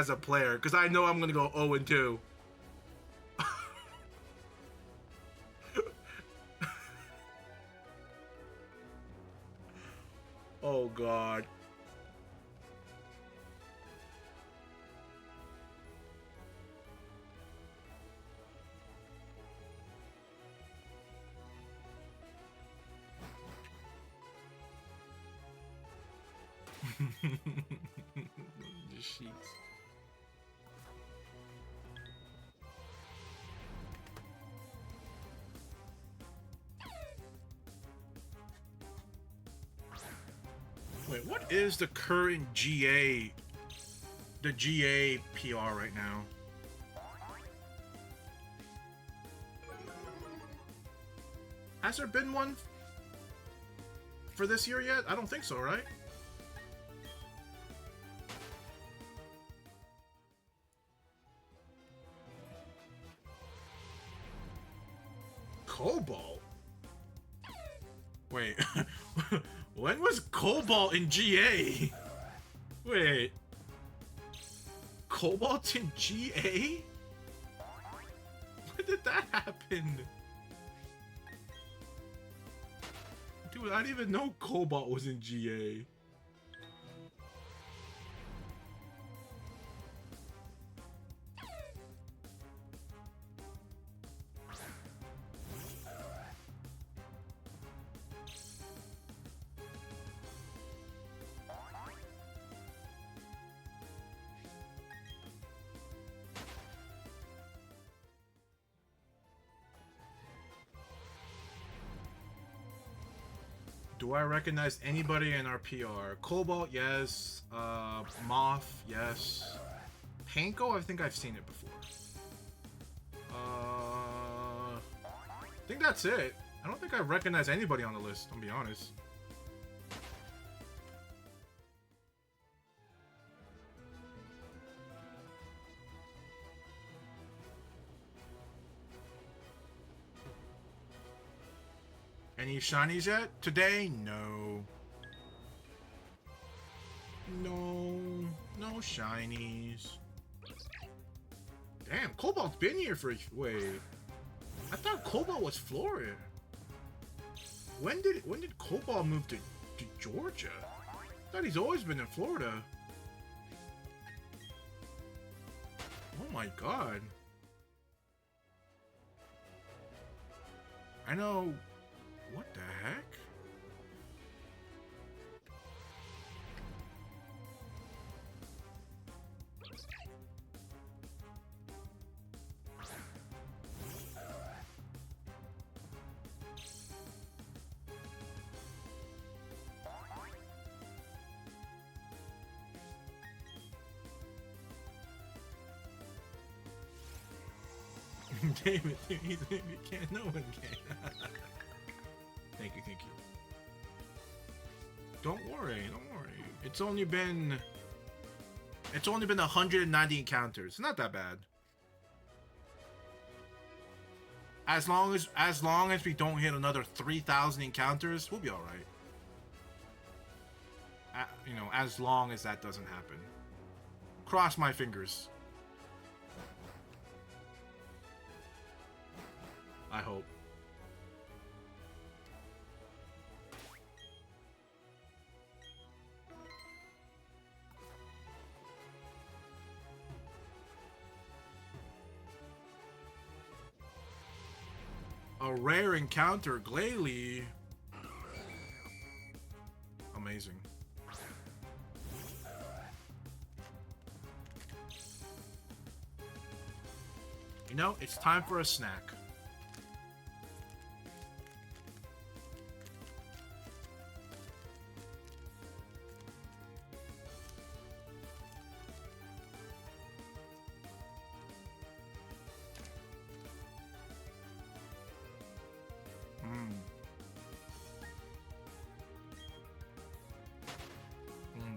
a player because I know I'm gonna go 0-2. Oh God. The sheets. Wait, what is the current GA, the GA PR right now? Has there been one for this year yet? I don't think so, right? Cobalt? Wait, when was Cobalt in GA? Wait, Cobalt in GA? When did that happen? Dude, I didn't even know Cobalt was in GA. Do I recognize anybody in our PR? Cobalt, yes. Moth, yes. Panko, I think I've seen it before. I think that's it. I don't think I recognize anybody on the list, I'll be honest. Any shinies yet? Today? No. No shinies. Damn, Cobalt's been here for... Wait. I thought Cobalt was Florida. When did Cobalt move to Georgia? I thought he's always been in Florida. Oh my god. I know... What the heck? David, you can't, no one can. Thank you. Don't worry. It's only been 190 encounters. It's not that bad. As long as we don't hit another 3,000 encounters, we'll be all right. You know, as long as that doesn't happen. Cross my fingers. I hope. A rare encounter, Glalie. Amazing. You know, it's time for a snack.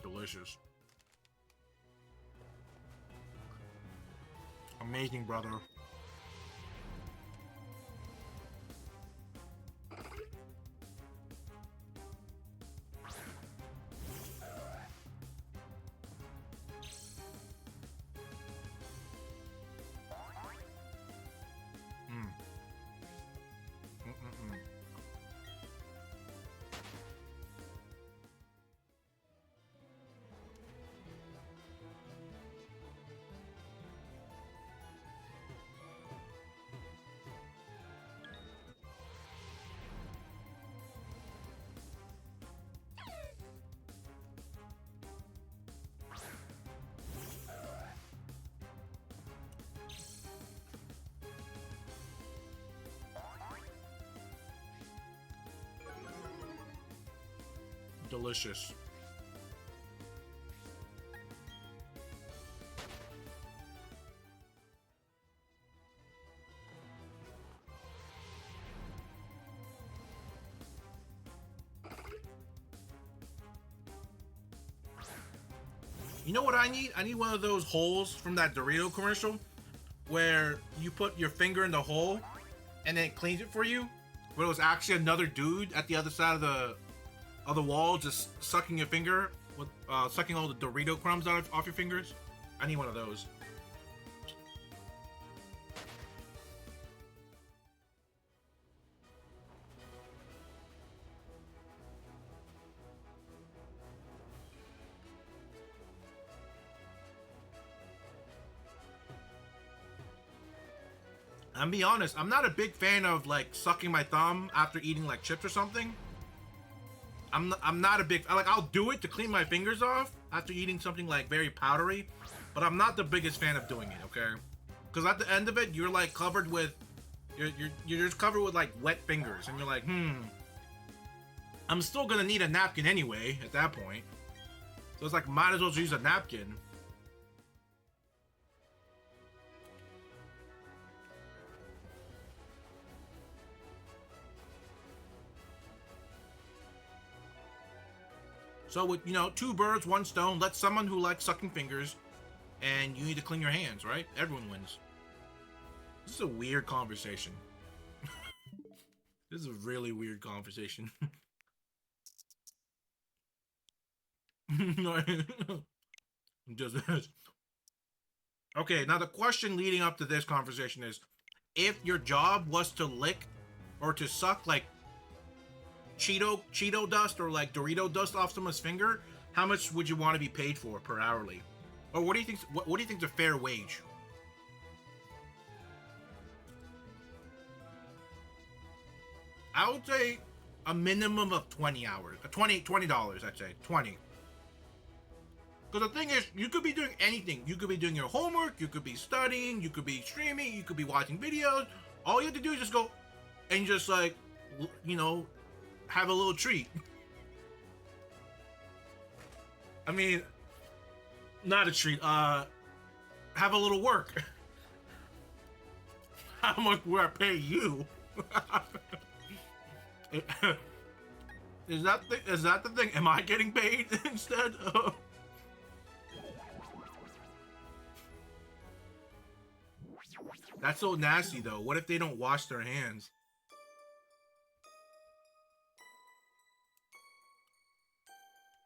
Delicious. Amazing, brother. Delicious. You know what I need? I need one of those holes from that Dorito commercial where you put your finger in the hole and then it cleans it for you. But it was actually another dude at the other side of the wall just sucking your finger with sucking all the Dorito crumbs off your fingers. I need one of those. I'm be honest, I'm not a big fan of like sucking my thumb after eating like chips or something. I'm not a big, like, I'll do it to clean my fingers off after eating something like very powdery, but I'm not the biggest fan of doing it, okay? Because at the end of it, you're like covered with, you're just covered with like wet fingers, and you're like, I'm still gonna need a napkin anyway at that point. So it's like, might as well just use a napkin. So with, you know, 2 birds, 1 stone, let someone who likes sucking fingers, and you need to clean your hands, right? Everyone wins. This is a weird conversation. This is a really weird conversation. Just okay, now the question leading up to this conversation is, if your job was to lick or to suck like Cheeto dust or like Dorito dust off someone's finger, how much would you want to be paid for per hourly? Or what do you think? What do you think is a fair wage? I would say a minimum of 20 hours, $20. I'd say 20. Because the thing is, you could be doing anything. You could be doing your homework. You could be studying. You could be streaming. You could be watching videos. All you have to do is just go and just like, you know, have a little treat. I mean, not a treat. Have a little work. How much will I pay you? Is that the thing? Am I getting paid instead? That's so nasty, though. What if they don't wash their hands?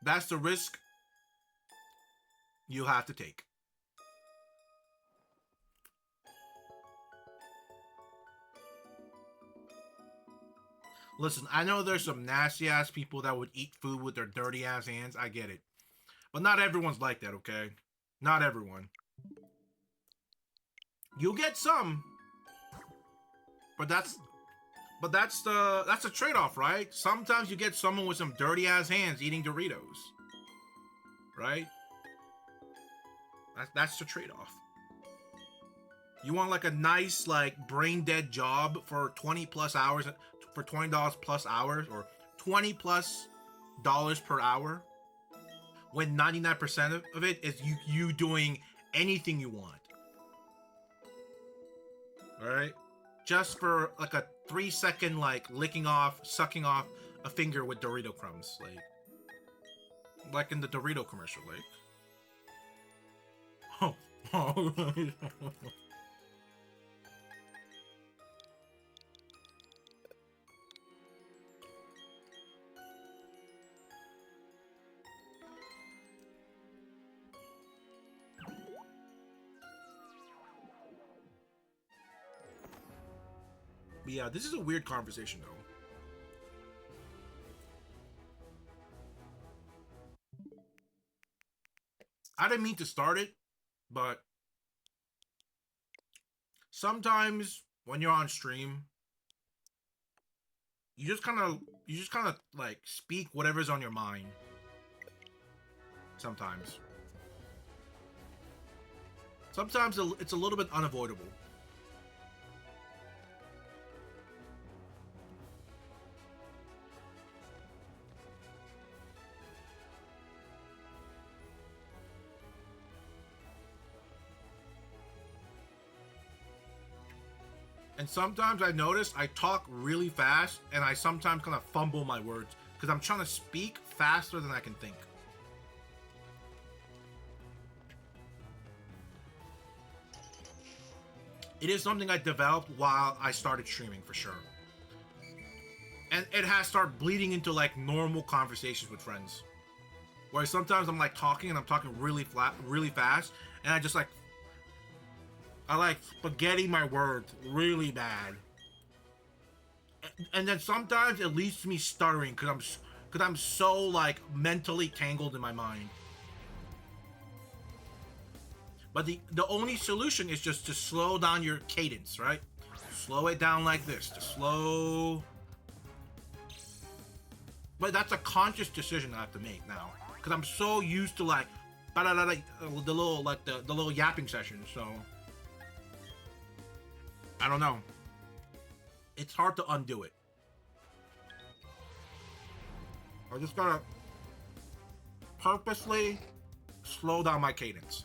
That's the risk you have to take. Listen, I know there's some nasty ass people that would eat food with their dirty ass hands. I get it. But not everyone's like that, okay? Not everyone. You'll get some. But that's the trade-off, right? Sometimes you get someone with some dirty ass hands eating Doritos. Right? That's the trade-off. You want like a nice like brain dead job for 20 plus hours, for $20 plus hours, or $20+ per hour, when 99% of it is you doing anything you want. Alright? Just for like a 3-second like sucking off a finger with Dorito crumbs, like in the Dorito commercial, like. But yeah, this is a weird conversation, though. I didn't mean to start it, but sometimes when you're on stream, you just kind of like speak whatever's on your mind. Sometimes it's a little bit unavoidable. And sometimes I notice I talk really fast and I sometimes kind of fumble my words because I'm trying to speak faster than I can think. It is something I developed while I started streaming for sure. And it has started bleeding into like normal conversations with friends. Where sometimes I'm like talking and I'm talking really fast, and I just like spaghetti my words really bad. And then sometimes it leads to me stuttering because I'm so like mentally tangled in my mind. But the only solution is just to slow down your cadence, right? Slow it down like this, just slow. But that's a conscious decision I have to make now, because I'm so used to like the little yapping sessions. So I don't know. It's hard to undo it. I just gotta purposely slow down my cadence.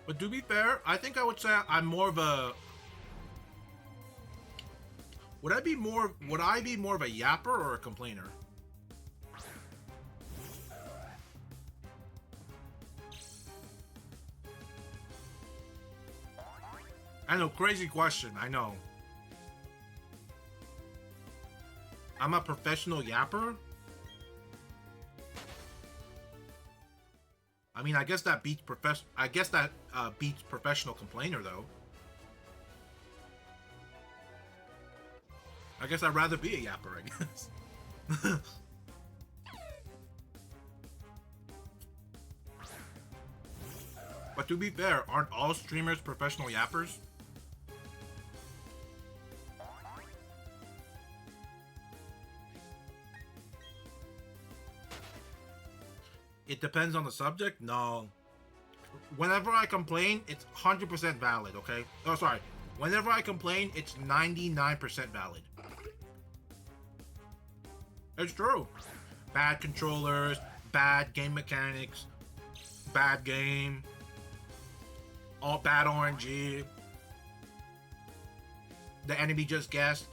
But to be fair, I think I would say I'm more of a... Would I be more of a yapper or a complainer? I know, crazy question, I know. I'm a professional yapper? I mean, I guess that beats beats professional complainer, though. I guess I'd rather be a yapper, I guess. But to be fair, aren't all streamers professional yappers? It depends on the subject? No. Whenever I complain, it's 100% valid, okay? Oh, sorry. Whenever I complain, it's 99% valid. It's true. Bad controllers, bad game mechanics, bad game, all bad RNG. The enemy just guessed.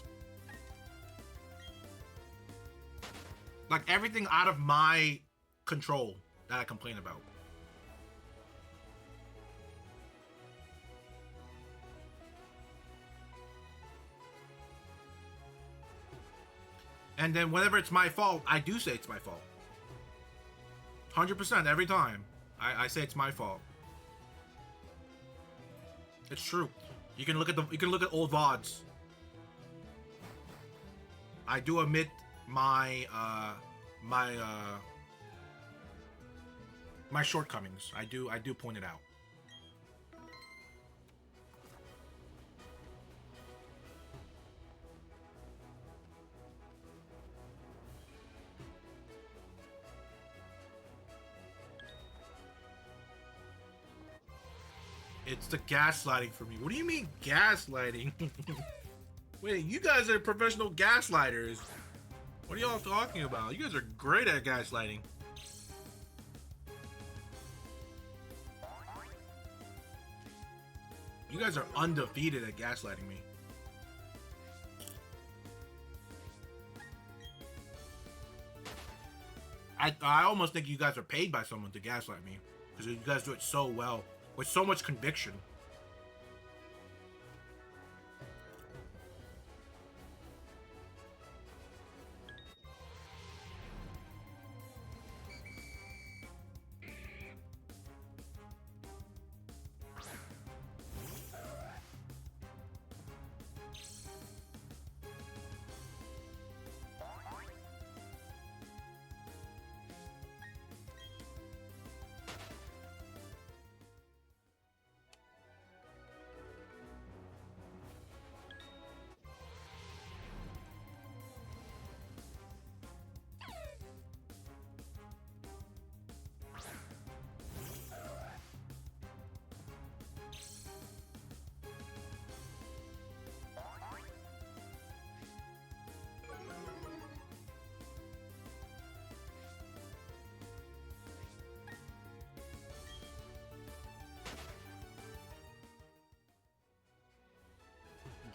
Like everything out of my control that I complain about. And then whenever it's my fault, I do say it's my fault. 100% every time. I say it's my fault. It's true. You can look at old VODs. I do admit my my shortcomings. I do point it out. It's the gaslighting for me. What do you mean gaslighting? Wait, you guys are professional gaslighters. What are y'all talking about? You guys are great at gaslighting. You guys are undefeated at gaslighting me. I almost think you guys are paid by someone to gaslight me, because you guys do it so well, with so much conviction.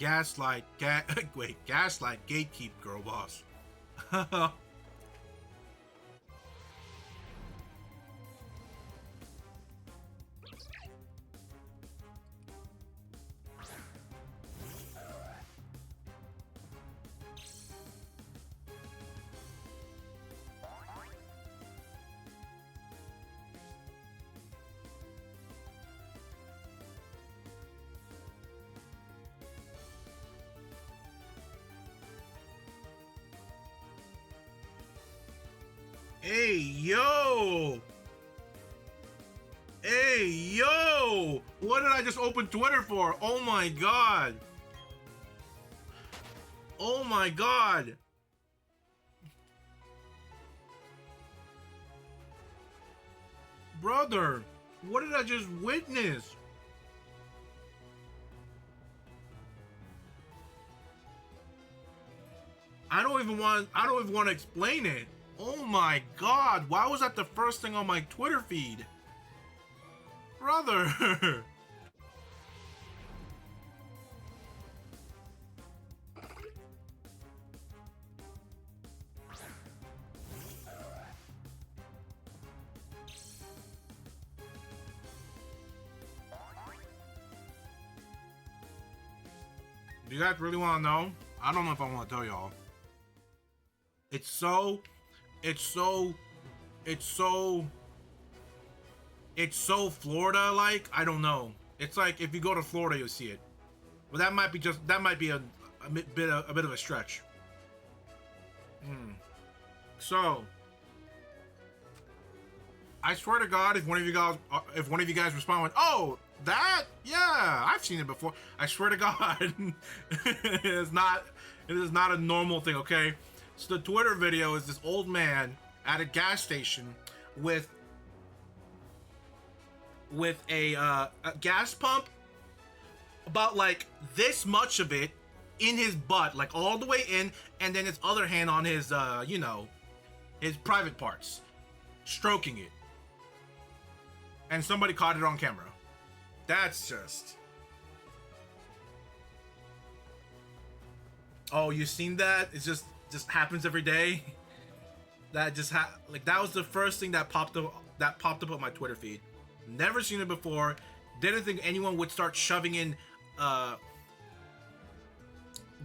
Gaslight, gaslight, gatekeep, girl boss. Hey, yo! Hey, yo! What did I just open Twitter for? Oh my god! Oh my god! Brother, what did I just witness? I don't even want to explain it. Oh my god, why was that the first thing on my Twitter feed? Brother! Do you guys really want to know? I don't know if I want to tell y'all. It's so Florida-like. I don't know. It's like if you go to Florida, you'll see it. But that might be a bit of a stretch. So, I swear to God, if one of you guys respond with, "Oh, that? Yeah, I've seen it before." I swear to God, it is not a normal thing. Okay. So the Twitter video is this old man at a gas station with a gas pump, about like this much of it in his butt, like all the way in, and then his other hand on his his private parts, stroking it. And somebody caught it on camera. That's just... Oh, you seen that? It just happens every day. That just that was the first thing that popped up on my Twitter feed. Never seen it before. Didn't think anyone would start shoving in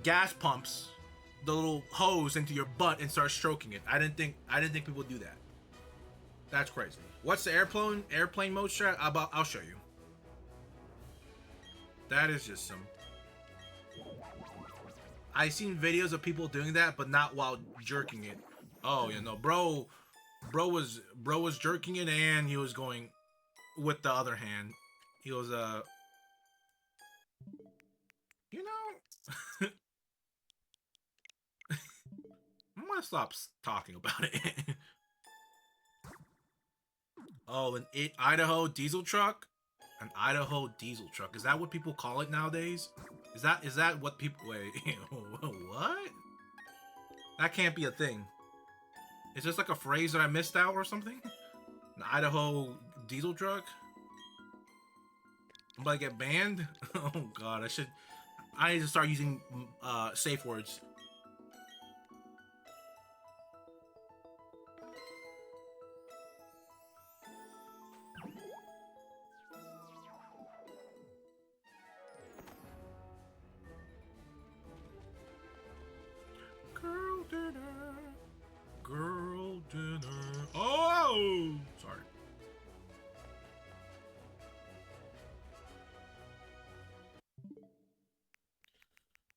gas pumps, the little hose, into your butt and start stroking it. I didn't think people would do that. That's crazy. What's the airplane mode strat? I'll show you. That is just some... I've seen videos of people doing that, but not while jerking it. Oh, you know, bro was jerking it, and he was going with the other hand. He was you know, I'm gonna stop talking about it. Oh, an Idaho diesel truck? An Idaho diesel truck. Is that what people call it nowadays? Is that what people... Wait, what? That can't be a thing. Is this like a phrase that I missed out or something? An Idaho diesel truck? I'm about to get banned? Oh god, I need to start using safe words. Girl dinner. Oh! Sorry.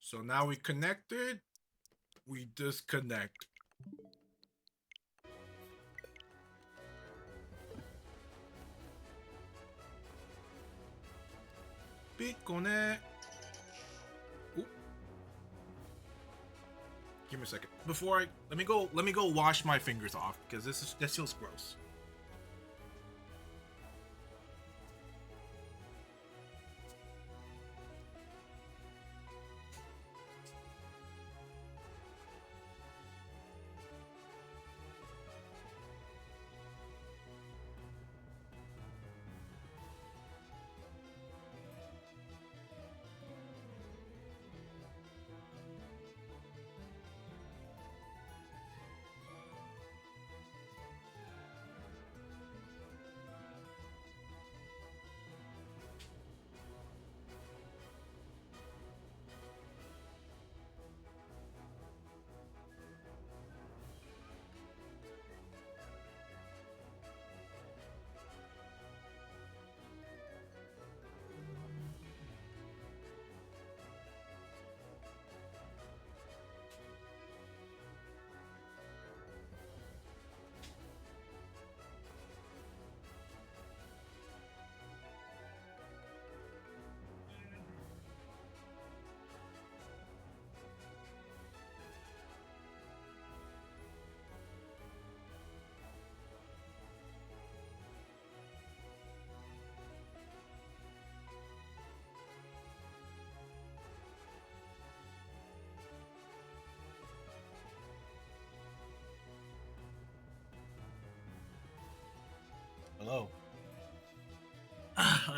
So now we connected. We disconnect. Piccone. Give me a second. Before let me go wash my fingers off, because this feels gross.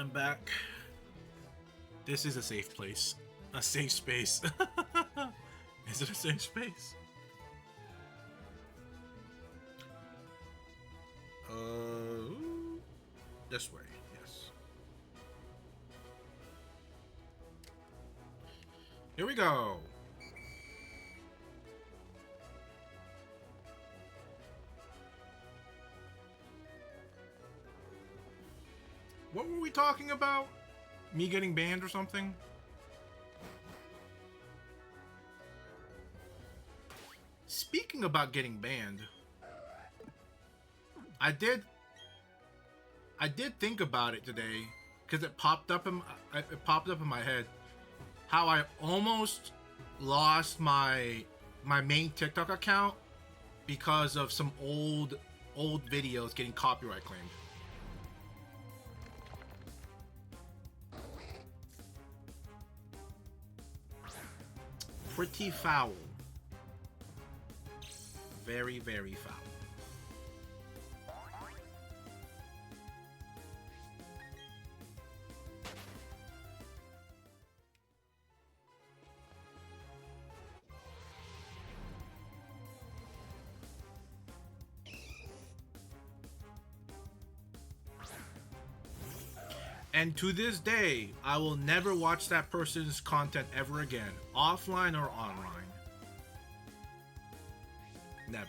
I'm back. This is a safe place. A safe space. Is it a safe space? This way, yes. Here we go. What were we talking about? Me getting banned or something? Speaking about getting banned, I did think about it today because it popped up in my head how I almost lost my main TikTok account because of some old videos getting copyright claimed. Pretty foul. Very, very foul. And to this day, I will never watch that person's content ever again, offline or online. Never.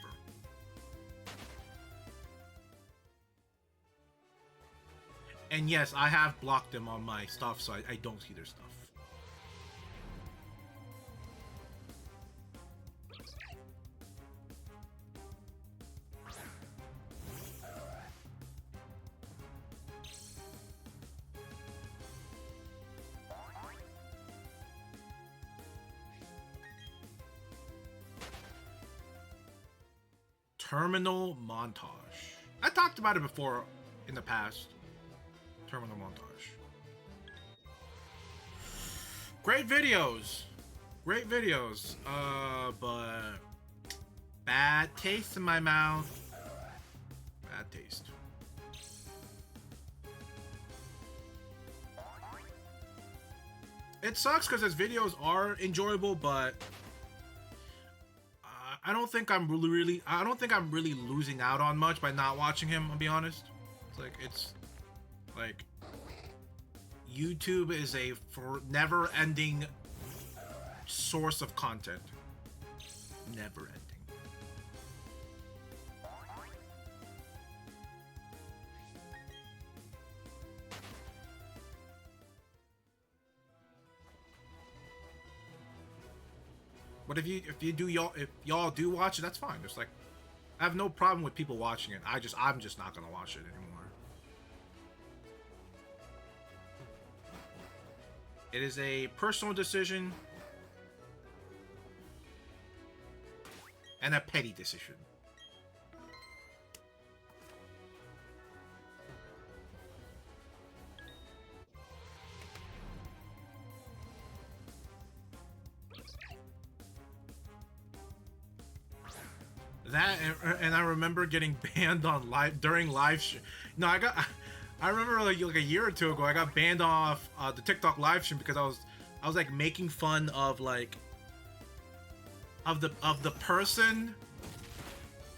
And yes, I have blocked them on my stuff, so I don't see their stuff. Terminal montage. I talked about it before in the past. Terminal montage. Great videos. Great videos. But bad taste in my mouth. Bad taste. It sucks because his videos are enjoyable, but I don't think I'm really losing out on much by not watching him, I'll be honest. It's like YouTube is a never-ending source of content. Never ending. But if y'all do watch it, that's fine. It's like I have no problem with people watching it. I'm just not gonna watch it anymore. It is a personal decision and a petty decision. That and I remember getting banned on during live. No, I remember like a year or two ago, I got banned off the TikTok live stream because I was like making fun of like of the person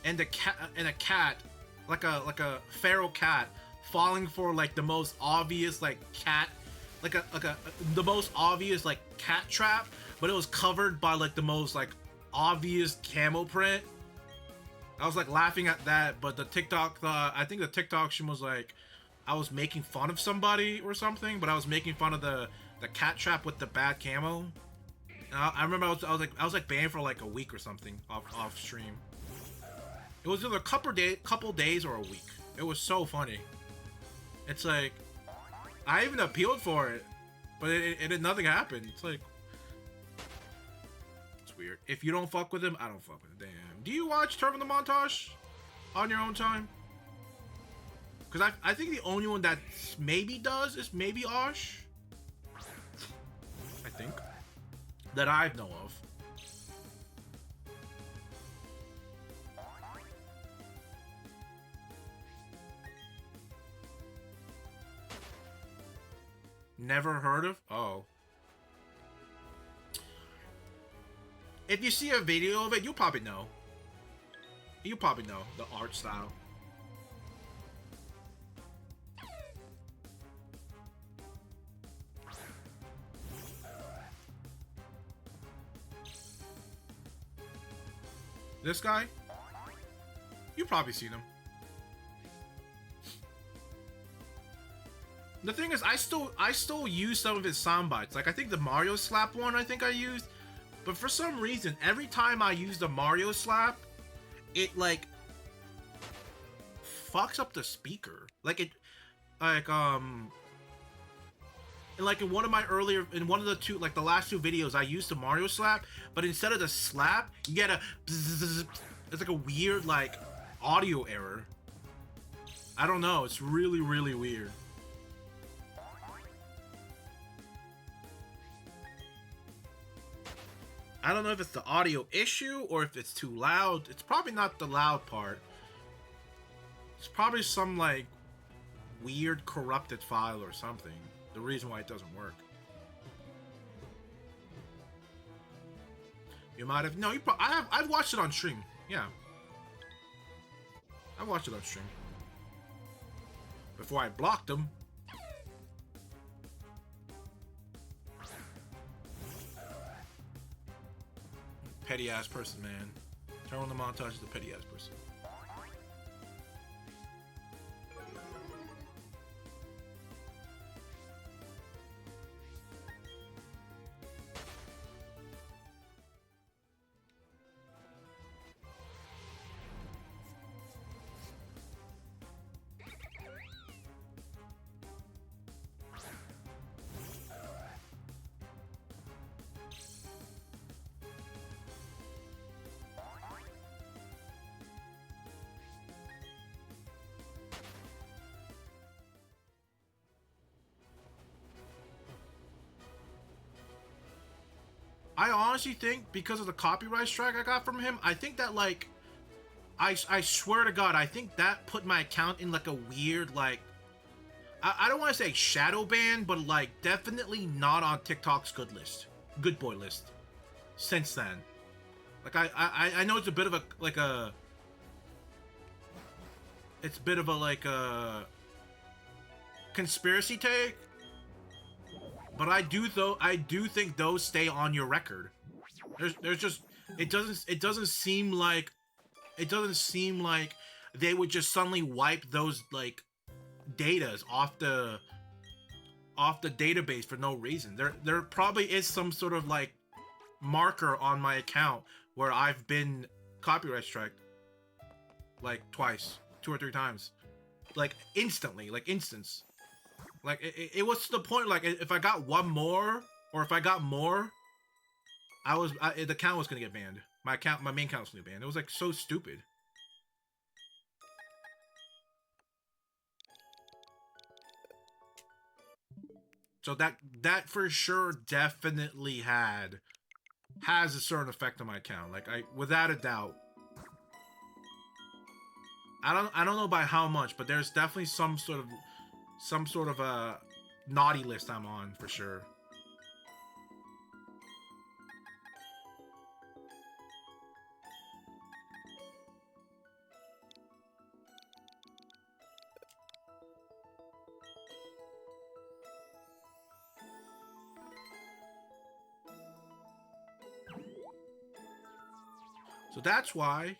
and a cat like a feral cat falling for like the most obvious like cat the most obvious like cat trap, but it was covered by like the most like obvious camo print. I was like laughing at that, but the TikTok, I think the TikTok stream was like, I was making fun of somebody or something, but I was making fun of the cat trap with the bad camo. And I remember I was like banned for like a week or something off stream. It was either a couple days or a week. It was so funny. It's like I even appealed for it, but nothing happened. It's like it's weird. If you don't fuck with him, I don't fuck with him. Damn. Do you watch Terminal Montage on your own time? Because I think the only one that maybe does is maybe Osh. I think. That I know of. Never heard of? Oh. If you see a video of it, you'll probably know. You probably know the art style. This guy? You've probably seen him. The thing is, I still use some of his sound bites. Like, I think the Mario slap one I think I used. But for some reason, every time I use the Mario slap, it, like, fucks up the speaker. Like, it, like, in one of my earlier, in one of the two, like, the last two videos, I used the Mario slap, but instead of the slap, you get a bzzz, it's like a weird, like, audio error. I don't know, it's really, really weird. I don't know if it's the audio issue or if it's too loud. It's probably not the loud part. It's probably some, like, weird corrupted file or something. The reason why it doesn't work. You might have... No, you I've watched it on stream. Yeah. I watched it on stream. Before I blocked them. Petty ass person, man. Turn on the montage as a petty ass person. I honestly think because of the copyright strike I got from him, I think that, like, I swear to God, I think that put my account in, like, a weird, like, I don't want to say shadow ban, but, like, definitely not on TikTok's good boy list since then. Like, I know it's a bit of a, like, it's a bit of a, like, a conspiracy take. But I do think those stay on your record. There's just it doesn't seem like they would just suddenly wipe those, like, datas off the database for no reason. There probably is some sort of, like, marker on my account where I've been copyright striked, like, twice, 2 or 3 times, like, instantly, like, instance. Like, it was to the point, like, if I got one more, or if I got more, the account was gonna get banned. My main account was gonna get banned. It was, like, so stupid. So that for sure definitely has a certain effect on my account. Like, without a doubt. I don't know by how much, but there's definitely some sort of a naughty list I'm on, for sure. So that's why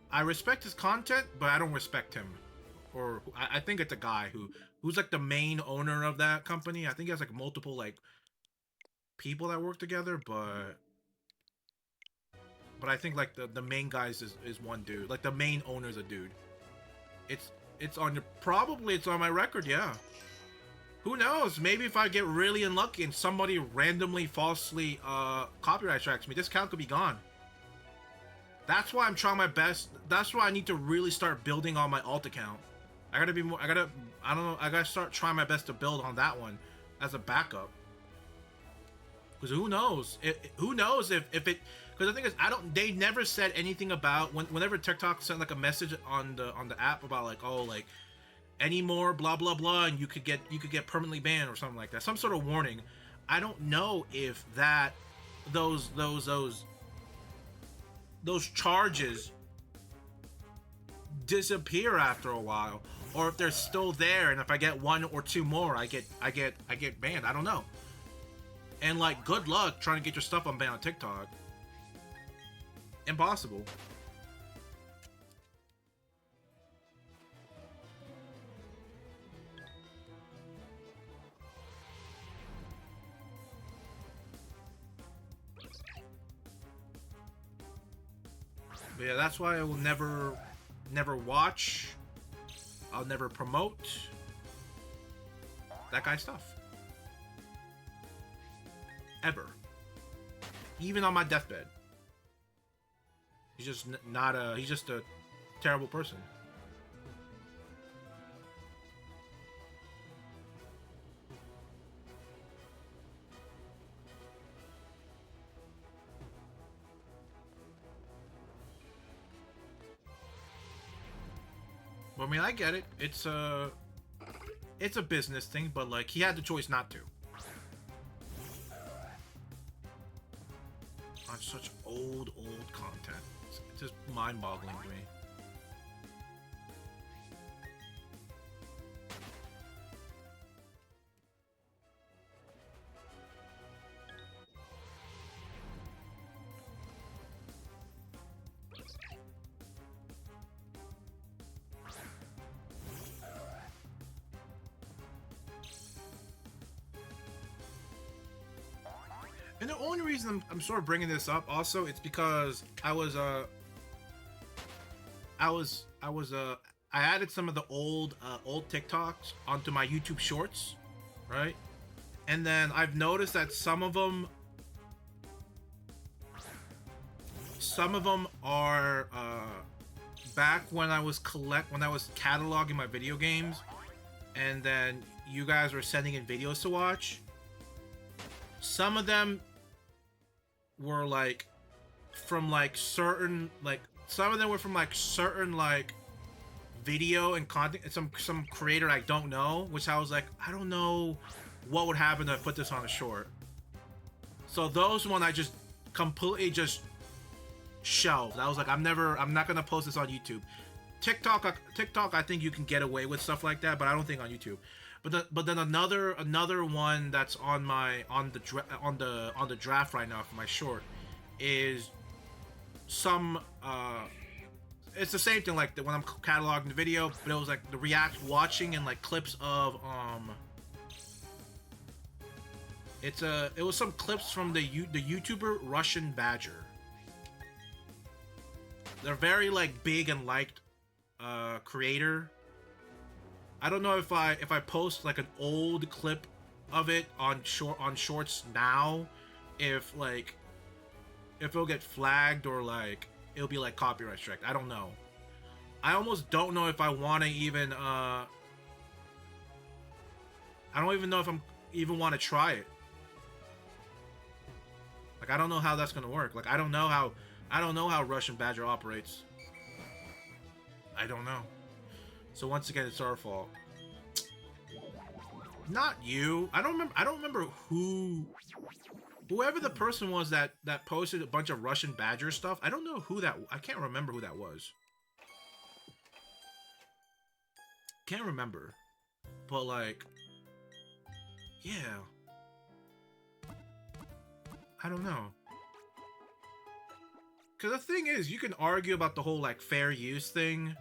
I respect his content, but I don't respect him. Or I think it's a guy who's like the main owner of that company. I think he has, like, multiple, like, people that work together, but I think, like, the main guys is one dude. Like, the main owner's a dude. It's on your, probably it's on my record, yeah. Who knows? Maybe if I get really unlucky and somebody randomly falsely copyright strikes me, this account could be gone. That's why I'm trying my best. That's why I need to really start building on my alt account. I gotta start trying my best to build on that one as a backup. Because who knows? Who knows if it... Because the thing is, they never said anything about... Whenever TikTok sent, like, a message on the app about, like, oh, like, anymore, blah blah blah, and you could get permanently banned or something like that. Some sort of warning. I don't know if that those charges disappear after a while, or if they're still there, and if I get 1 or 2 more, I get banned. I don't know. And like, good luck trying to get your stuff unbanned on TikTok. Impossible. But yeah, that's why I will never watch. I'll never promote that guy's stuff. Ever. Even on my deathbed. He's just he's just a terrible person. Well, I mean, I get it. It's a business thing, but like, he had the choice not to. On such old content. It's just mind-boggling to me. And the only reason I'm sort of bringing this up also, it's because I added some of the old TikToks onto my YouTube Shorts, right? And then I've noticed that some of them are back when I was cataloging my video games, and then you guys were sending in videos to watch. Some of them were like from like certain video and content, some creator I don't know, which I was like, I don't know what would happen if I put this on a short. So those one I just completely just shelved. I was like, I'm not gonna post this on YouTube. TikTok I think you can get away with stuff like that, but I don't think on YouTube. But then another one that's on the draft right now for my short is some it's the same thing like when I'm cataloging the video, but it was like the watching and like clips of it was some clips from the YouTuber Russian Badger. They're very like big and liked creator. I don't know if I post like an old clip of it on shorts now, if it'll get flagged or like it'll be like copyright strike. I don't know. I almost don't know if I want to even I don't even know if I'm even want to try it. Like, I don't know how that's gonna work. Like, I don't know how Russian Badger operates. I don't know. So once again, it's our fault. Not you. I don't remember whoever the person was that posted a bunch of Russian Badger stuff. I don't know who that. I can't remember who that was. Can't remember. But like, yeah. I don't know. Because the thing is, you can argue about the whole like fair use thing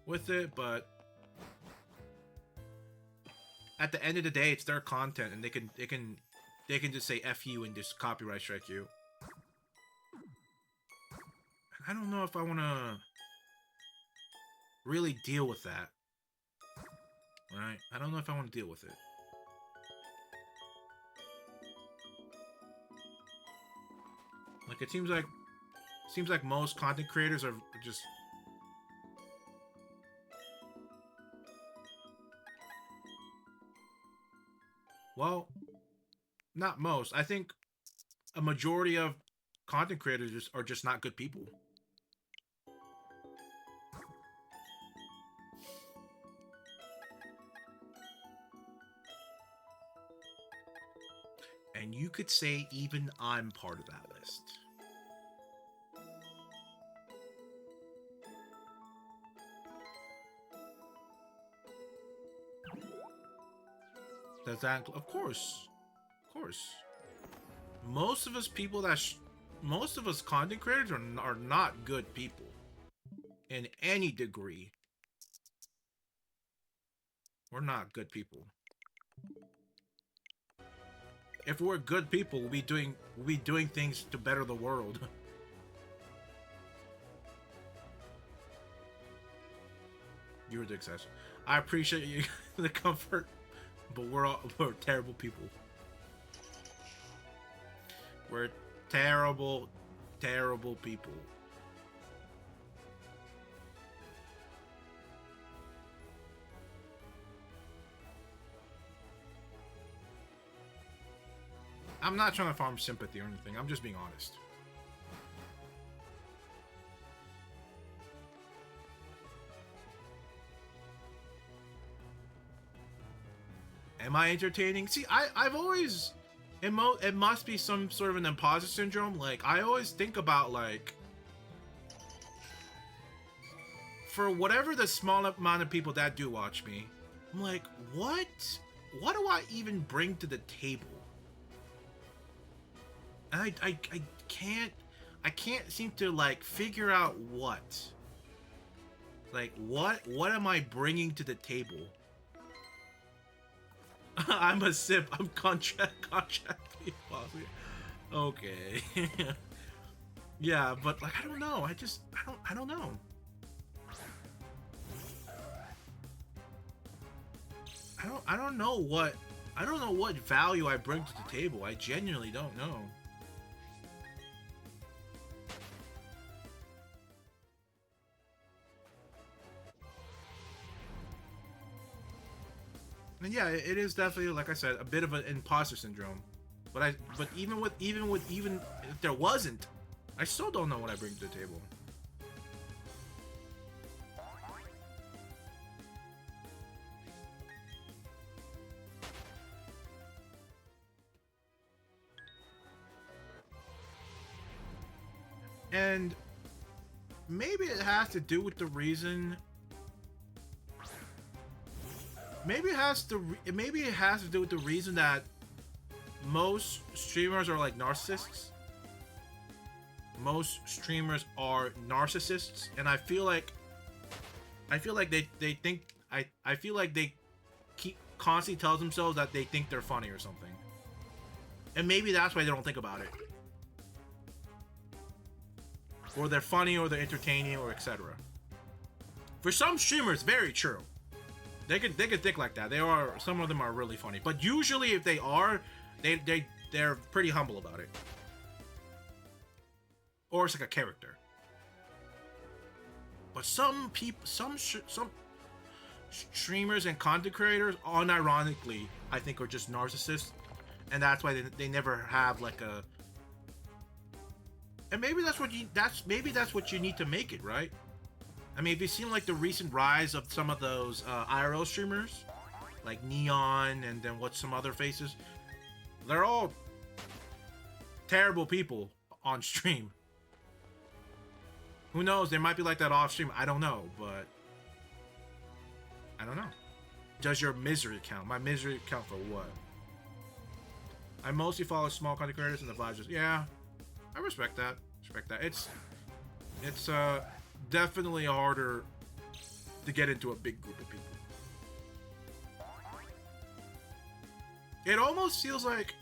with it, but at the end of the day, it's their content, and they can just say F you and just copyright strike you. I don't know if I want to really deal with that. Right? I don't know if I want to deal with it. Like, it seems like most content creators are just well, not most. I think a majority of content creators are just not good people. you could say even I'm part of that list. Does that, of course, most of us people that most of us content creators are not good people in any degree. We're not good people. If we're good people, we'll be doing things to better the world. You're the exception. I appreciate you the comfort, but we're terrible people. We're terrible, terrible people. I'm not trying to farm sympathy or anything. I'm just being honest. Am I entertaining? See, I've always... It must be some sort of an imposter syndrome. Like, I always think about, like... For whatever the small amount of people that do watch me, I'm like, what? What do I even bring to the table? And I can't seem to, like, figure out what. Like, what am I bringing to the table? I'm a sip. I'm contract. Okay. Yeah, but like I don't know. I don't know. I don't know what value I bring to the table. I genuinely don't know. And yeah, it is definitely, like I said, a bit of an imposter syndrome. But even if there wasn't, I still don't know what I bring to the table. And maybe it has to do with the reason. Maybe it has to do with the reason that most streamers are like narcissists. Most streamers are narcissists, and I feel like they keep constantly tells themselves that they think they're funny or something. And maybe that's why they don't think about it. Or they're funny, or they're entertaining, or etc. For some streamers, very true. They could think like that. Some of them are really funny, but usually if they are, they're pretty humble about it. Or it's like a character. But some streamers and content creators, unironically, I think are just narcissists, and that's why they never have like a. And maybe that's what you need to make it, right? I mean, have you seen like the recent rise of some of those IRL streamers, like Neon and then what's some other faces? They're all terrible people on stream. Who knows? They might be like that off stream. I don't know, but I don't know. Does your misery count? My misery count for what? I mostly follow small content creators and the vibes just, yeah, I respect that. It's definitely harder to get into a big group of people. It almost feels like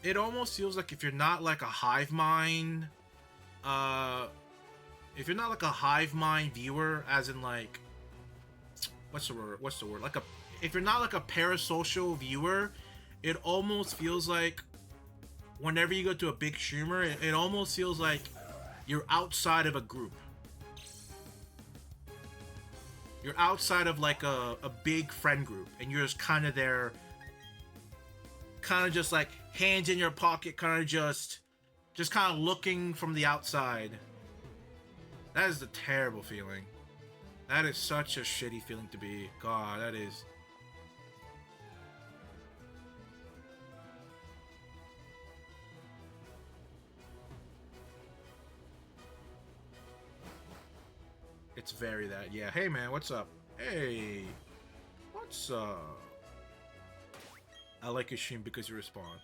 if you're not like a hive mind, viewer, as in like, what's the word? If you're not like a parasocial viewer, it almost feels like whenever you go to a big streamer, it almost feels like you're outside of a group. You're outside of like a big friend group, and you're just kind of there, kind of just like hands in your pocket, kind of just kind of looking from the outside. That is a terrible feeling. That is such a shitty feeling to be. God, that is. It's very that. Yeah. Hey, man. What's up? Hey. What's up? I like your stream because you respond.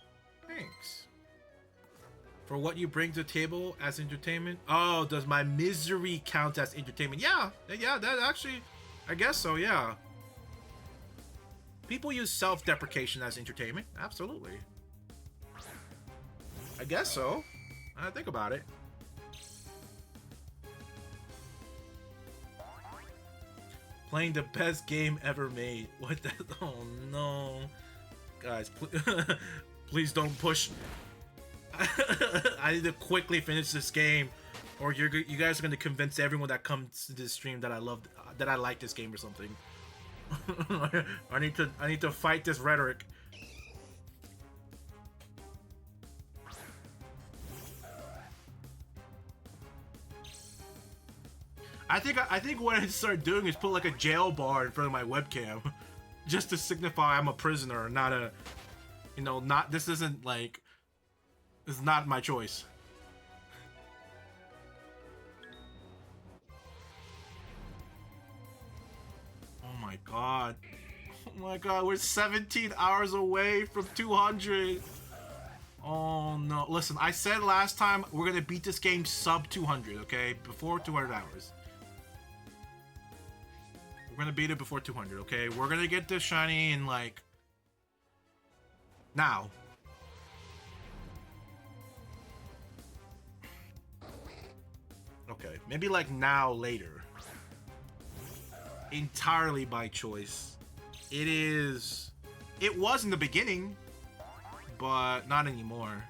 Thanks. For what you bring to the table as entertainment? Oh, does my misery count as entertainment? Yeah. Yeah, that actually... I guess so, yeah. People use self-deprecation as entertainment. Absolutely. I guess so. I think about it. Playing the best game ever made. What the... Oh, no. Guys, please don't push. I need to quickly finish this game, or you guys are going to convince everyone that comes to this stream that I like this game or something. I need to fight this rhetoric. I think what I start doing is put like a jail bar in front of my webcam, just to signify I'm a prisoner, not a, you know, not this isn't like, this is not my choice. Oh my god. Oh my god, we're 17 hours away from 200. Oh no. Listen, I said last time we're gonna beat this game sub 200, okay? Before 200 hours. We're gonna beat it before 200, okay? We're gonna get this shiny in like... now. Okay, maybe like now later. Entirely by choice. It was in the beginning, but not anymore.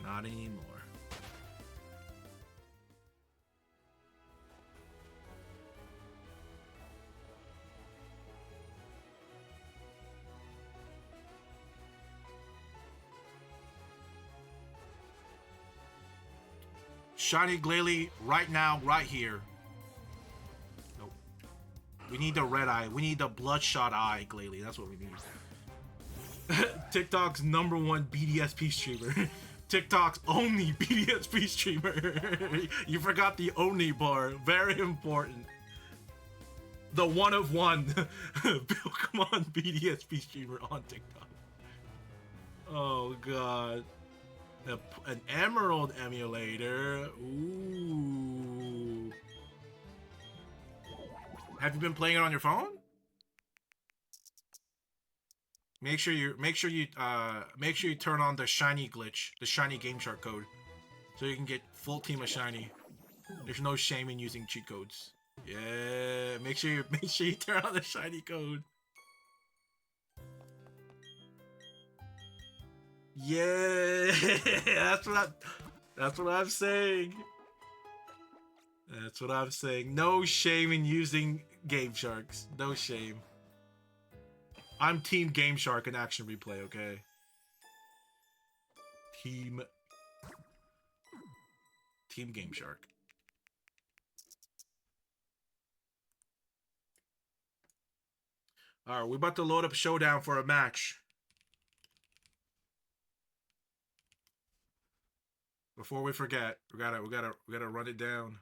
Not anymore. Shiny Glalie right now, right here. Nope. We need the red eye. We need the bloodshot eye Glalie. That's what we need. TikTok's #1 BDSP streamer. TikTok's only BDSP streamer. You forgot the only bar. Very important. The one of one. Bill, come on, BDSP streamer on TikTok. Oh god. An emerald emulator. Ooh. Have you been playing it on your phone? Make sure you turn on the shiny glitch, the shiny Game Shark code, so you can get full team of shiny. There's no shame in using cheat codes. Yeah, make sure you turn on the shiny code. Yeah, that's what I'm saying. That's what I'm saying. No shame in using Game Sharks. No shame. I'm Team Game Shark in Action Replay, okay? Team Game Shark. Alright, we're about to load up Showdown for a match. Before we forget, we gotta run it down.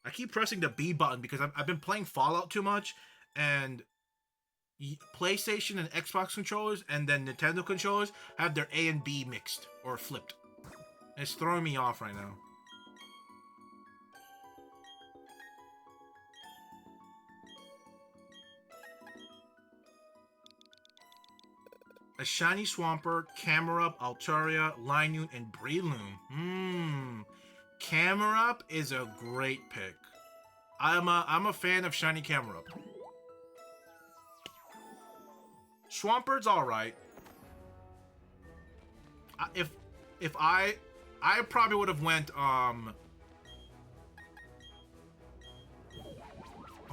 I keep pressing the B button because I've been playing Fallout too much, and PlayStation and Xbox controllers and then Nintendo controllers have their A and B mixed or flipped. And it's throwing me off right now. A shiny Swampert, Camerupt, Altaria, Linune, and Breloom. Camerupt is a great pick. I'm a fan of shiny Camerupt. Swampert's alright. If I probably would have went oh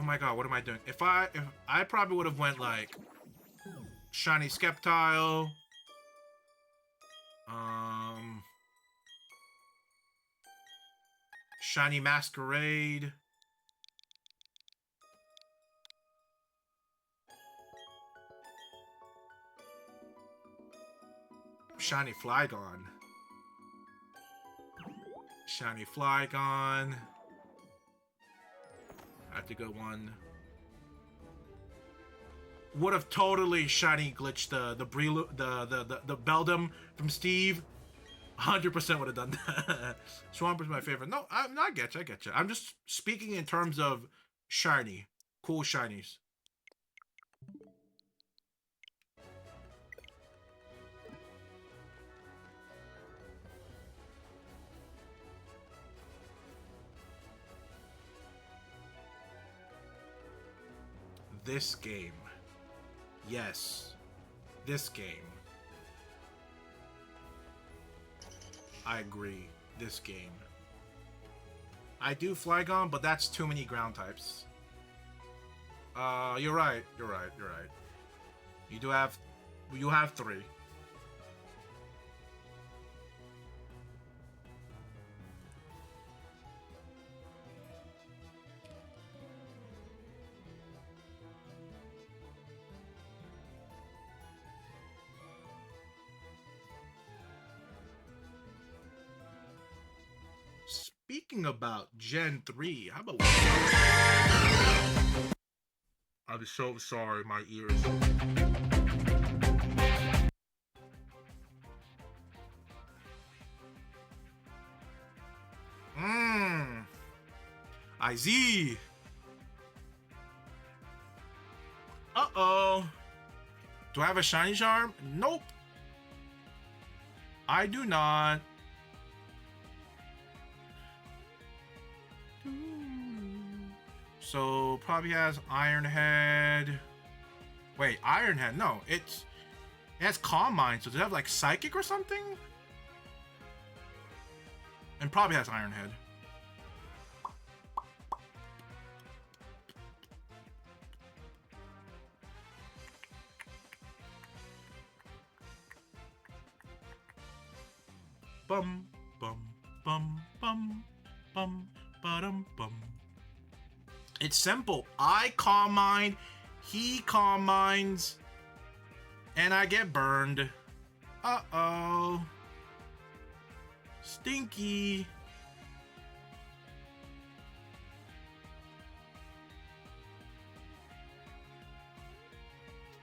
my god, what am I doing? If I probably would have went like shiny Sceptile, shiny Masquerade, shiny Flygon. Shiny Flygon. That's a good one. Would have totally shiny glitched the Beldum from Steve. 100% would have done that. Swampert my favorite. No, I get you. I get you. I'm just speaking in terms of shiny, cool shinies. This game. Yes. This game. I agree. This game. I do Flygon, but that's too many ground types. You're right. You're right. You're right. You have 3. Speaking about Gen 3, how about I'm so sorry, my ears. IZ. Uh-oh. Do I have a shiny charm? Nope. I do not. So probably has Iron Head. Wait, Iron Head? No, it has Calm Mind. So does it have like Psychic or something? And probably has Iron Head. Bum bum bum bum bum ba-dum bum. It's simple. I Calm Mind, he Calm Minds, and I get burned. Uh-oh. Stinky.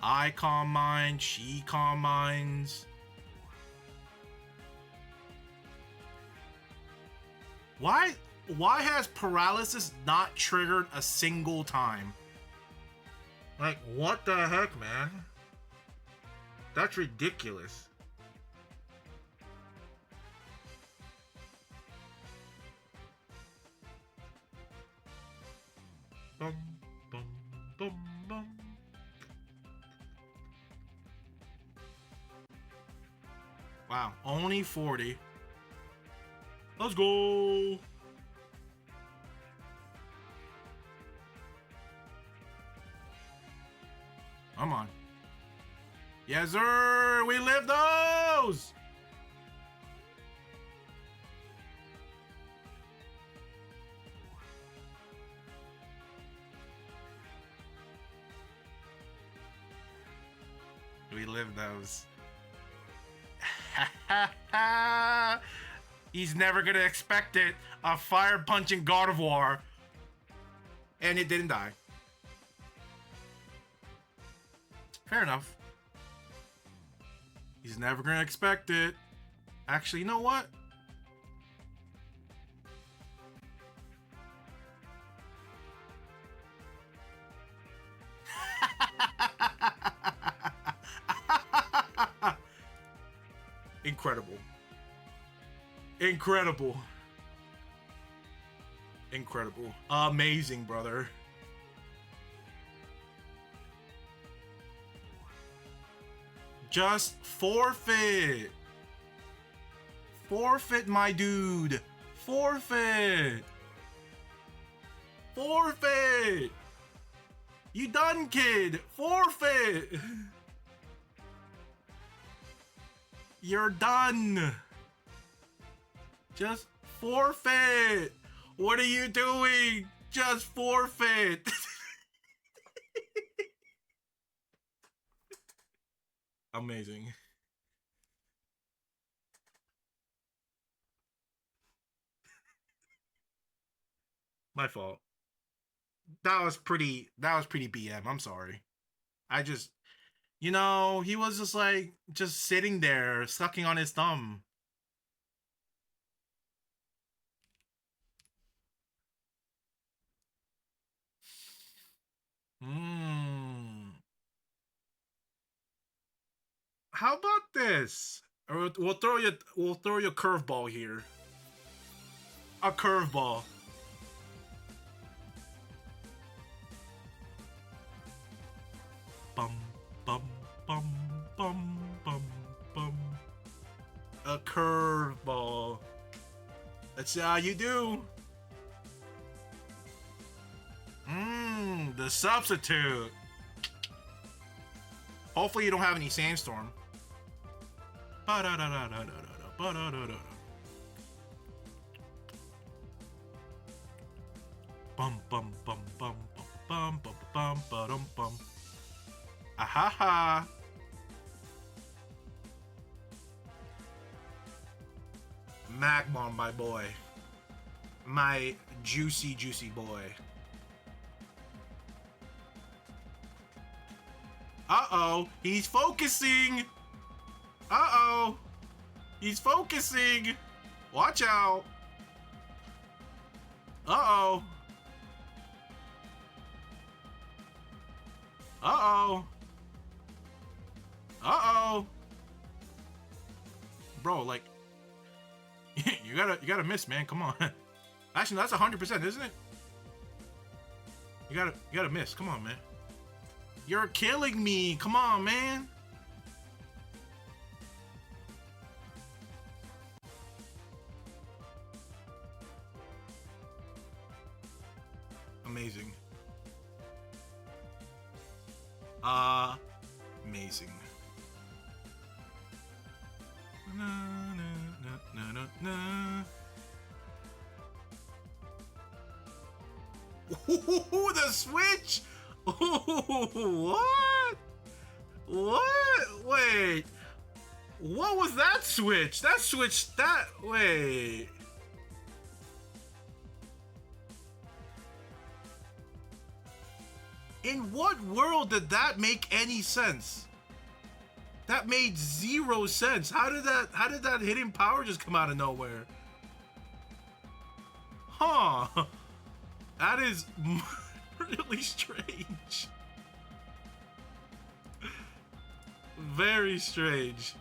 I Calm Mind, she Calm Minds. Why has paralysis not triggered a single time? Like, what the heck, man? That's ridiculous. Bum, bum, bum, bum. Wow, only 40. Let's go. Come on. Yes, sir. We live those. We live those. He's never gonna expect it. A fire punching Gardevoir. And it didn't die. Fair enough. He's never gonna expect it. Actually, you know what? Incredible. Incredible. Incredible. Amazing, brother. Just forfeit. Forfeit, my dude. Forfeit. Forfeit. You done, kid. Forfeit. You're done. Just forfeit. What are you doing? Just forfeit. Amazing. My fault. That was pretty BM. I'm sorry. I just, you know, he was just like, just sitting there, sucking on his thumb. How about this? Or we'll throw you a curveball here. A curveball. Bum bum bum bum bum bum. A curveball. Let's see how you do. The substitute. Hopefully you don't have any sandstorm. Bum bum bum bum bum bum bum bum bum. Ahaha. Magmar, my boy. My juicy, juicy boy. Uh-oh. He's focusing. Uh-oh. He's focusing. Watch out. Uh-oh. Uh-oh. Uh-oh. Bro, like, you gotta miss, man. Come on. Actually, that's 100%, isn't it? You gotta miss. Come on, man. You're killing me. Come on, man. Amazing. Amazing. Na, na, na, na, na. Ooh, the switch! Ooh, what? What? Wait. What was that switch? That switch, wait. In what world did that make any sense? That made 0 sense. How did that hidden power just come out of nowhere? Huh. That is really strange. Very strange.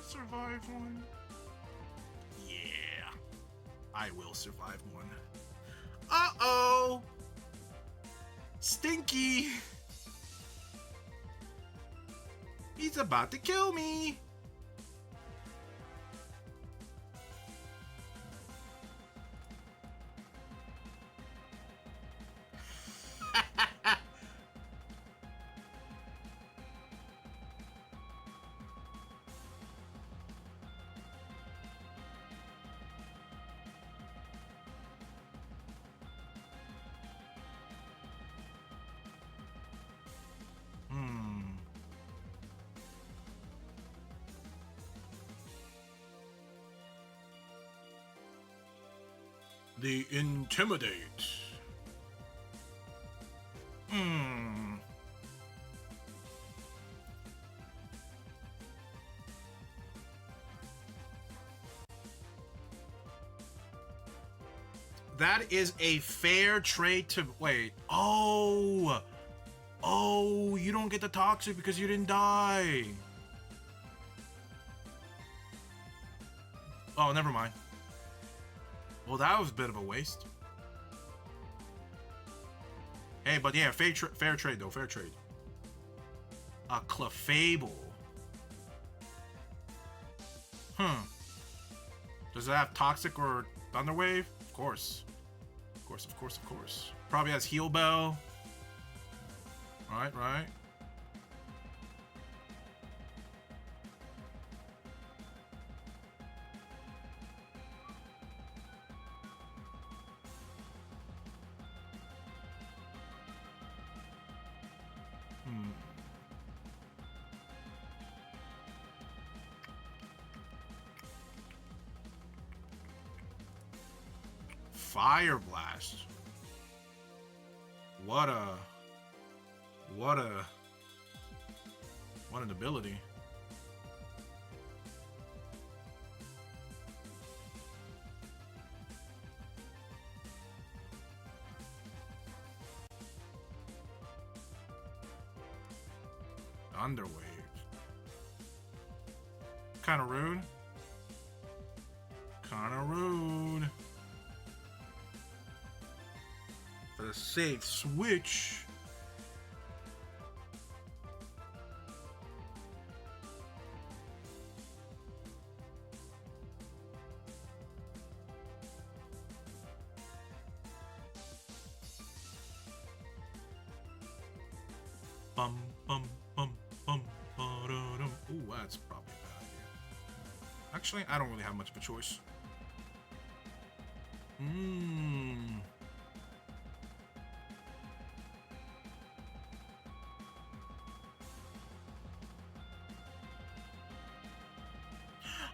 Survive one. Yeah, I will survive one. Uh-oh! Stinky! He's about to kill me! The Intimidate. That is a fair trade to... Wait. Oh! Oh, you don't get the toxic because you didn't die. Oh, never mind. Well, that was a bit of a waste. Hey, but yeah, fair trade though, fair trade. A Clefable. Does it have Toxic or Thunderwave? Of course. Of course, of course, of course. Probably has Heal Bell. Right, right. Fire Blast. What an ability. Underwave. Kind of rude. Kind of rude. For the safe switch. Bum bum bum bum ba-da-dum. Ooh, that's probably a bad idea. Actually, I don't really have much of a choice.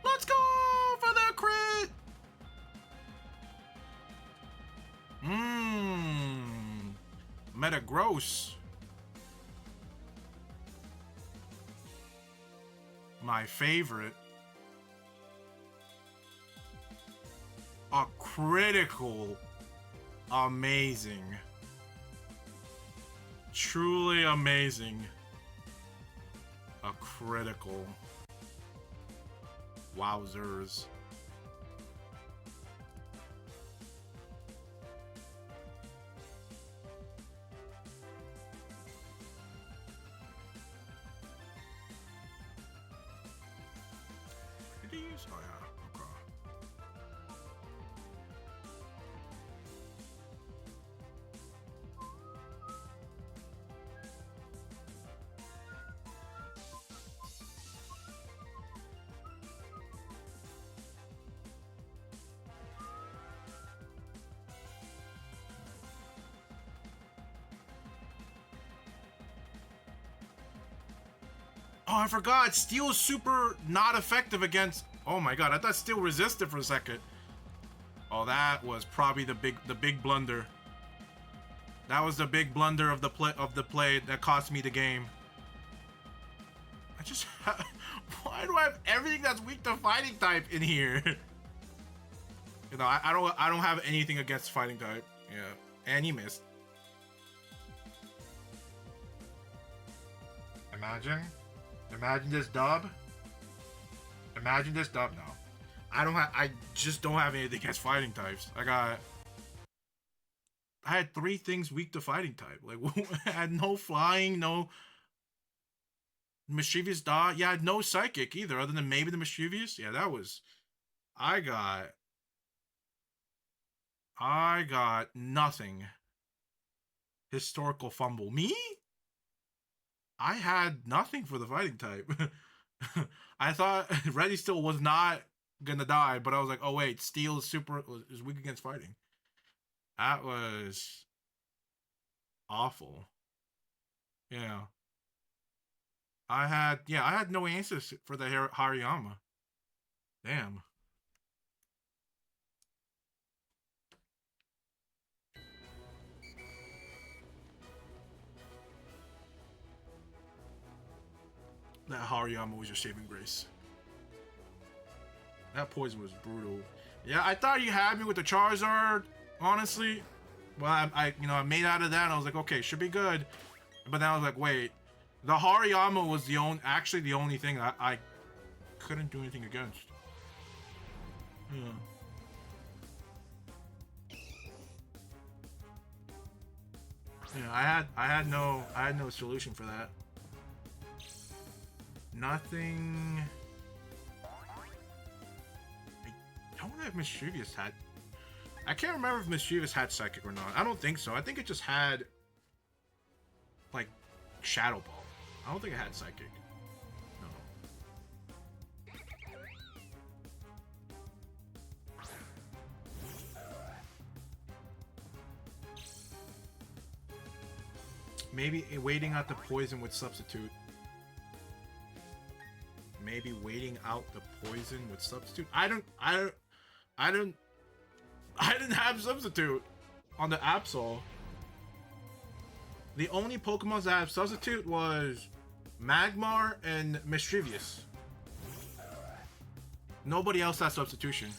Let's go for the crit! Metagross. My favorite. A critical. Amazing. Truly amazing. A critical. Wowzers. Did he use? Oh yeah, okay. Oh, I forgot. Steel is super not effective against. Oh my god, I thought Steel resisted for a second. Oh, that was probably the big blunder. That was the big blunder of the play that cost me the game. I just why do I have everything that's weak to fighting type in here? You know, I don't have anything against fighting type. Yeah, and he missed. Imagine this dub. Imagine this dub now. I just don't have anything against fighting types. I had 3 things weak to fighting type. Like I had no flying, no mischievous dot. Yeah, I had no psychic either, other than maybe the mischievous. Yeah, that was. I got nothing. Historical fumble. Me? I had nothing for the fighting type. I thought Ready Still was not gonna die, but I was like, oh wait, Steel is weak against fighting. That was awful. Yeah. I had no answers for the Hariyama. Damn. That Hariyama was your saving grace. That poison was brutal. Yeah, I thought you had me with the Charizard, honestly. Well, I made out of that and I was like, okay, should be good. But then I was like, wait. The Hariyama was the only thing I couldn't do anything against. Yeah. Yeah, I had no solution for that. Nothing. I don't know if Mischievous had. I can't remember if Mischievous had Psychic or not. I don't think so. I think it just had like Shadow Ball. I don't think it had Psychic. No. Maybe waiting out the poison with Substitute. Maybe waiting out the poison with Substitute. I didn't have Substitute on the Absol. The only Pokemons that have Substitute was Magmar and Mischievous. Nobody else has Substitution.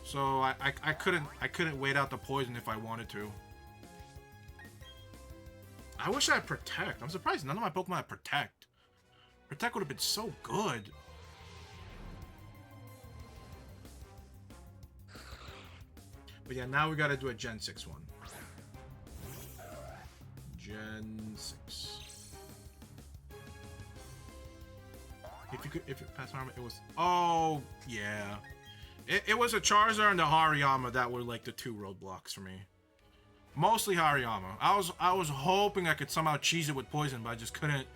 So I couldn't wait out the poison if I wanted to. I wish I had Protect. I'm surprised none of my Pokemon had Protect. Protect would have been so good. But yeah, now we gotta do a Gen 6 one. Gen 6. If you pass armor, it was. Oh yeah, it was a Charizard and the Hariyama that were like the two roadblocks for me. Mostly Hariyama. I was hoping I could somehow cheese it with poison, but I just couldn't.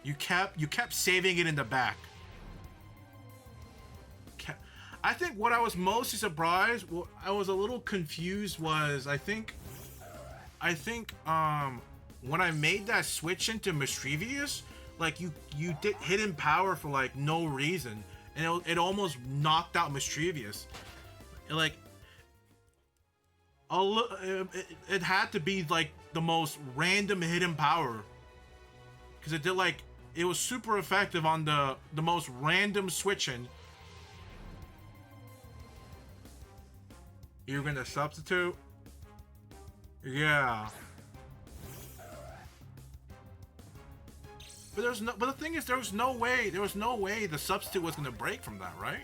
You kept saving it in the back. I think what I was mostly surprised, what I was a little confused was I think when I made that switch into Mischievous, like you did hidden power for like no reason, and it almost knocked out Mischievous. Like it had to be like the most random hidden power, because it did like it was super effective on the most random switching. You're gonna substitute? Yeah. But the thing is, there was no way the substitute was gonna break from that, right?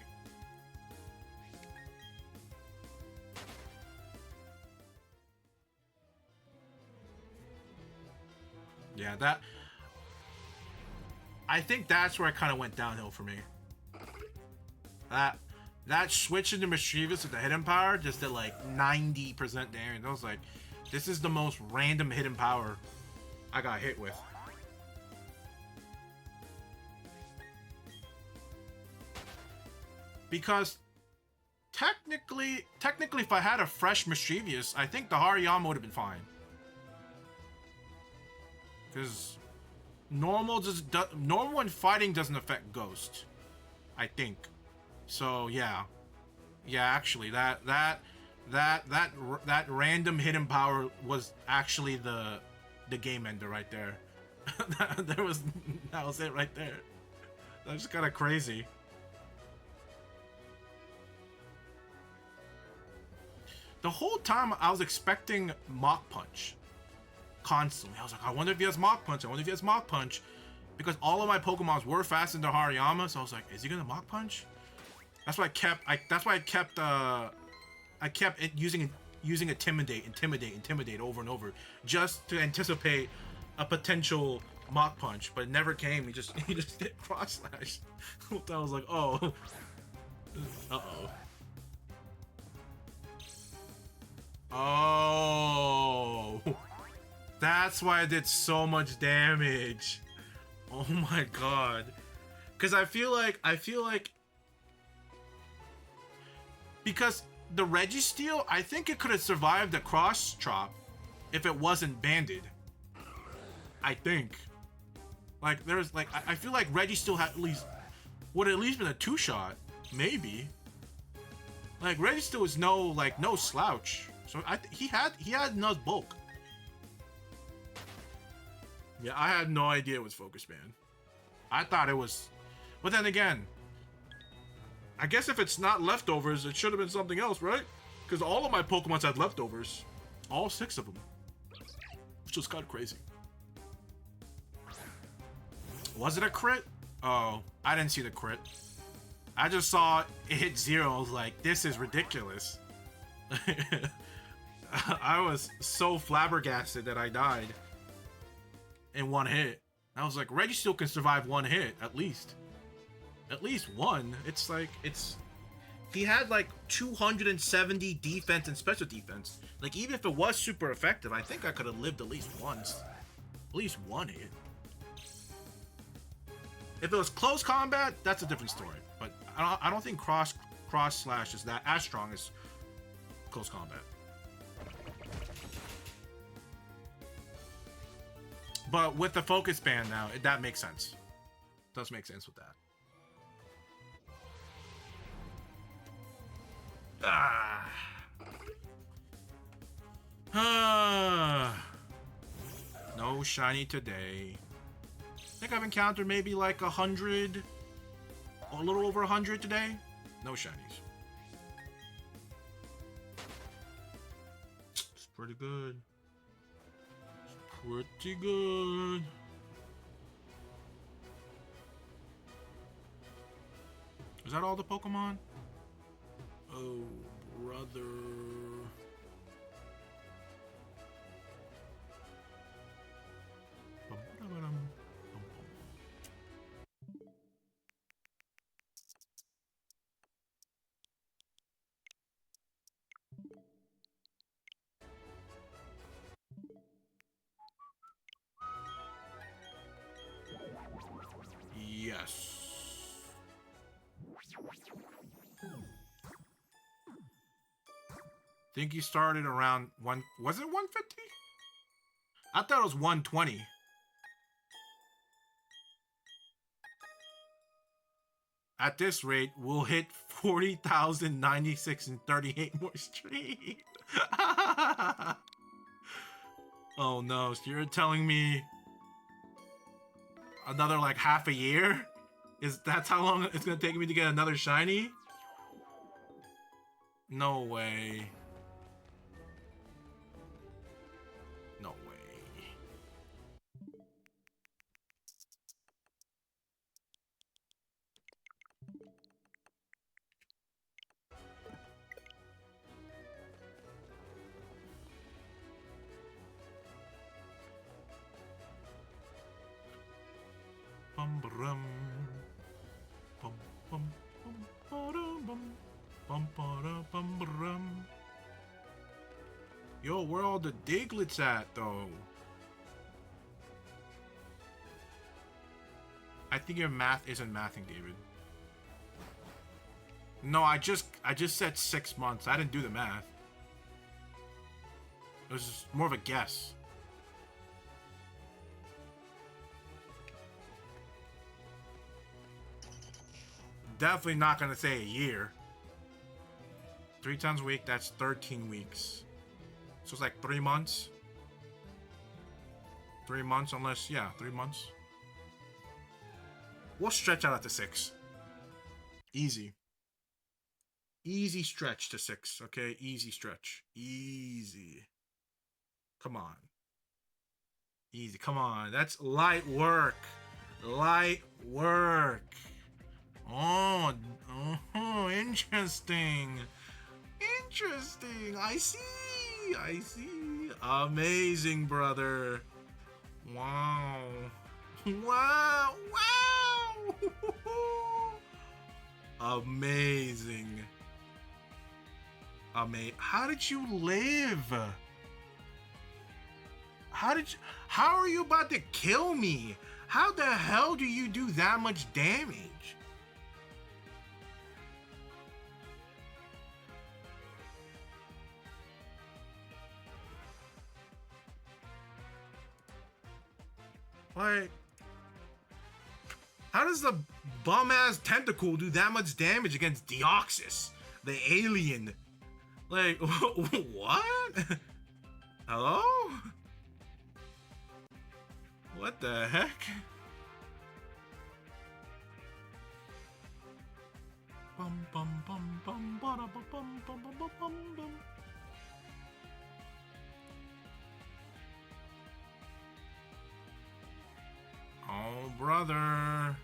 Yeah, I think that's where it kind of went downhill for me. That switch into Mischievous with the hidden power just did like 90% damage. I was like, this is the most random hidden power I got hit with. Because technically if I had a fresh Mischievous, I think the Hariyama would have been fine. Because normal and fighting doesn't affect Ghost, I think. So yeah, actually that random hidden power was actually the game ender right there. that was it right there. That was kind of crazy. The whole time I was expecting Mach Punch. Constantly. I was like, I wonder if he has Mach Punch. Because all of my Pokemons were faster than Hariyama, so I was like, is he gonna Mach Punch? That's why I kept using Intimidate over and over, just to anticipate a potential Mach Punch, but it never came. He just did Cross Slash. I was like, oh. Uh-oh. Oh. That's why I did so much damage. Oh my god. Because I feel like because the Registeel, I think it could have survived the cross chop if it wasn't banded. I think. Like there's like I feel like Registeel would at least been a 2-shot, maybe. Like Registeel is no slouch. So he had enough bulk. Yeah, I had no idea it was Focus Band. I thought it was, but then again, I guess if it's not leftovers, it should have been something else, right? Because all of my Pokemons had leftovers. All 6 of them. Which was kind of crazy. Was it a crit? Oh, I didn't see the crit. I just saw it hit 0. I was like, this is ridiculous. I was so flabbergasted that I died in one hit. I was like, Reggie still can survive one hit, at least. At least one. It's like, it's... He had like 270 defense and special defense. Like, even if it was super effective, I think I could have lived at least once. At least one hit. If it was close combat, that's a different story. But I don't think cross slash is that as strong as close combat. But with the focus band now, that makes sense. Does make sense with that. No shiny today. I think I've encountered maybe like 100, a little over 100 today. No shinies. It's pretty good. It's pretty good. Is that all the Pokemon? Oh, brother. Yes. Think you started around one. Was it 150? I thought it was 120. At this rate, we'll hit 40,096 and 38 more streams. Oh no, so you're telling me another like half a year? That's how long it's gonna take me to get another shiny? No way. No way. Bum bum bum bum bum bum bum bum. Yo, where all the Diglets at though? I think your math isn't mathing, David. No, I just said 6 months. I didn't do the math. It was just more of a guess. Definitely not gonna say a year. 3 times a week, that's 13 weeks. So it's like 3 months. 3 months, unless, yeah, 3 months. We'll stretch out to 6. Easy. Easy stretch to 6, okay? Easy stretch. Easy. Come on. Easy, come on. That's light work. Light work. Oh, interesting. Interesting. I see. I see. Amazing, brother. Wow. Wow. Wow. Amazing. How did you live? How are you about to kill me? How the hell do you do that much damage? Like, how does the bum-ass tentacle do that much damage against Deoxys, the alien? Like, what? Hello? What the heck? Bum bum bum bum bum bum bum bum bum bum bum. Oh, brother.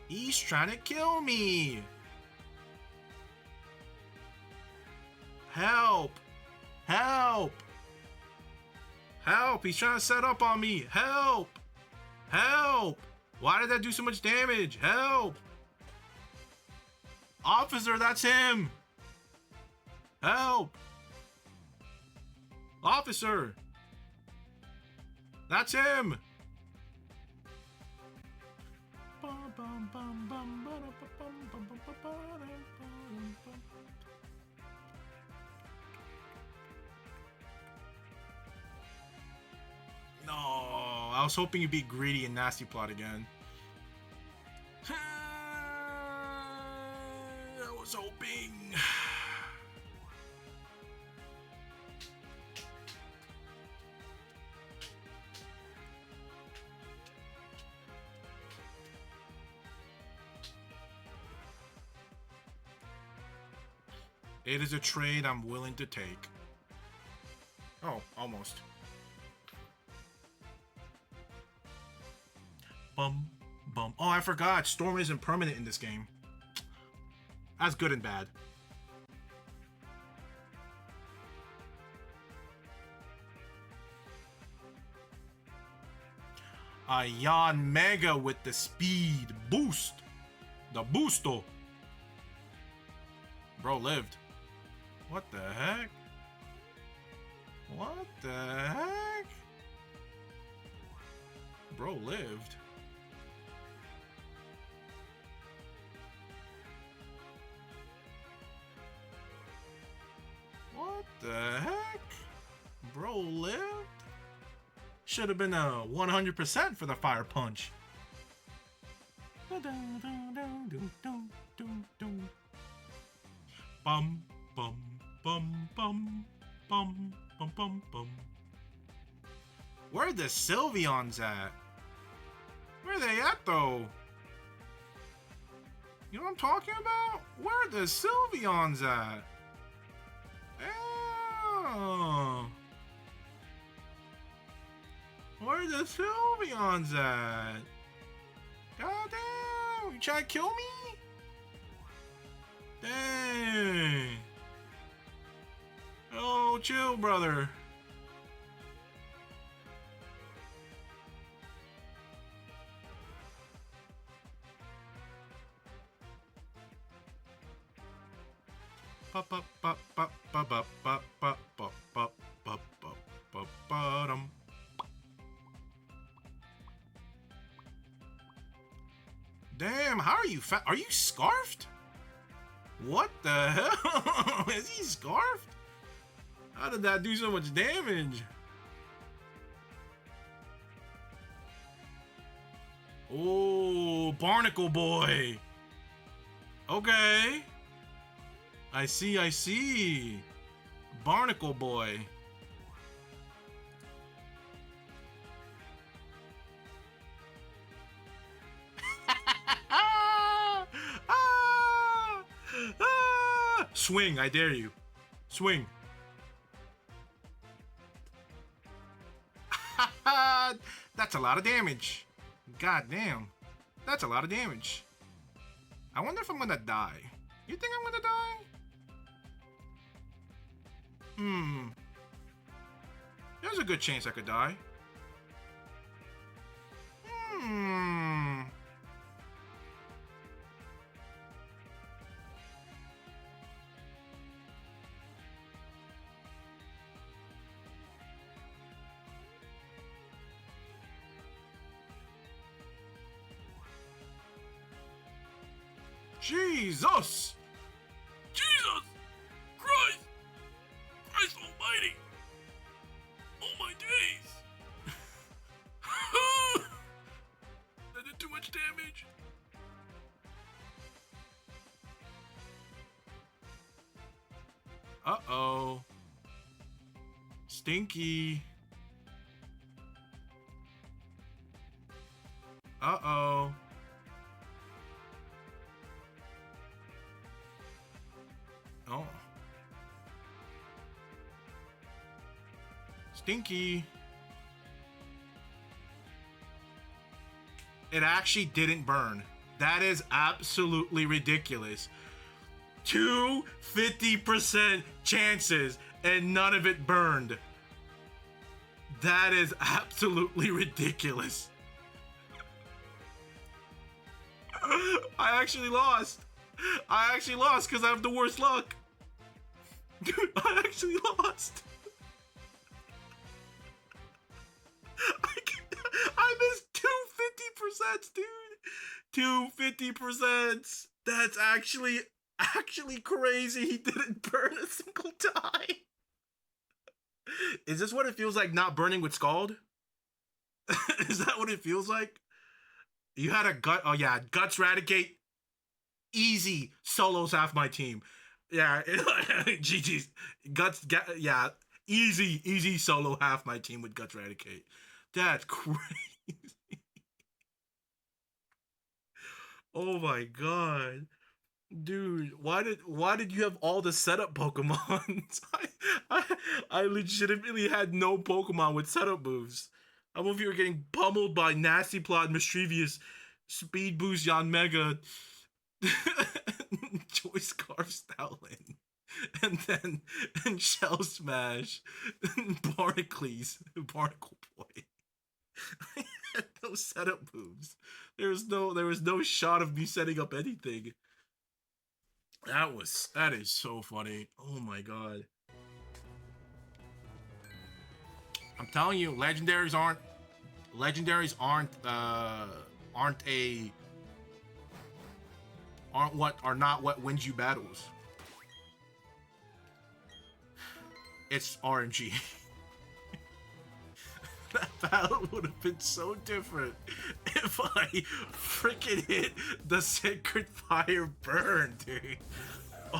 He's trying to kill me. Help! Help! He's trying to set up on me. Help! Help! Why did that do so much damage? Help! Officer, that's him! Help! Officer! That's him! No, I was hoping you'd be greedy and nasty plot again. I was hoping. It is a trade I'm willing to take. Oh, almost. Bum, bum. Oh, I forgot. Storm isn't permanent in this game. That's good and bad. A Yan Mega with the speed boost. The boosto. Bro lived. What the heck? What the heck? Bro lived. What the heck? Bro lived? Should have been a 100% for the fire punch. Bum bum bum bum bum bum bum bum. Where are the Sylveons at? Where are they at though? You know what I'm talking about? Where are the Sylveons at? Oh. Where are the Sylveons at? God damn, you trying to kill me? Dang. Oh, chill, brother. Damn, how are you are you scarfed? What the hell? Is he scarfed? How did that do so much damage? Oh, Barnacle Boy. Okay. I see. Barnacle Boy. Swing, I dare you. Swing. That's a lot of damage. God damn. That's a lot of damage. I wonder if I'm gonna die. You think I'm gonna die? There's a good chance I could die. Jesus! Jesus! Christ almighty! Oh my days! That did too much damage. Uh-oh. Stinky. Uh-oh. Oh. Stinky. It actually didn't burn. That is absolutely ridiculous. 2 50% chances and none of it burned. That is absolutely ridiculous. I actually lost. I actually lost because I have the worst luck. Dude, I actually lost. I missed 250%, dude. 250%. That's actually crazy. He didn't burn a single time. Is this what it feels like not burning with Scald? Is that what it feels like? You had a gut. Oh yeah, Guts Radicate. Easy solos half my team. Yeah, GG's. Guts. Yeah, easy solo half my team with Guts Radicate. That's crazy. Oh my god. Dude, why did you have all the setup Pokemons? I legitimately had no Pokemon with setup moves. I'm over here getting pummeled by Nasty Plot, Mischievous, Speed Boost, Yanmega, Choice Scarf Stoutland, and Shell Smash, Barnacles, Barnacle Boy. I had no setup moves. There was no shot of me setting up anything. That is so funny. Oh my god. I'm telling you, legendaries aren't not what wins you battles. It's RNG. That battle would have been so different if I freaking hit the Sacred Fire Burn, dude.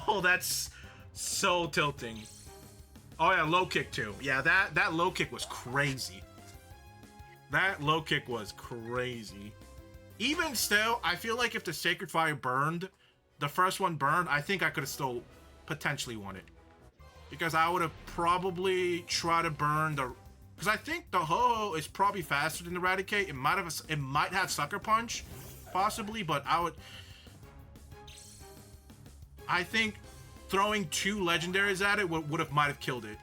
Oh, that's so tilting. Oh yeah, low kick too. Yeah, that low kick was crazy. That low kick was crazy. Even still, I feel like if the Sacred Fire burned, the first one burned, I think I could have still potentially won it. Because I would have probably tried to burn the... Because I think the Ho-Oh is probably faster than the Raticate. It might have Sucker Punch, possibly, but I think throwing 2 legendaries at it might have killed it.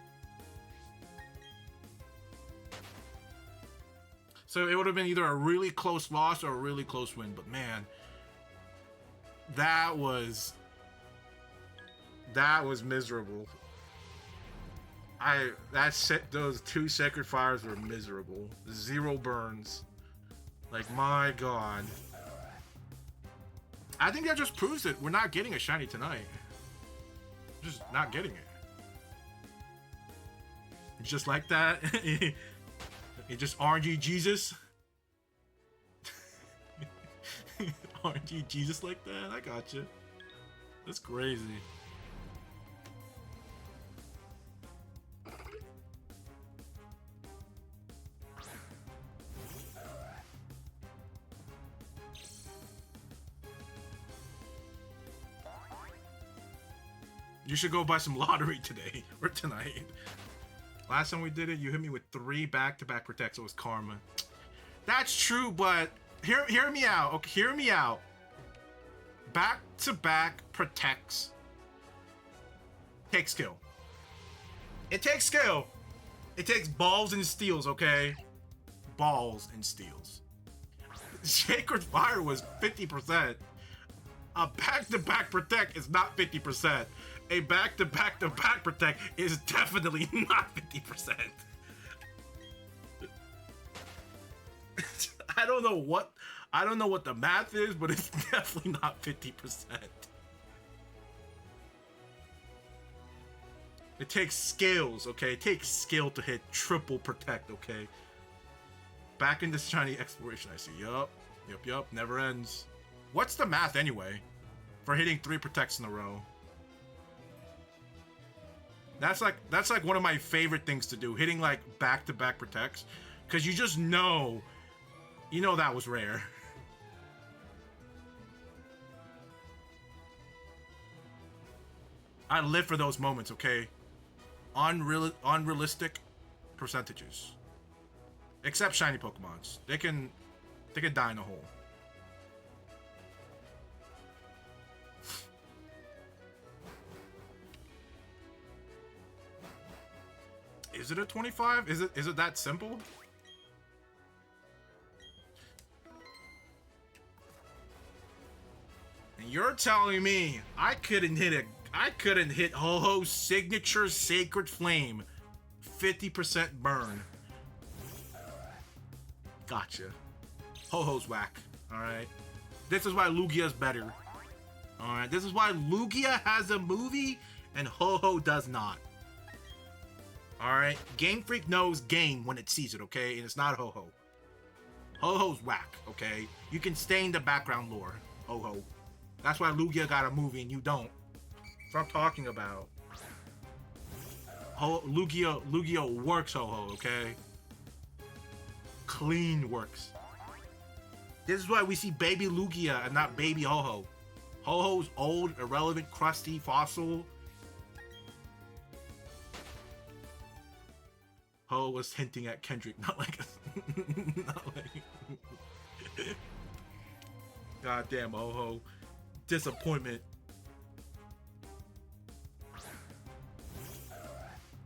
So it would have been either a really close loss or a really close win. But man, that was miserable. Those 2 Sacred Fires were miserable. 0 burns. Like, my god. I think that just proves that we're not getting a shiny tonight. We're just not getting it. Just like that. It just RNG Jesus. RNG Jesus like that? I gotcha. That's crazy. You should go buy some lottery today or tonight. Last time we did it, you hit me with 3 back-to-back protects. It was karma. That's true, but hear me out. Okay, hear me out. Back-to-back protects takes skill. It takes skill. It takes balls and steals, okay? Balls and steals. Sacred Fire was 50%. A back-to-back protect is not 50%. A back-to-back-to-back protect is definitely not 50%. I don't know what the math is, but it's definitely not 50%. It takes skills, okay? It takes skill to hit triple protect, okay? Back in this shiny exploration, I see. Yup. Never ends. What's the math anyway for hitting 3 protects in a row? That's like one of my favorite things to do, hitting like back-to-back protects, because you just know, that was rare. I live for those moments, okay? Unrealistic percentages. Except shiny Pokemons. They can die in a hole. Is it a 25? Is it that simple? And you're telling me I couldn't hit Ho-Ho's signature Sacred Flame 50% burn. Gotcha. Ho-Ho's whack. Alright. This is why Lugia's better. Alright, this is why Lugia has a movie and Ho-Ho does not. Alright? Game Freak knows game when it sees it, okay? And it's not Ho-Ho. Ho-Ho's whack, okay? You can stay in the background lore, Ho-Ho. That's why Lugia got a movie and you don't. That's what I'm talking about. Lugia works, Ho-Ho, okay? Clean works. This is why we see baby Lugia and not baby Ho-Ho. Ho-Ho's old, irrelevant, crusty fossil. Ho was hinting at Kendrick, not like Goddamn Ho-Ho. Disappointment.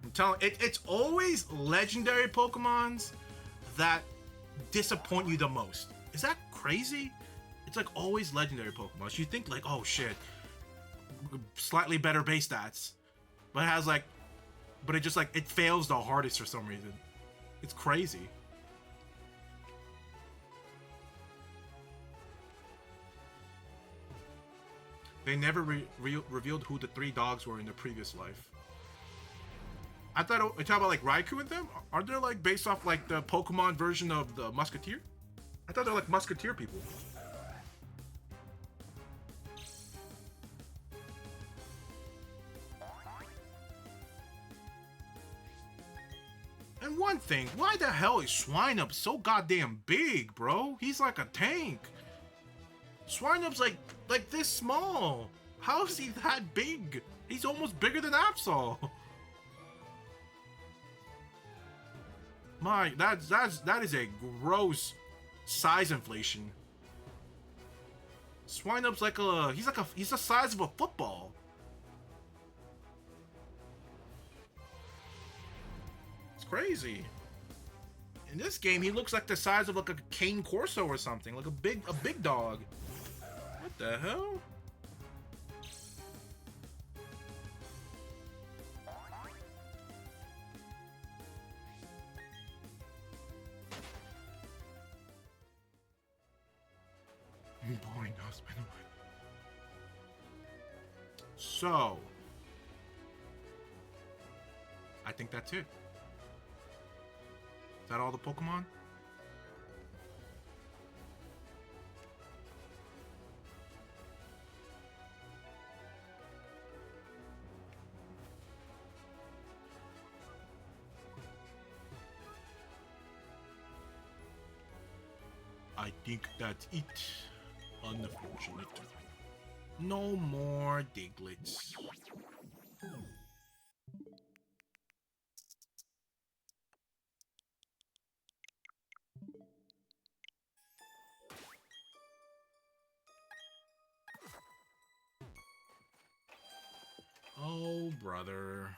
I'm telling it's always legendary Pokemons that disappoint you the most. Is that crazy? It's like always legendary Pokemon. You think like, oh shit, slightly better base stats, but it has like, but it just like it fails the hardest for some reason. It's crazy. They never revealed who the 3 dogs were in the previous life. I thought you talking about like Raikou and them. Are they like based off like the Pokemon version of the Musketeer? I thought they're like Musketeer people. And one thing, why the hell is Swinub so goddamn big, bro? He's like a tank. Swinub's like this small. How is he that big? He's almost bigger than Absol. My, that is a gross size inflation. Swinub's like he's the size of a football. It's crazy. In this game, he looks like the size of like a Cane Corso or something, like a big dog. What the hell? Boring husband. So, I think that's it. Is that all the Pokemon? I think that's it. Unfortunate. No more Diglets. Oh, brother.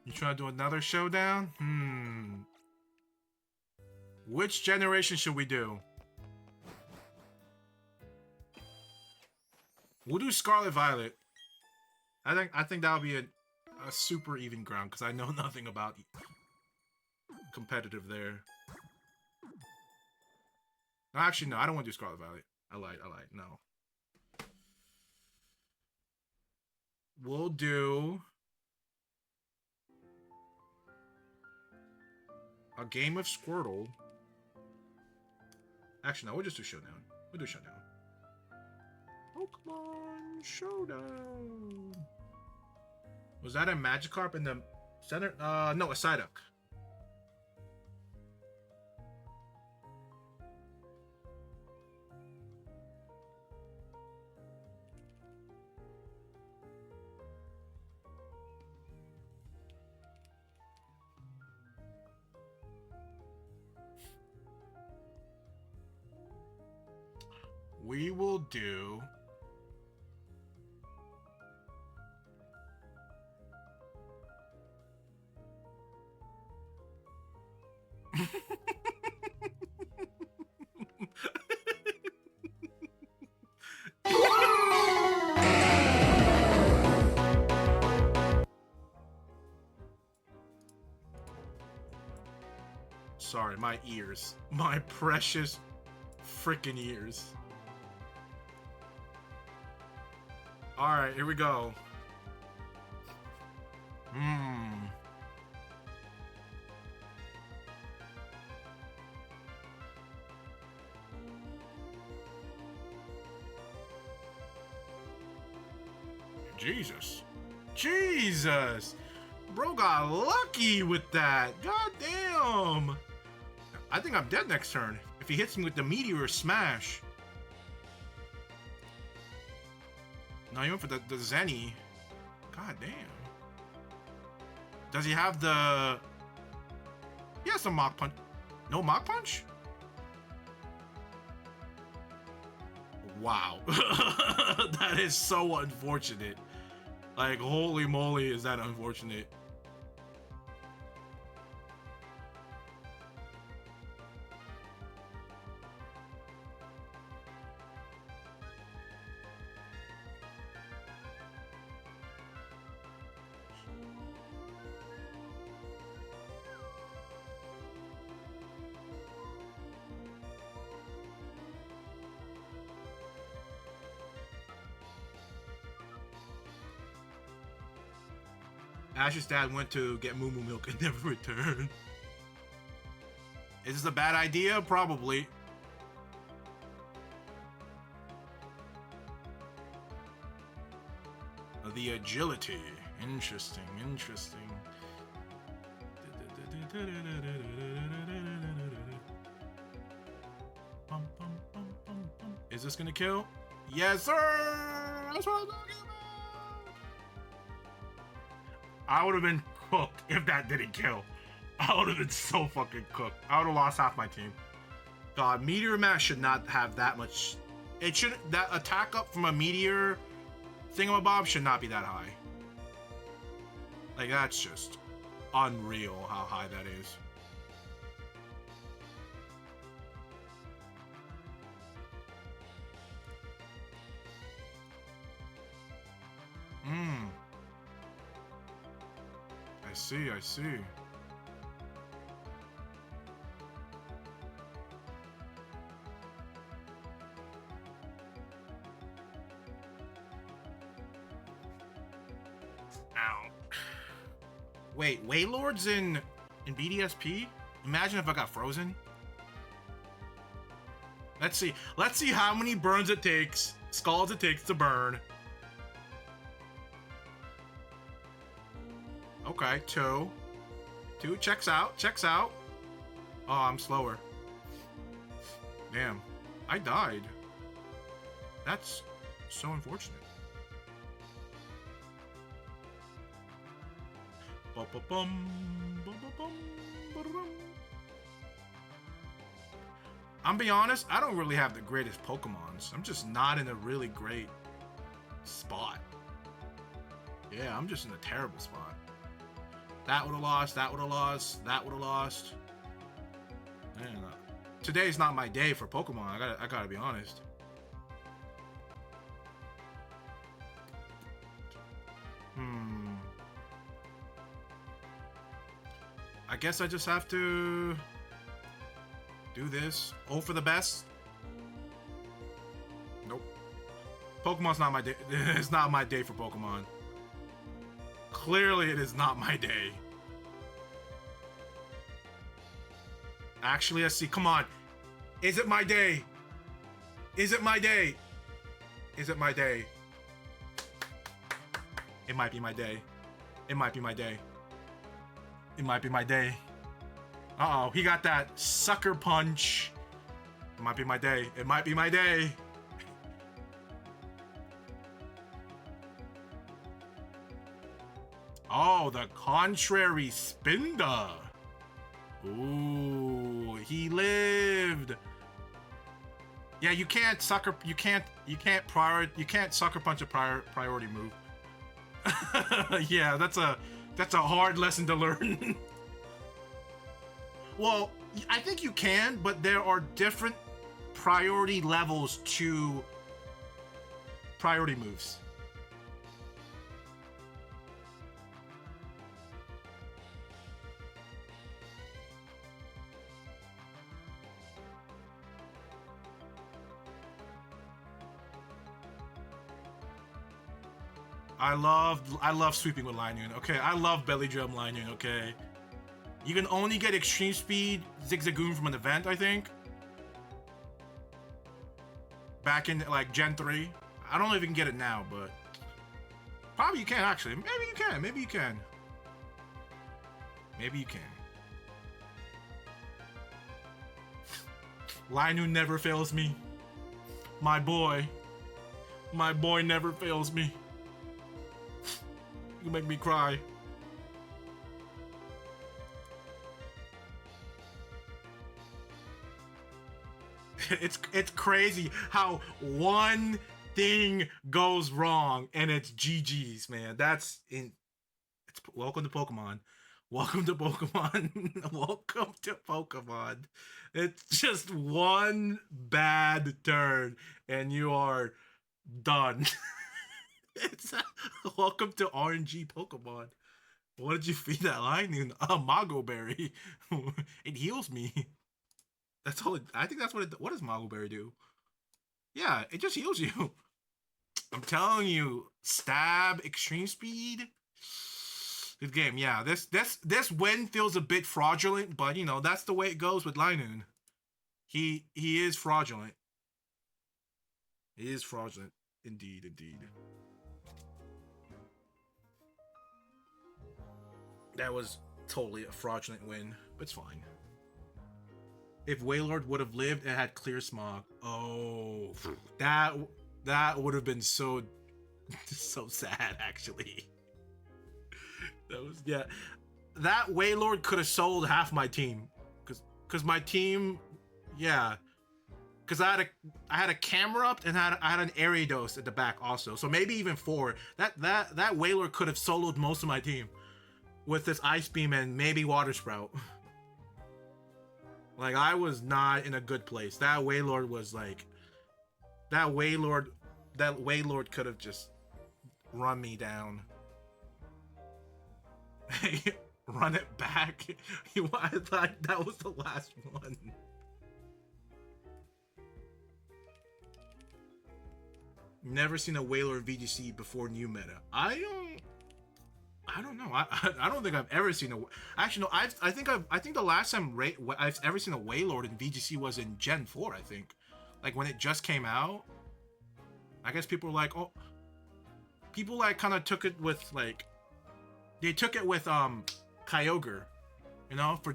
You trying to do another showdown? Which generation should we do? We'll do Scarlet Violet. I think that'll be a super even ground because I know nothing about competitive there. No, actually, no, I don't want to do Scarlet Violet. I lied, no. We'll do a game of Squirtle. Actually, no, we'll just do Showdown. We'll do Showdown. Pokemon Showdown. Was that a Magikarp in the center? No, a Psyduck. We will do Sorry, my ears. My precious freaking ears. Alright, here we go. Jesus. Jesus! Bro got lucky with that. God damn. I think I'm dead next turn. If he hits me with the meteor smash. No, he went for the Zenny. God damn. Does he have the... He has some Mach Punch. No Mach Punch? Wow. That is so unfortunate. Like, holy moly, is that unfortunate. Ash's dad went to get moo moo milk and never returned. Is this a bad idea? Probably. The agility. Interesting, interesting. Is this gonna kill? Yes, sir! That's what I'm talking about! I would have been cooked if that didn't kill. I would have been so fucking cooked. I would have lost half my team. God, Meteor Mash should not have that much. It should. That attack up from a meteor thingamabob should not be that high. Like, that's just unreal how high that is. I see. Ow. Wait, Waylord's in BDSP? Imagine if I got frozen. Let's see how many burns it takes, skulls it takes to burn. Okay, two checks out. Oh, I'm slower. Damn, I died. That's so unfortunate. I'm be honest, I don't really have the greatest Pokemons. I'm just not in a really great spot. Yeah, I'm just in a terrible spot. That would have lost, that would have lost, that would have lost. Man, today's not my day for Pokemon. I gotta be honest. I guess I just have to do this. Hope for the best. Nope. Pokemon's not my day. It's not my day for Pokemon. Clearly, it is not my day. Actually, let's see. Come on. Is it my day? Is it my day? Is it my day? It might be my day. It might be my day. It might be my day. Uh-oh, he got that sucker punch. It might be my day. It might be my day. Oh, the contrary Spinda. Ooh, he lived. Yeah, you can't sucker punch a priority move. Yeah, that's a hard lesson to learn. Well, I think you can, but there are different priority levels to priority moves. I love sweeping with Linoon, okay? I love belly drum Linoon, okay? You can only get extreme speed Zigzagoon from an event, I think. Back in like Gen 3. I don't know if you can get it now, but probably you can actually. Maybe you can. Maybe you can. Maybe you can. Linoon never fails me. My boy. My boy never fails me. You make me cry. It's crazy how one thing goes wrong and it's GG's, man. That's in. It's welcome to Pokemon. Welcome to Pokemon. Welcome to Pokemon. It's just one bad turn and you are done. It's welcome to RNG Pokemon. What did you feed that line? Mago Berry. It heals me. That's all. I think that's what it. What does Mago Berry do? Yeah, it just heals you. I'm telling you, stab, extreme speed. Good game. Yeah, this win feels a bit fraudulent, but you know that's the way it goes with Linoon. He is fraudulent. He is fraudulent, indeed. That was totally a fraudulent win, but it's fine. If Wailord would have lived and had clear smog, oh, that would have been so sad actually. That was that Wailord could have sold half my team, cause my team, yeah, cause I had a camera up and I had an Ariados at the back also, so maybe even 4. That Wailord could have soloed most of my team with this Ice Beam and maybe Water Sprout. Like, I was not in a good place. That Wailord was like... That Wailord could have just run me down. Run it back. I thought that was the last one. Never seen a Wailord VGC before new meta. I don't know. I don't think I've ever seen a. Actually, no. I think the last time I've ever seen a Wailord in VGC was in Gen 4. I think, like when it just came out. I guess people were like, oh, people like kind of took it with like, they took it with Kyogre, you know, for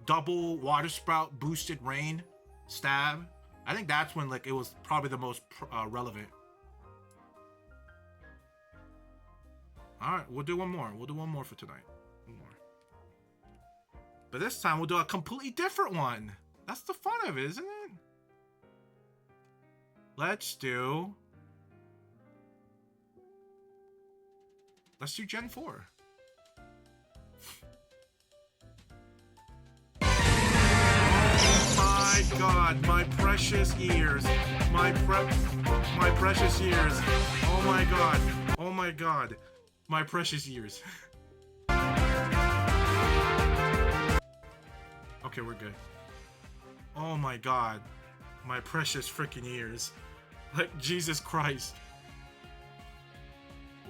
double Water Sprout boosted rain stab. I think that's when like it was probably the most relevant. All right, we'll do one more. We'll do one more for tonight. One more. But this time we'll do a completely different one. That's the fun of it, isn't it? Let's do Gen 4. Oh my god, my precious ears. My precious ears. Oh my god. Oh my god. My precious ears. Okay, we're good. Oh my god. My precious freaking ears. Like, Jesus Christ.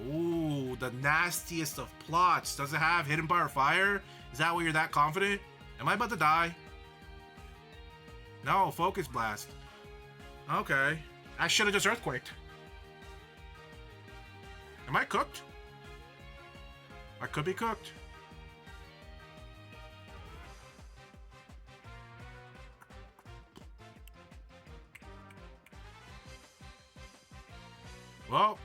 Ooh, the nastiest of plots. Does it have Hidden Bar Fire? Is that why you're that confident? Am I about to die? No, Focus Blast. Okay. I should have just Earthquaked. Am I cooked? I could be cooked. Well,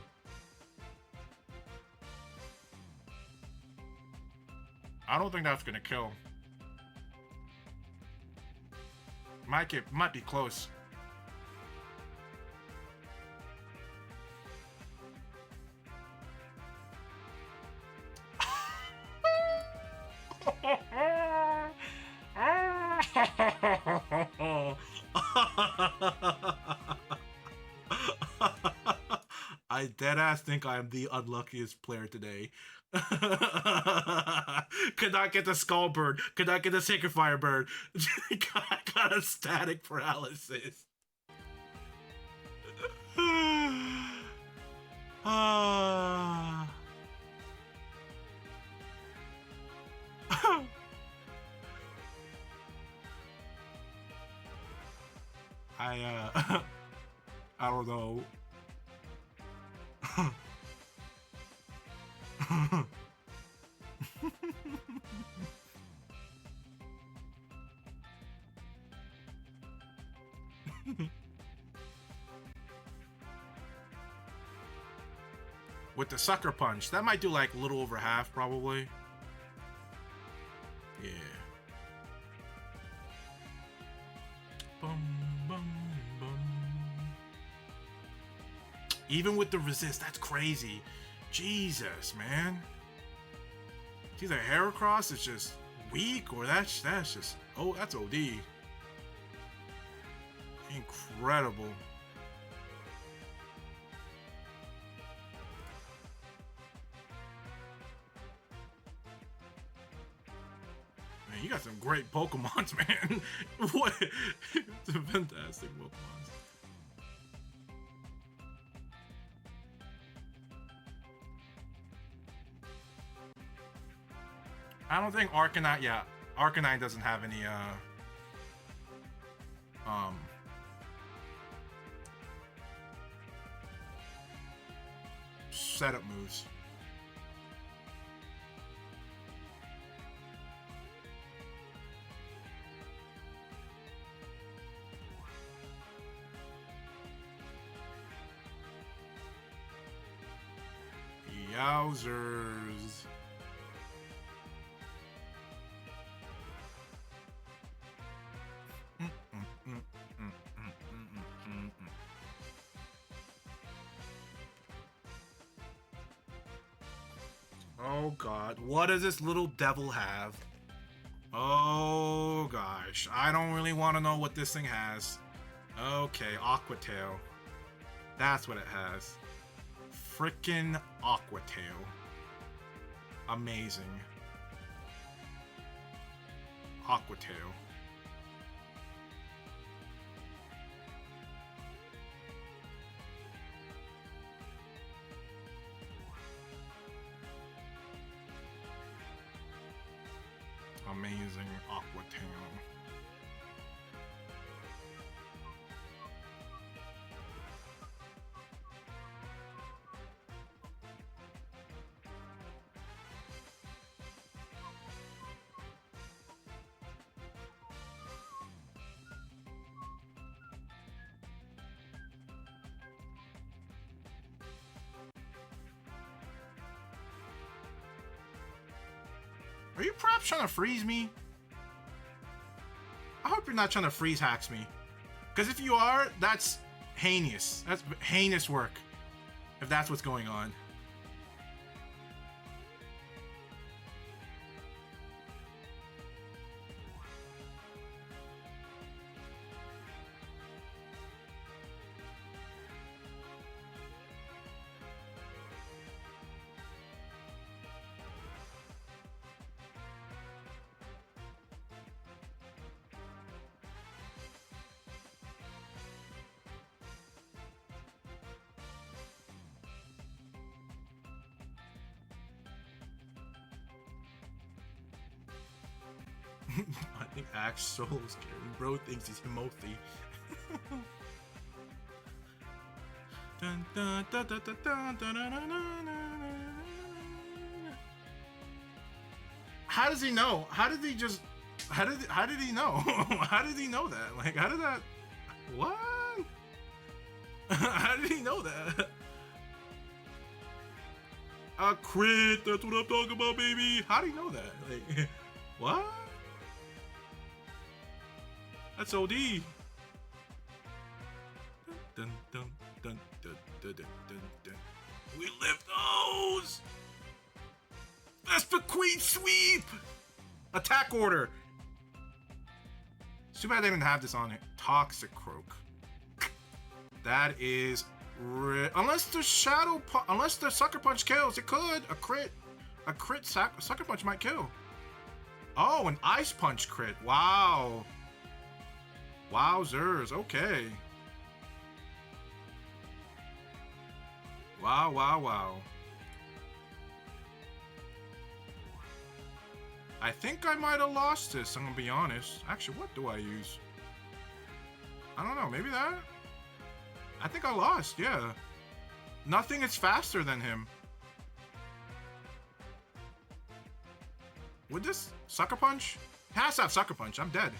I don't think that's gonna kill. Might be close. I deadass think I am the unluckiest player today. Could not get the Skull Bird. Could not get the Sacred Fire Bird. got a static paralysis. Ah. I don't know. With the sucker punch, that might do like a little over half, probably. Yeah. Bum, bum, bum. Even with the resist, that's crazy. Jesus, man. It's either Heracross is just weak, or that's just, oh, that's OD. Incredible. Man, you got some great Pokemons, man. What? It's a fantastic Pokemons. I don't think Arcanine, yeah, Arcanine doesn't have any, setup moves. Yowzers. Oh god, what does this little devil have? Oh gosh, I don't really want to know what this thing has. Okay, Aqua Tail. That's what it has. Frickin' Aqua Tail. Amazing. Aqua Tail. Amazing Aqua Tail. Are you perhaps trying to freeze me? I hope you're not trying to freeze hacks me. Because if you are, that's heinous. That's heinous work. If that's what's going on. I think Axe so scary. Bro thinks he's Himothy. Dun, dun, dun, dun, dun, dun, dun, dun, dun, dun. How does he know? How did he just? How did he know? How did he know that? Like, how did that? What? How did he know that? A crit. That's what I'm talking about, baby. How do you know that? Like, what? That's OD. Dun, dun, dun, dun, dun, dun, dun, dun. We lift those. That's the Queen Sweep. Attack order. It's too bad they didn't have this on it. Toxic Croak. That is unless the unless the Sucker Punch kills, it could. A crit Sucker Punch might kill. Oh, an Ice Punch crit. Wow. Wowzers, okay. Wow, wow, wow. I think I might have lost this, I'm gonna be honest. Actually, what do I use? I don't know, maybe that? I think I lost, yeah. Nothing is faster than him. Would this Sucker Punch? Has to have Sucker Punch, I'm dead.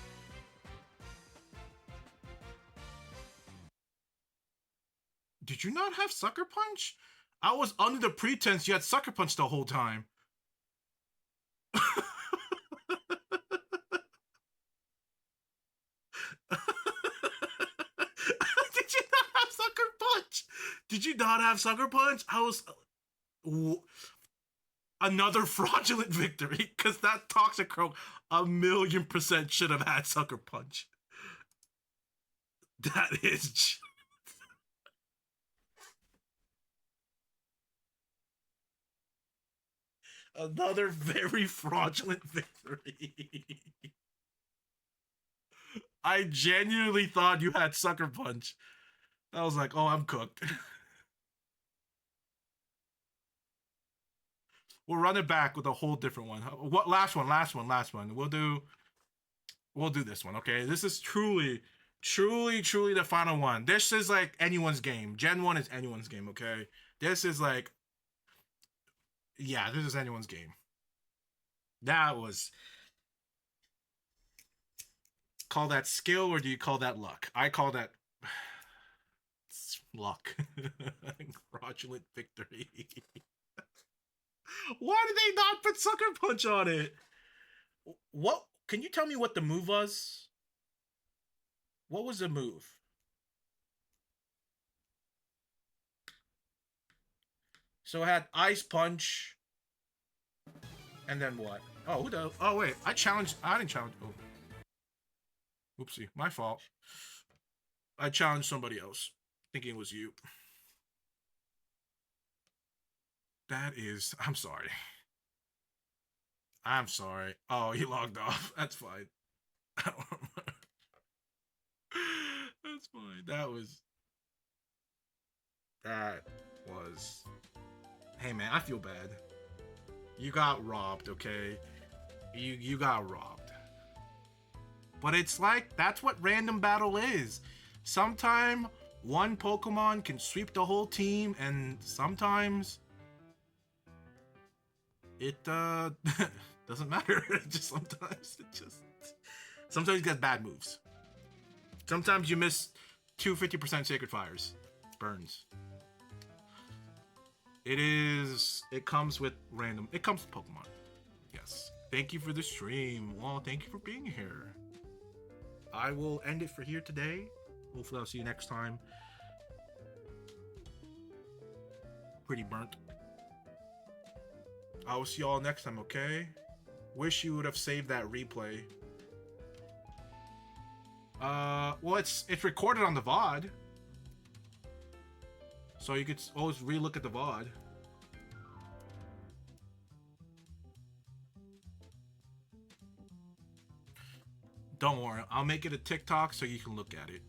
Did you not have Sucker Punch? I was under the pretense you had Sucker Punch the whole time. Did you not have Sucker Punch? Did you not have Sucker Punch? I was... Another fraudulent victory, because that Toxic Crow 1,000,000% should have had Sucker Punch. That is... Another very fraudulent victory. I genuinely thought you had Sucker Punch. I was like, oh, I'm cooked. We'll run it back with a whole different one. What? Last one. We'll do this one, okay? This is truly the final one. This is like anyone's game. Gen 1 is anyone's game, okay? This is like... Yeah, this is anyone's game. That was... Call that skill, or do you call that luck? I call that... luck. Fraudulent victory. Why did they not put Sucker Punch on it? What? Can you tell me what the move was? What was the move? So it had Ice Punch. And then what? Oh, who the... Oh, wait. I didn't challenge... Oh. Oopsie. My fault. I challenged somebody else. Thinking it was you. That is... I'm sorry. I'm sorry. Oh, he logged off. That's fine. That's fine. That was... Hey, man, I feel bad. You got robbed, okay? You got robbed. But it's like, that's what random battle is. Sometime one Pokemon can sweep the whole team, and sometimes it doesn't matter. Sometimes you get bad moves. Sometimes you miss 250% Sacred Fires. Burns. It comes with random, it comes with Pokemon. Yes. Thank you for the stream. Well, thank you for being here. I will end it for here today. Hopefully I'll see you next time. Pretty burnt. I will see y'all next time, okay? Wish you would have saved that replay. Well, it's recorded on the VOD. So you could always re-look at the VOD. Don't worry, I'll make it a TikTok so you can look at it.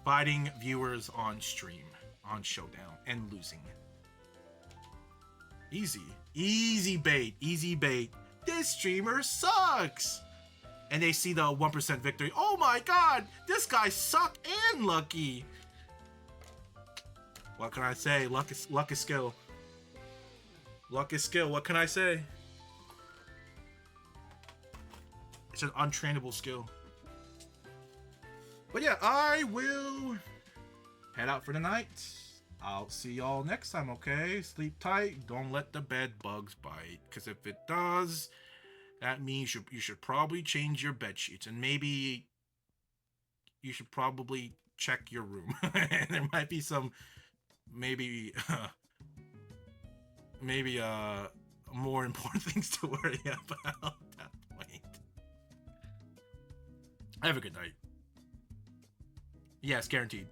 Fighting viewers on stream, on Showdown, and losing. Easy. Easy bait. Easy bait. This streamer sucks! And they see the 1% victory. Oh my god! This guy sucked and lucky! What can I say? Luck is skill. Luck is skill. What can I say? It's an untrainable skill. But yeah, I will head out for the night. I'll see y'all next time, okay? Sleep tight. Don't let the bed bugs bite. Because if it does, that means you should probably change your bed sheets. And maybe you should probably check your room. There might be some... Maybe more important things to worry about at that point. Have a good night. Yes, guaranteed.